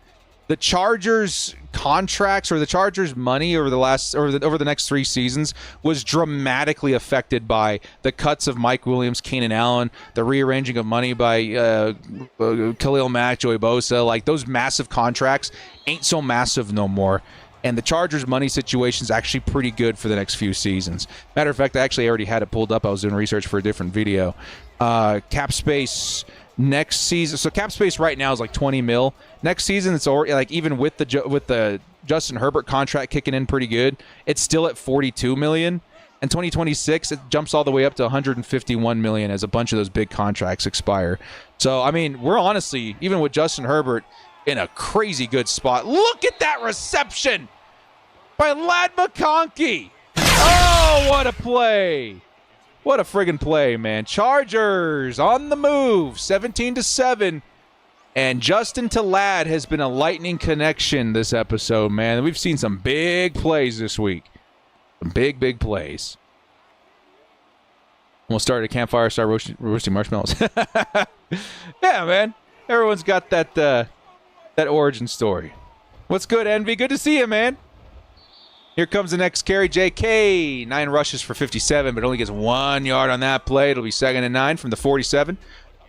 the Chargers contracts or the Chargers money over the next 3 seasons was dramatically affected by the cuts of Mike Williams, Keenan Allen, the rearranging of money by Khalil Mack, Joey Bosa. Like, those massive contracts ain't so massive no more. And the Chargers' money situation is actually pretty good for the next few seasons. Matter of fact, I actually already had it pulled up. I was doing research for a different video. Cap space next season. So cap space right now is like 20 mil. Next season, it's already, like, even with the Justin Herbert contract kicking in pretty good, it's still at 42 million. And 2026, it jumps all the way up to 151 million as a bunch of those big contracts expire. So, I mean, we're honestly, even with Justin Herbert, in a crazy good spot. Look at that reception by Ladd McConkey. Oh, what a play. What a friggin' play, man. Chargers on the move, 17-7. And Justin to Ladd has been a lightning connection this episode, man. We've seen some big plays this week. Some big plays. We'll start at a campfire, start roasting marshmallows. Yeah, man. Everyone's got that origin story. What's good, Envy? Good to see you, man. Here comes the next carry. JK, 9 rushes for 57, but only gets 1 yard on that play. It'll be 2nd and 9 from the 47.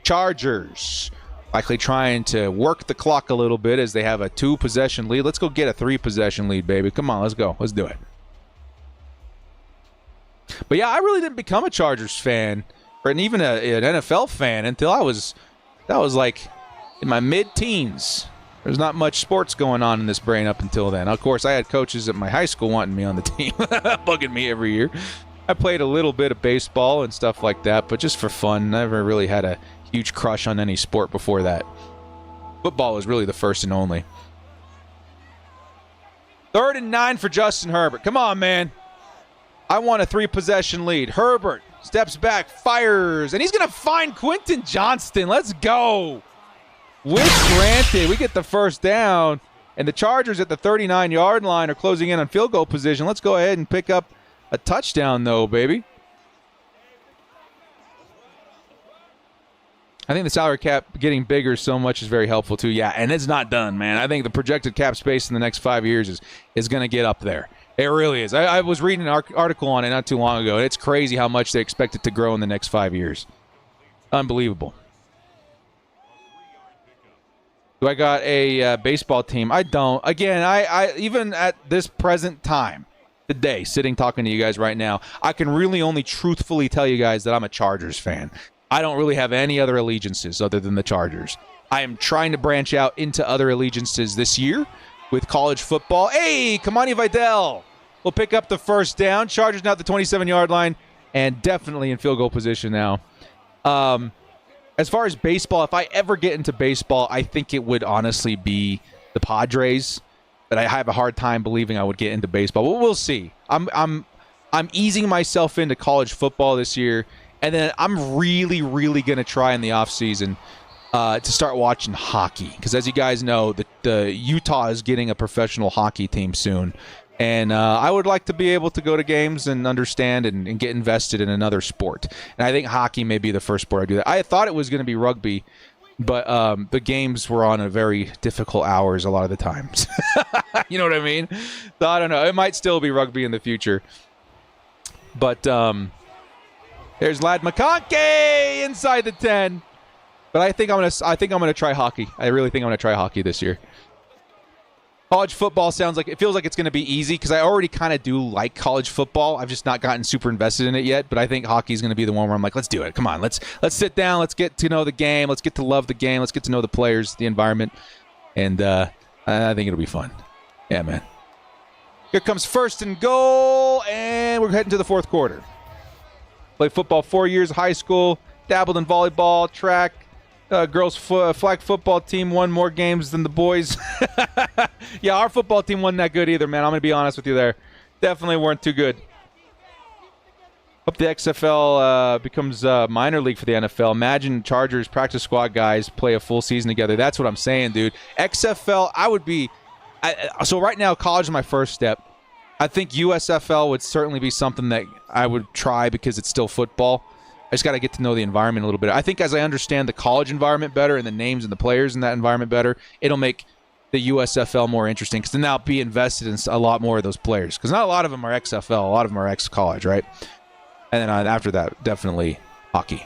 Chargers likely trying to work the clock a little bit as they have a 2-possession lead. Let's go get a 3-possession lead, baby. Come on, let's go. Let's do it. But yeah, I really didn't become a Chargers fan or even an NFL fan until I was like in my mid-teens. There's not much sports going on in this brain up until then. Of course, I had coaches at my high school wanting me on the team, bugging me every year. I played a little bit of baseball and stuff like that, but just for fun. Never really had a huge crush on any sport before that. Football was really the first and only. 3rd and 9 for Justin Herbert. Come on, man. I want a 3-possession lead. Herbert steps back, fires, and he's going to find Quentin Johnston. Let's go. Wish granted. We get the first down, and the Chargers at the 39-yard line are closing in on field goal position. Let's go ahead and pick up a touchdown, though, baby. I think the salary cap getting bigger so much is very helpful, too. Yeah, and it's not done, man. I think the projected cap space in the next 5 years is going to get up there. It really is. I was reading an article on it not too long ago, and it's crazy how much they expect it to grow in the next 5 years. Unbelievable. Do I got a baseball team? I don't. Again, I even at this present time, today, sitting talking to you guys right now, I can really only truthfully tell you guys that I'm a Chargers fan. I don't really have any other allegiances other than the Chargers. I am trying to branch out into other allegiances this year with college football. Hey, Kamani Vidal will pick up the first down. Chargers now at the 27-yard line and definitely in field goal position now. As far as baseball, if I ever get into baseball, I think it would honestly be the Padres. But I have a hard time believing I would get into baseball. Well, we'll see. I'm easing myself into college football this year, and then I'm really, really going to try in the offseason to start watching hockey. Because as you guys know, the Utah is getting a professional hockey team soon. And I would like to be able to go to games and understand and get invested in another sport. And I think hockey may be the first sport I do that. I thought it was going to be rugby, but the games were on a very difficult hours a lot of the times. You know what I mean? So I don't know. It might still be rugby in the future. But there's Lad McConkey inside the 10. But I think I'm gonna try hockey. I really think I'm gonna try hockey this year. College football it feels like it's going to be easy because I already kind of do like college football. I've just not gotten super invested in it yet, but I think hockey is going to be the one where I'm like, let's do it. Come on, let's sit down. Let's get to know the game. Let's get to love the game. Let's get to know the players, the environment, and I think it'll be fun. Yeah, man. Here comes first and goal, and we're heading to the fourth quarter. Played football 4 years, high school, dabbled in volleyball, track. Girls flag football team won more games than the boys. Yeah, our football team wasn't that good either, man. I'm going to be honest with you there. Definitely weren't too good. Hope the XFL becomes minor league for the NFL. Imagine Chargers practice squad guys play a full season together. That's what I'm saying, dude. XFL, I would be... so right now, college is my first step. I think USFL would certainly be something that I would try because it's still football. I just got to get to know the environment a little bit. I think as I understand the college environment better and the names and the players in that environment better, it'll make the USFL more interesting because then I'll be invested in a lot more of those players because not a lot of them are XFL. A lot of them are ex-college, right? And then after that, definitely hockey.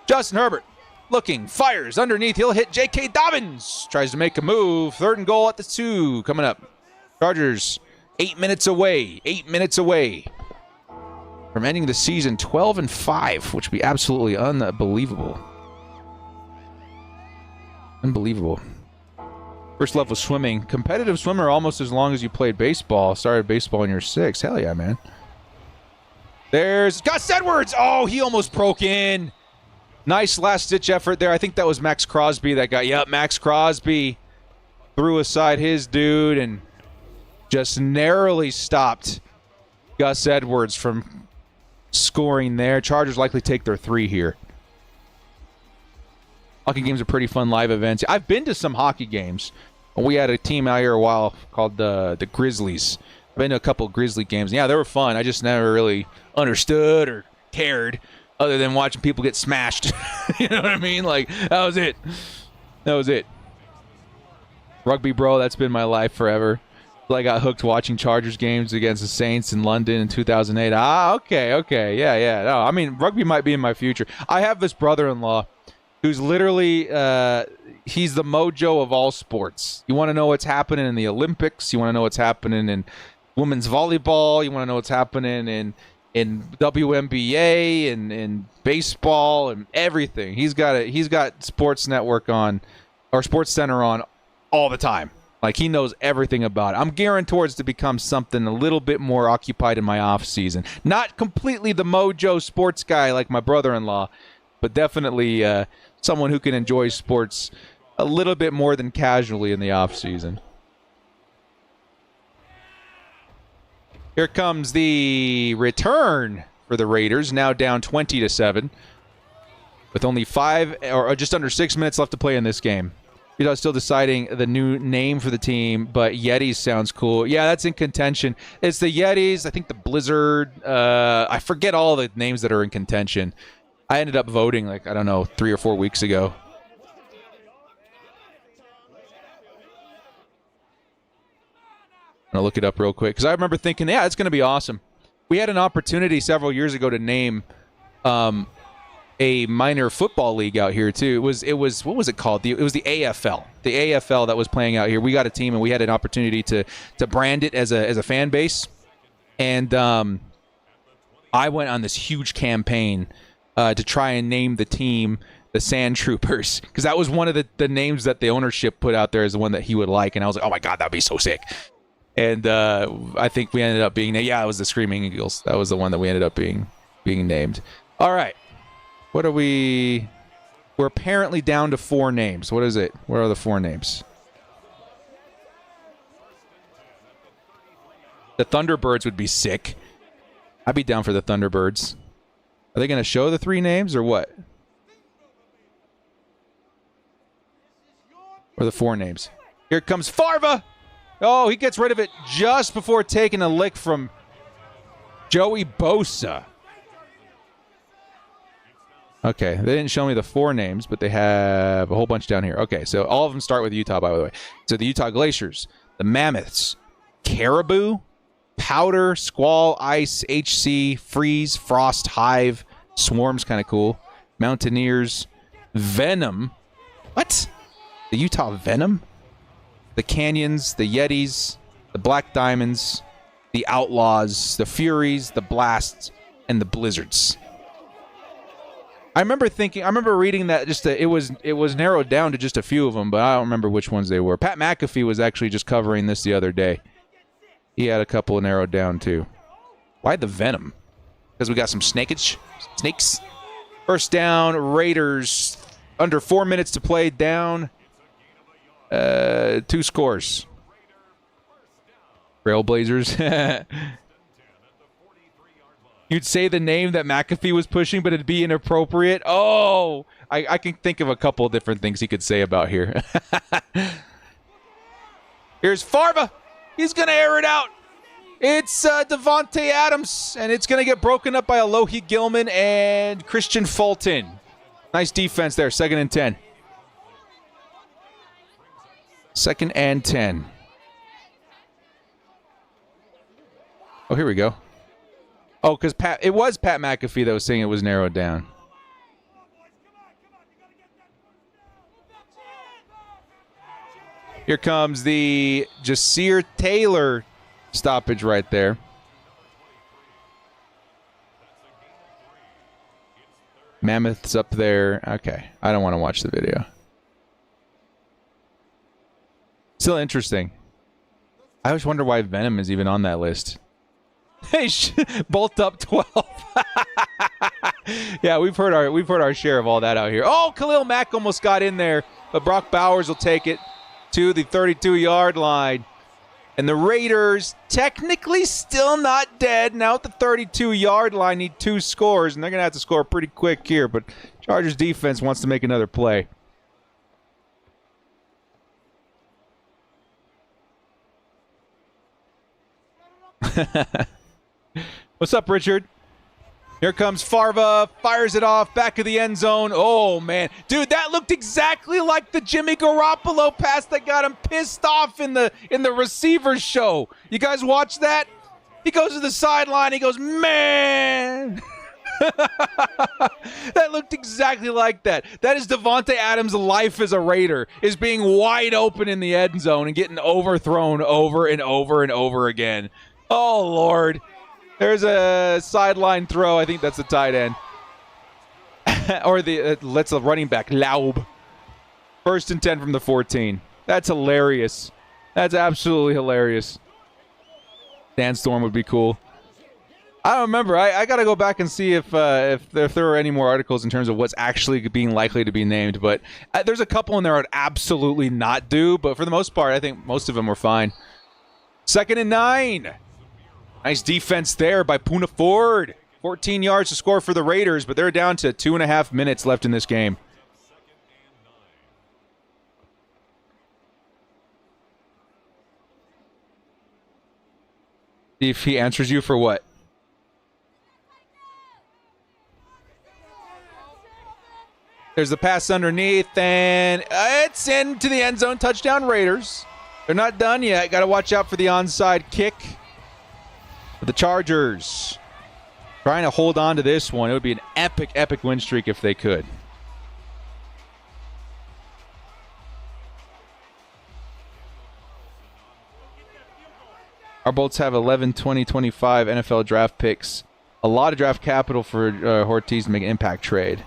Justin Herbert looking, fires underneath. He'll hit J.K. Dobbins. Tries to make a move. 3rd and goal at the 2 coming up. Chargers 8 minutes away. 8 minutes away from ending the season 12-5, which would be absolutely unbelievable. Unbelievable. First love was swimming. Competitive swimmer almost as long as you played baseball. Started baseball when you're 6. Hell yeah, man. There's Gus Edwards. Oh, he almost broke in. Nice last-ditch effort there. I think that was Max Crosby that got... Yep, Max Crosby threw aside his dude and just narrowly stopped Gus Edwards from scoring there. Chargers likely take their 3 here. Hockey games are pretty fun live events. I've been to some hockey games. We had a team out here a while called the Grizzlies. I've been to a couple Grizzly games. Yeah, they were fun. I just never really understood or cared other than watching people get smashed. You know what I mean? Like, that was it. That was it. Rugby, bro, that's been my life forever. I got hooked watching Chargers games against the Saints in London in 2008. Okay. Yeah. No, I mean, rugby might be in my future. I have this brother-in-law who's literally, he's the mojo of all sports. You want to know what's happening in the Olympics. You want to know what's happening in women's volleyball. You want to know what's happening in WNBA and in baseball and everything. He's got Sports Network on, or Sports Center on all the time. Like, he knows everything about it. I'm gearing towards to become something a little bit more occupied in my off season. Not completely the mojo sports guy like my brother-in-law, but definitely someone who can enjoy sports a little bit more than casually in the off season. Here comes the return for the Raiders, now down 20-7, with only 5 or just under 6 minutes left to play in this game. Utah's still deciding the new name for the team, but Yetis sounds cool. Yeah, that's in contention. It's the Yetis, I think the Blizzard. I forget all the names that are in contention. I ended up voting, 3 or 4 weeks ago. I'm going to look it up real quick, because I remember thinking, yeah, it's going to be awesome. We had an opportunity several years ago to name a minor football league out here too. It was what was it called? It was the AFL. The AFL that was playing out here. We got a team and we had an opportunity to brand it as a fan base. And I went on this huge campaign to try and name the team the Sand Troopers, because that was one of the names that the ownership put out there as the one that he would like. And I was like, oh my God, that'd be so sick. And I think we ended up being, yeah, it was the Screaming Eagles. That was the one that we ended up being named. All right. What are we? We're apparently down to 4 names. What is it? What are the 4 names? The Thunderbirds would be sick. I'd be down for the Thunderbirds. Are they going to show the 3 names or what? Or the 4 names? Here comes Farva. Oh, he gets rid of it just before taking a lick from Joey Bosa. Okay, they didn't show me the 4 names, but they have a whole bunch down here. Okay, so all of them start with Utah, by the way. So the Utah Glaciers, the Mammoths, Caribou, Powder, Squall, Ice, HC, Freeze, Frost, Hive, Swarm's kind of cool, Mountaineers, Venom. What? The Utah Venom? The Canyons, the Yetis, the Black Diamonds, the Outlaws, the Furies, the Blasts, and the Blizzards. I remember reading that it was narrowed down to just a few of them, but I don't remember which ones they were. Pat McAfee was actually just covering this the other day. He had a couple narrowed down too. Why the Venom? Because we got some snakes. First down, Raiders. Under 4 minutes to play, down 2 scores. Trailblazers. You'd say the name that McAfee was pushing, but it'd be inappropriate. Oh, I can think of a couple of different things he could say about here. Here's Farva. He's going to air it out. It's Devontae Adams, and it's going to get broken up by Alohi Gilman and Christian Fulton. Nice defense there. 2nd and 10. 2nd and 10. Oh, here we go. Oh, because it was Pat McAfee that was saying it was narrowed down. Here comes the Jasir Taylor stoppage right there. Mammoth's up there. Okay, I don't want to watch the video. Still interesting. I always wonder why Venom is even on that list. Hey, bolt up 12. Yeah, we've heard our share of all that out here. Oh, Khalil Mack almost got in there, but Brock Bowers will take it to the 32-yard line. And the Raiders, technically still not dead. Now at the 32-yard line, need 2 scores, and they're going to have to score pretty quick here. But Chargers defense wants to make another play. What's up, Richard? Here comes Farva, fires it off, back of the end zone. Oh, man. Dude, that looked exactly like the Jimmy Garoppolo pass that got him pissed off in the receiver's show. You guys watch that? He goes to the sideline. He goes, man. That looked exactly like that. That is Devontae Adams' life as a Raider, is being wide open in the end zone and getting overthrown over and over and over again. Oh, Lord. There's a sideline throw. I think that's the tight end. Or let's a running back. Laub. 1st and 10 from the 14. That's hilarious. That's absolutely hilarious. Sandstorm would be cool. I don't remember. I got to go back and see if there are any more articles in terms of what's actually being likely to be named. But there's a couple in there I'd absolutely not do. But for the most part, I think most of them were fine. 2nd and 9. Nice defense there by Poona Ford. 14 yards to score for the Raiders, but they're down to 2.5 minutes left in this game. If he answers you for what? There's the pass underneath, and it's into the end zone. Touchdown, Raiders. They're not done yet. Got to watch out for the onside kick. The Chargers. Trying to hold on to this one. It would be an epic, epic win streak if they could. Our Bolts have 11, 20, 25 NFL draft picks. A lot of draft capital for Ortiz to make an impact trade.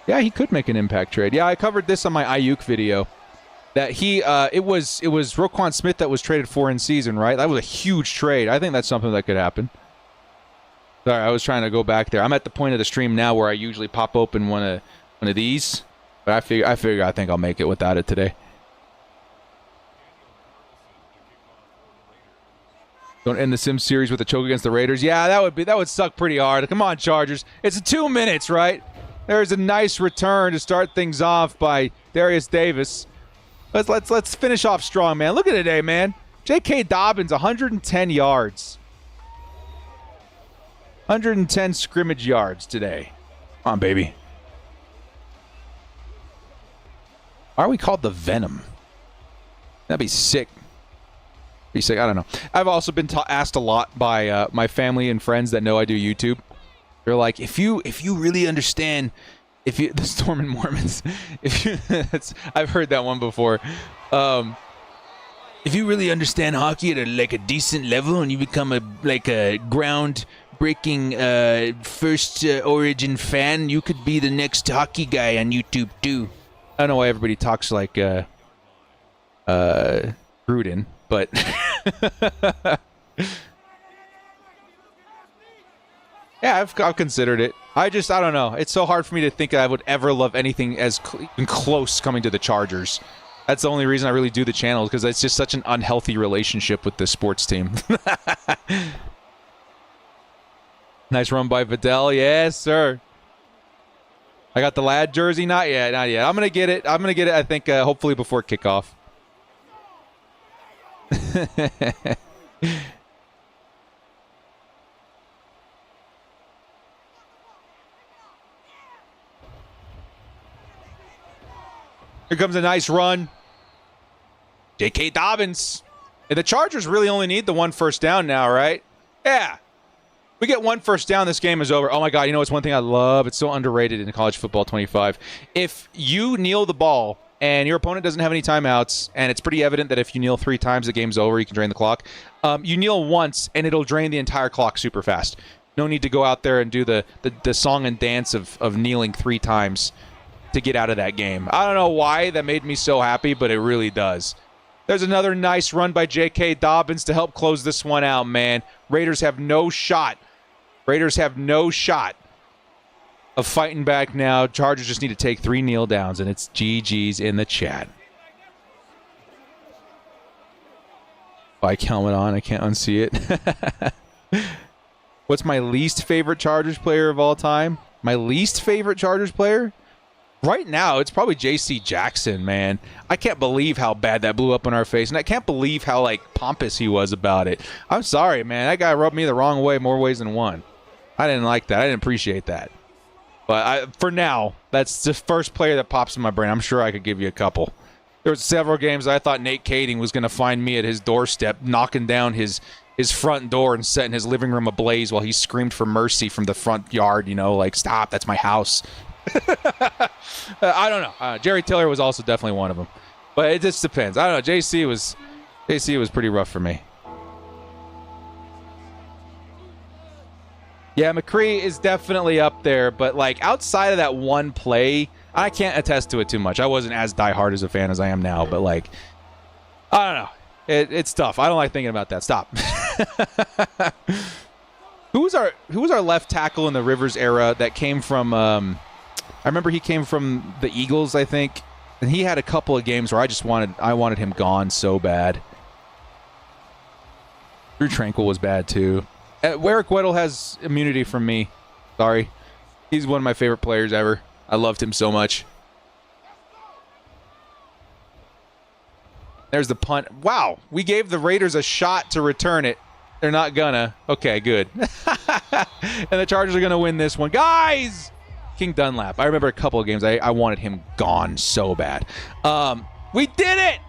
Yeah, he could make an impact trade. Yeah, I covered this on my Ayuk video. That it was Roquan Smith that was traded for in season, right? That was a huge trade. I think that's something that could happen. Sorry, I was trying to go back there. I'm at the point of the stream now where I usually pop open one of these, but I think I'll make it without it today. Don't end the Sim series with a choke against the Raiders. Yeah, that would suck pretty hard. Come on, Chargers. It's 2 minutes, right? There's a nice return to start things off by Darius Davis. Let's finish off strong, man. Look at today, man. J.K. Dobbins, 110 yards. 110 scrimmage yards today. Come on, baby. Why are we called the Venom? That'd be sick. Be sick. I don't know. I've also been asked a lot by my family and friends that know I do YouTube. They're like, if you really understand. The Storm and Mormons, I've heard that one before. If you really understand hockey at a decent level and you become a ground-breaking first origin fan, you could be the next hockey guy on YouTube too. I don't know why everybody talks like Gruden, but yeah, I've considered it. I don't know. It's so hard for me to think I would ever love anything as even close coming to the Chargers. That's the only reason I really do the channel, because it's just such an unhealthy relationship with the sports team. Nice run by Vidal. Yes, sir. I got the lad jersey. Not yet. I'm going to get it. I think, hopefully before kickoff. Here comes a nice run. J.K. Dobbins. And the Chargers really only need the 1 first down now, right? Yeah. We get 1 first down, this game is over. Oh, my God. You know, it's one thing I love. It's so underrated in college football 25. If you kneel the ball and your opponent doesn't have any timeouts, and it's pretty evident that if you kneel 3 times, the game's over, you can drain the clock. You kneel once, and it'll drain the entire clock super fast. No need to go out there and do the song and dance of kneeling 3 times to get out of that game. I don't know why that made me so happy, but it really does. There's another nice run by J.K. Dobbins to help close this one out, man. Raiders have no shot. Of fighting back now. Chargers just need to take 3 kneel downs, and it's GG's in the chat. Bike helmet on. I can't unsee it. What's my least favorite Chargers player of all time? My least favorite Chargers player? Right now, it's probably J.C. Jackson, man. I can't believe how bad that blew up in our face, and I can't believe how, pompous he was about it. I'm sorry, man. That guy rubbed me the wrong way more ways than one. I didn't like that. I didn't appreciate that. But for now, that's the first player that pops in my brain. I'm sure I could give you a couple. There was several games I thought Nate Kading was going to find me at his doorstep, knocking down his front door and setting his living room ablaze while he screamed for mercy from the front yard, stop, that's my house. I don't know. Jerry Tiller was also definitely one of them. But it just depends. I don't know. JC was pretty rough for me. Yeah, McCree is definitely up there, but outside of that one play, I can't attest to it too much. I wasn't as diehard as a fan as I am now, but I don't know. It's tough. I don't like thinking about that. Stop. Who was our left tackle in the Rivers era that came from I remember he came from the Eagles, I think, and he had a couple of games where I wanted him gone so bad. Drew Tranquil was bad too. Warwick Weddle has immunity from me. Sorry. He's one of my favorite players ever. I loved him so much. There's the punt. Wow, we gave the Raiders a shot to return it. They're not gonna. Okay, good. And the Chargers are gonna win this one. Guys! King Dunlap. I remember a couple of games I wanted him gone so bad. We did it!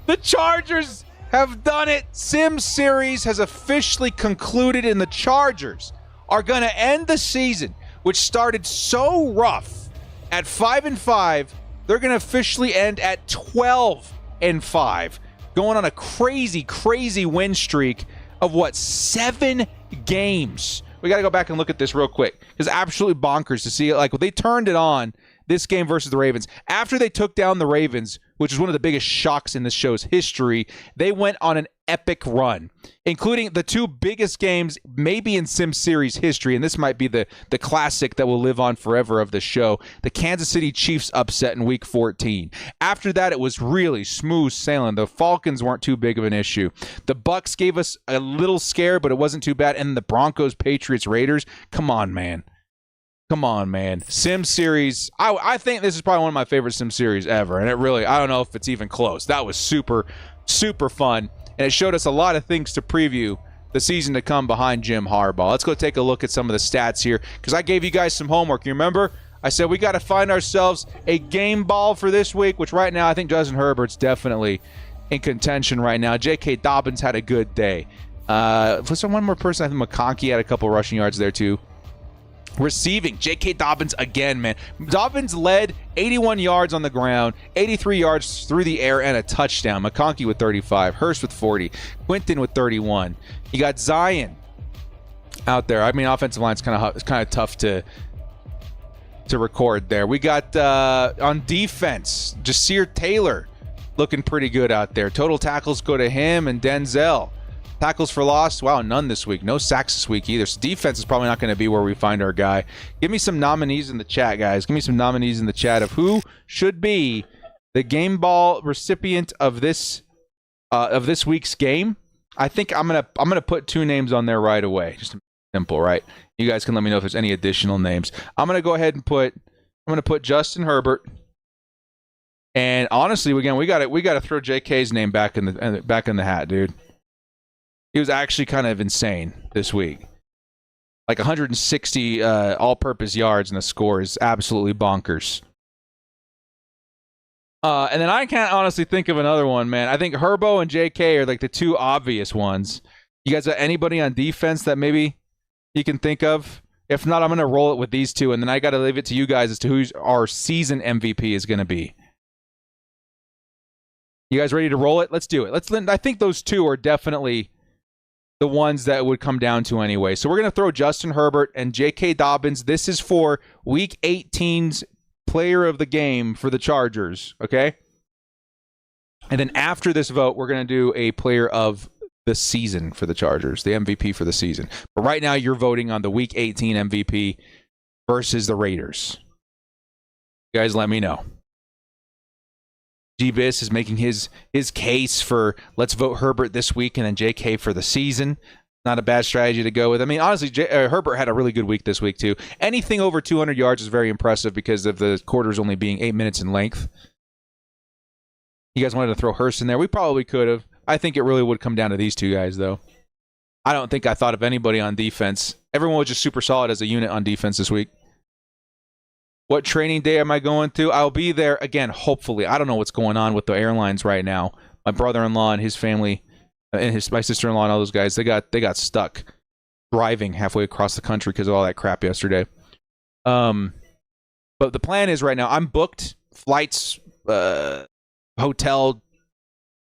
The Chargers have done it. Sim Series has officially concluded, and the Chargers are going to end the season, which started so rough at 5-5. They're going to officially end at 12-5, going on a crazy, crazy win streak of 7 games. We got to go back and look at this real quick. It's absolutely bonkers to see it. Like, they turned it on, this game versus the Ravens. After they took down the Ravens, which is one of the biggest shocks in this show's history, they went on an epic run, including the 2 biggest games maybe in Sim Series history, and this might be the classic that will live on forever of the show, the Kansas City Chiefs upset in Week 14. After that, it was really smooth sailing. The Falcons weren't too big of an issue. The Bucs gave us a little scare, but it wasn't too bad. And the Broncos, Patriots, Raiders, come on, man. Come on, man. Sim Series, I think this is probably one of my favorite Sim Series ever, and I don't know if it's even close. That was super, super fun, and it showed us a lot of things to preview the season to come behind Jim Harbaugh. Let's go take a look at some of the stats here, because I gave you guys some homework. You remember? I said we got to find ourselves a game ball for this week, which right now I think Justin Herbert's definitely in contention right now. J.K. Dobbins had a good day. Was there one more person? I think McConkey had a couple rushing yards there too. Receiving, J.K. Dobbins again, man. Dobbins led 81 yards on the ground, 83 yards through the air, and a touchdown. McConkey with 35, Hurst with 40, Quinton with 31. You got Zion out there. I mean, offensive line's kind of tough to record there. We got on defense, Jasir Taylor looking pretty good out there. Total tackles go to him and Denzel. Tackles for loss, wow, none this week. No sacks this week either. So defense is probably not going to be where we find our guy. Give me some nominees in the chat, guys. Give me some nominees in the chat of who should be the game ball recipient of this week's game. I think I'm gonna put 2 names on there right away. Just simple, right? You guys can let me know if there's any additional names. I'm gonna go ahead and put Justin Herbert. And honestly, again, we got to throw JK's name back in the hat, dude. He was actually kind of insane this week. Like 160 all-purpose yards, and the score is absolutely bonkers. And then I can't honestly think of another one, man. I think Herbo and JK are like the 2 obvious ones. You guys got anybody on defense that maybe you can think of? If not, I'm going to roll it with these 2, and then I got to leave it to you guys as to who our season MVP is going to be. You guys ready to roll it? Let's do it. I think those 2 are definitely the ones that would come down to anyway. So we're going to throw Justin Herbert and J.K. Dobbins. This is for Week 18's player of the game for the Chargers, okay? And then after this vote, we're going to do a player of the season for the Chargers, the MVP for the season. But right now, you're voting on the Week 18 MVP versus the Raiders. You guys let me know. G-Biss is making his case for let's vote Herbert this week and then JK for the season. Not a bad strategy to go with. I mean, honestly, Herbert had a really good week this week, too. Anything over 200 yards is very impressive because of the quarters only being 8 minutes in length. You guys wanted to throw Hurst in there? We probably could have. I think it really would come down to these 2 guys, though. I don't think I thought of anybody on defense. Everyone was just super solid as a unit on defense this week. What training day am I going to? I'll be there again, hopefully. I don't know what's going on with the airlines right now. My brother-in-law and his family, and my sister-in-law and all those guys, they got stuck driving halfway across the country because of all that crap yesterday. But the plan is right now, I'm booked, flights, hotel,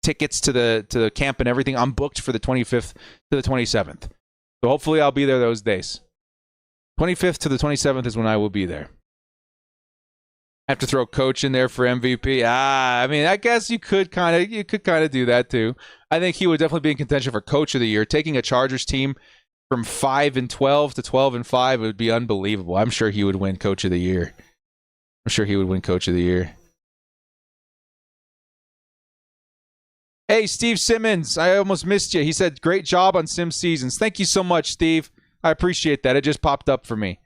tickets to the camp and everything. I'm booked for the 25th to the 27th. So hopefully I'll be there those days. 25th to the 27th is when I will be there. Have to throw Coach in there for MVP. I mean, I guess you could kind of do that too. I think he would definitely be in contention for Coach of the Year. Taking a Chargers team from 5-12 to 12-5 would be unbelievable. I'm sure he would win Coach of the Year. Hey, Steve Simmons, I almost missed you. He said, great job on Sim Seasons. Thank you so much, Steve. I appreciate that. It just popped up for me.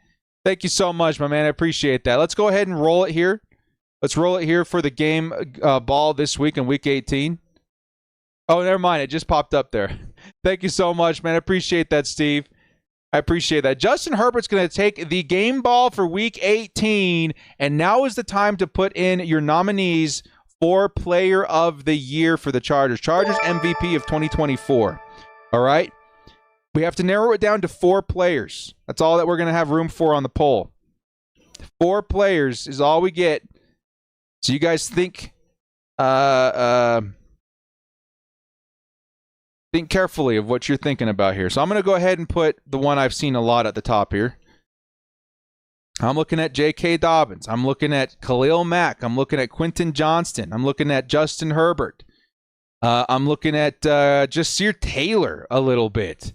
Thank you so much, my man. I appreciate that. Let's go ahead and roll it here. Let's roll it here for the game ball this week in Week 18. Oh, never mind. It just popped up there. Thank you so much, man. I appreciate that, Steve. I appreciate that. Justin Herbert's going to take the game ball for Week 18, and now is the time to put in your nominees for player of the year for the Chargers. Chargers MVP of 2024. All right? We have to narrow it down to 4 players. That's all that we're going to have room for on the poll. 4 players is all we get. So you guys think carefully of what you're thinking about here. So I'm going to go ahead and put the one I've seen a lot at the top here. I'm looking at J.K. Dobbins. I'm looking at Khalil Mack. I'm looking at Quentin Johnston. I'm looking at Justin Herbert. I'm looking at Jasir Taylor a little bit.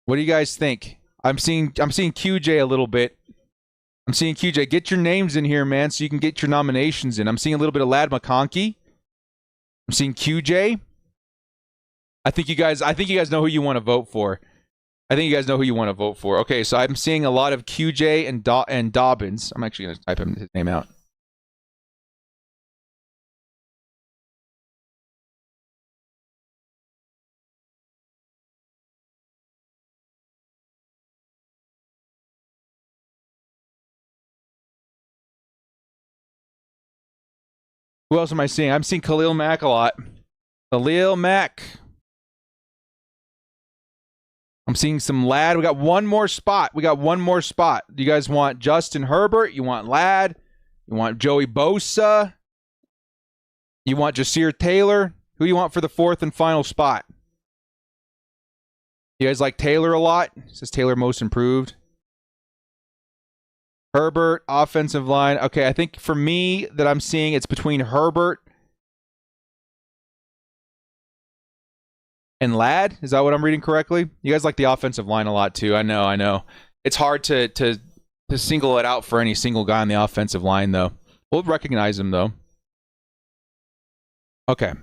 What do you guys think? I'm seeing QJ a little bit. I'm seeing QJ. Get your names in here, man, so you can get your nominations in. I'm seeing a little bit of Ladd McConkey. I'm seeing QJ. I think you guys know who you want to vote for. Okay, so I'm seeing a lot of QJ and Dobbins. I'm actually going to type his name out. Who else am I seeing? I'm seeing Khalil Mack a lot. Khalil Mack. I'm seeing some Ladd. We got one more spot. Do you guys want Justin Herbert? You want Ladd? You want Joey Bosa? You want Jasir Taylor? Who do you want for the 4th and final spot? You guys like Taylor a lot? It says Taylor most improved. Herbert, offensive line. Okay, I think for me that I'm seeing it's between Herbert and Ladd. Is that what I'm reading correctly? You guys like the offensive line a lot too. I know. It's hard to single it out for any single guy on the offensive line, though. We'll recognize him, though. Okay.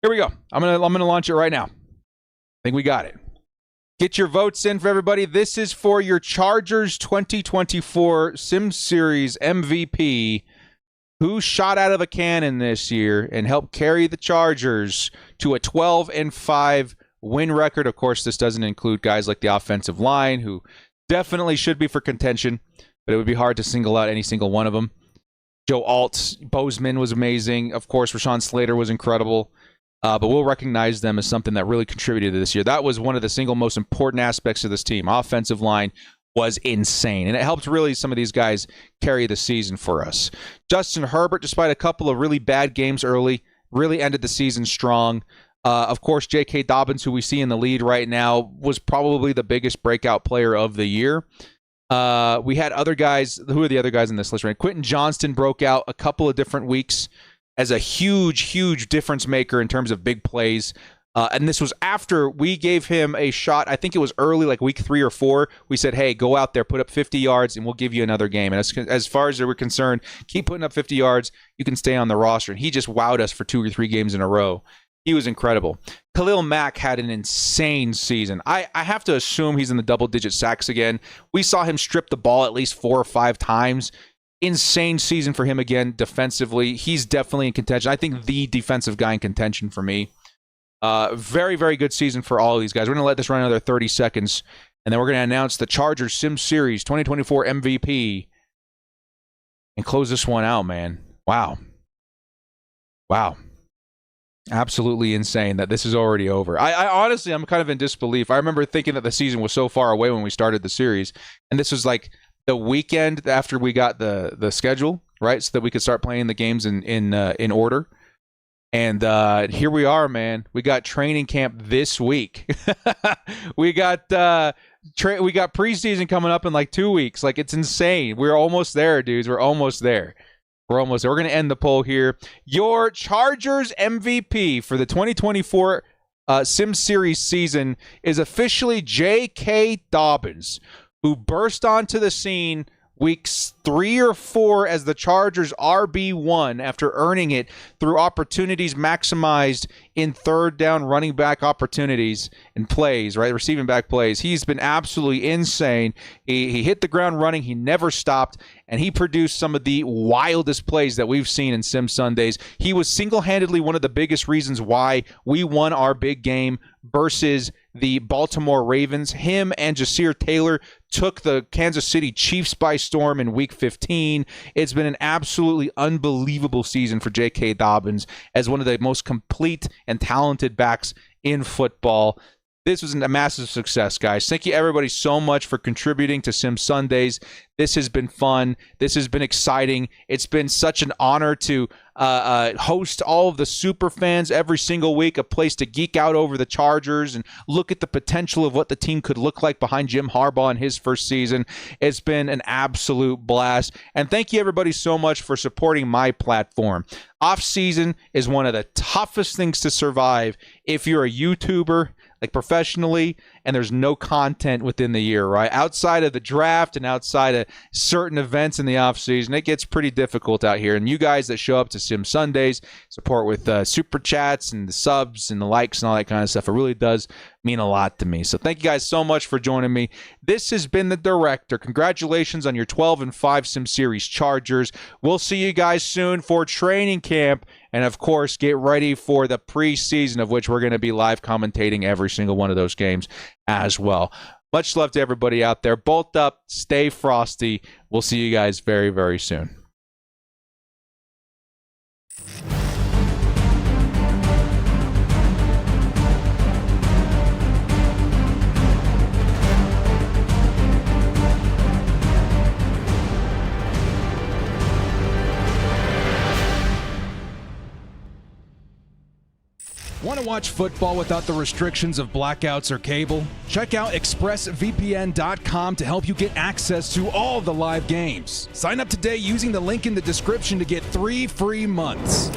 Here we go. I'm gonna launch it right now. I think we got it. Get your votes in for everybody. This is for your Chargers 2024 Sim Series MVP. Who shot out of a cannon this year and helped carry the Chargers to a 12-5 win record? Of course, this doesn't include guys like the offensive line, who definitely should be for contention, but it would be hard to single out any single one of them. Joe Alt, Bozeman was amazing. Of course, Rashawn Slater was incredible. But we'll recognize them as something that really contributed to this year. That was one of the single most important aspects of this team. Offensive line was insane, and it helped really some of these guys carry the season for us. Justin Herbert, despite a couple of really bad games early, really ended the season strong. Of course, J.K. Dobbins, who we see in the lead right now, was probably the biggest breakout player of the year. We had other guys. Who are the other guys in this list? Right? Quentin Johnston broke out a couple of different weeks as a huge difference maker in terms of big plays. And this was after we gave him a shot. I think it was early, like week 3 or 4. We said, hey, go out there, put up 50 yards, and we'll give you another game. And as far as they were concerned, keep putting up 50 yards. You can stay on the roster. And he just wowed us for 2 or 3 games in a row. He was incredible. Khalil Mack had an insane season. I have to assume he's in the double-digit sacks again. We saw him strip the ball at least 4 or 5 times. Insane season for him again defensively. He's definitely in contention. I think the defensive guy in contention for me. Very good season for all of these guys. We're going to let this run another 30 seconds, and then we're going to announce the Chargers Sim Series 2024 MVP and close this one out, man. Wow. Absolutely insane that this is already over. I honestly, I'm kind of in disbelief. I remember thinking that the season was so far away when we started the series, and this was like the weekend after we got the schedule, right? So that we could start playing the games in order. And here we are, man. We got training camp this week. we got preseason coming up in like 2 weeks. Like, it's insane. We're almost there, dudes. We're almost there. We're going to end the poll here. Your Chargers MVP for the 2024 Sim Series season is officially J.K. Dobbins, who burst onto the scene weeks 3 or 4 as the Chargers RB1 after earning it through opportunities maximized in third down running back opportunities and plays, right? Receiving back plays. He's been absolutely insane. He hit the ground running. He never stopped, and he produced some of the wildest plays that we've seen in Sim Sundays. He was single-handedly one of the biggest reasons why we won our big game versus the Baltimore Ravens. Him and Jasir Taylor, took the Kansas City Chiefs by storm in Week 15. It's been an absolutely unbelievable season for J.K. Dobbins as one of the most complete and talented backs in football. This was a massive success, guys. Thank you, everybody, so much for contributing to Sim Sundays. This has been fun. This has been exciting. It's been such an honor to host all of the super fans every single week, a place to geek out over the Chargers and look at the potential of what the team could look like behind Jim Harbaugh in his first season. It's been an absolute blast. And thank you, everybody, so much for supporting my platform. Off-season is one of the toughest things to survive if you're a YouTuber, like professionally, and there's no content within the year, right? Outside of the draft and outside of certain events in the offseason, it gets pretty difficult out here. And you guys that show up to Sim Sundays, support with super chats and the subs and the likes and all that kind of stuff, it really does mean a lot to me. So thank you guys so much for joining me. This has been The Director. Congratulations on your 12-5 Sim Series Chargers. We'll see you guys soon for training camp. And, of course, get ready for the preseason, of which we're going to be live commentating every single one of those games as well. Much love to everybody out there. Bolt up. Stay frosty. We'll see you guys very, very soon. Want to watch football without the restrictions of blackouts or cable? Check out expressvpn.com to help you get access to all the live games. Sign up today using the link in the description to get 3 free months.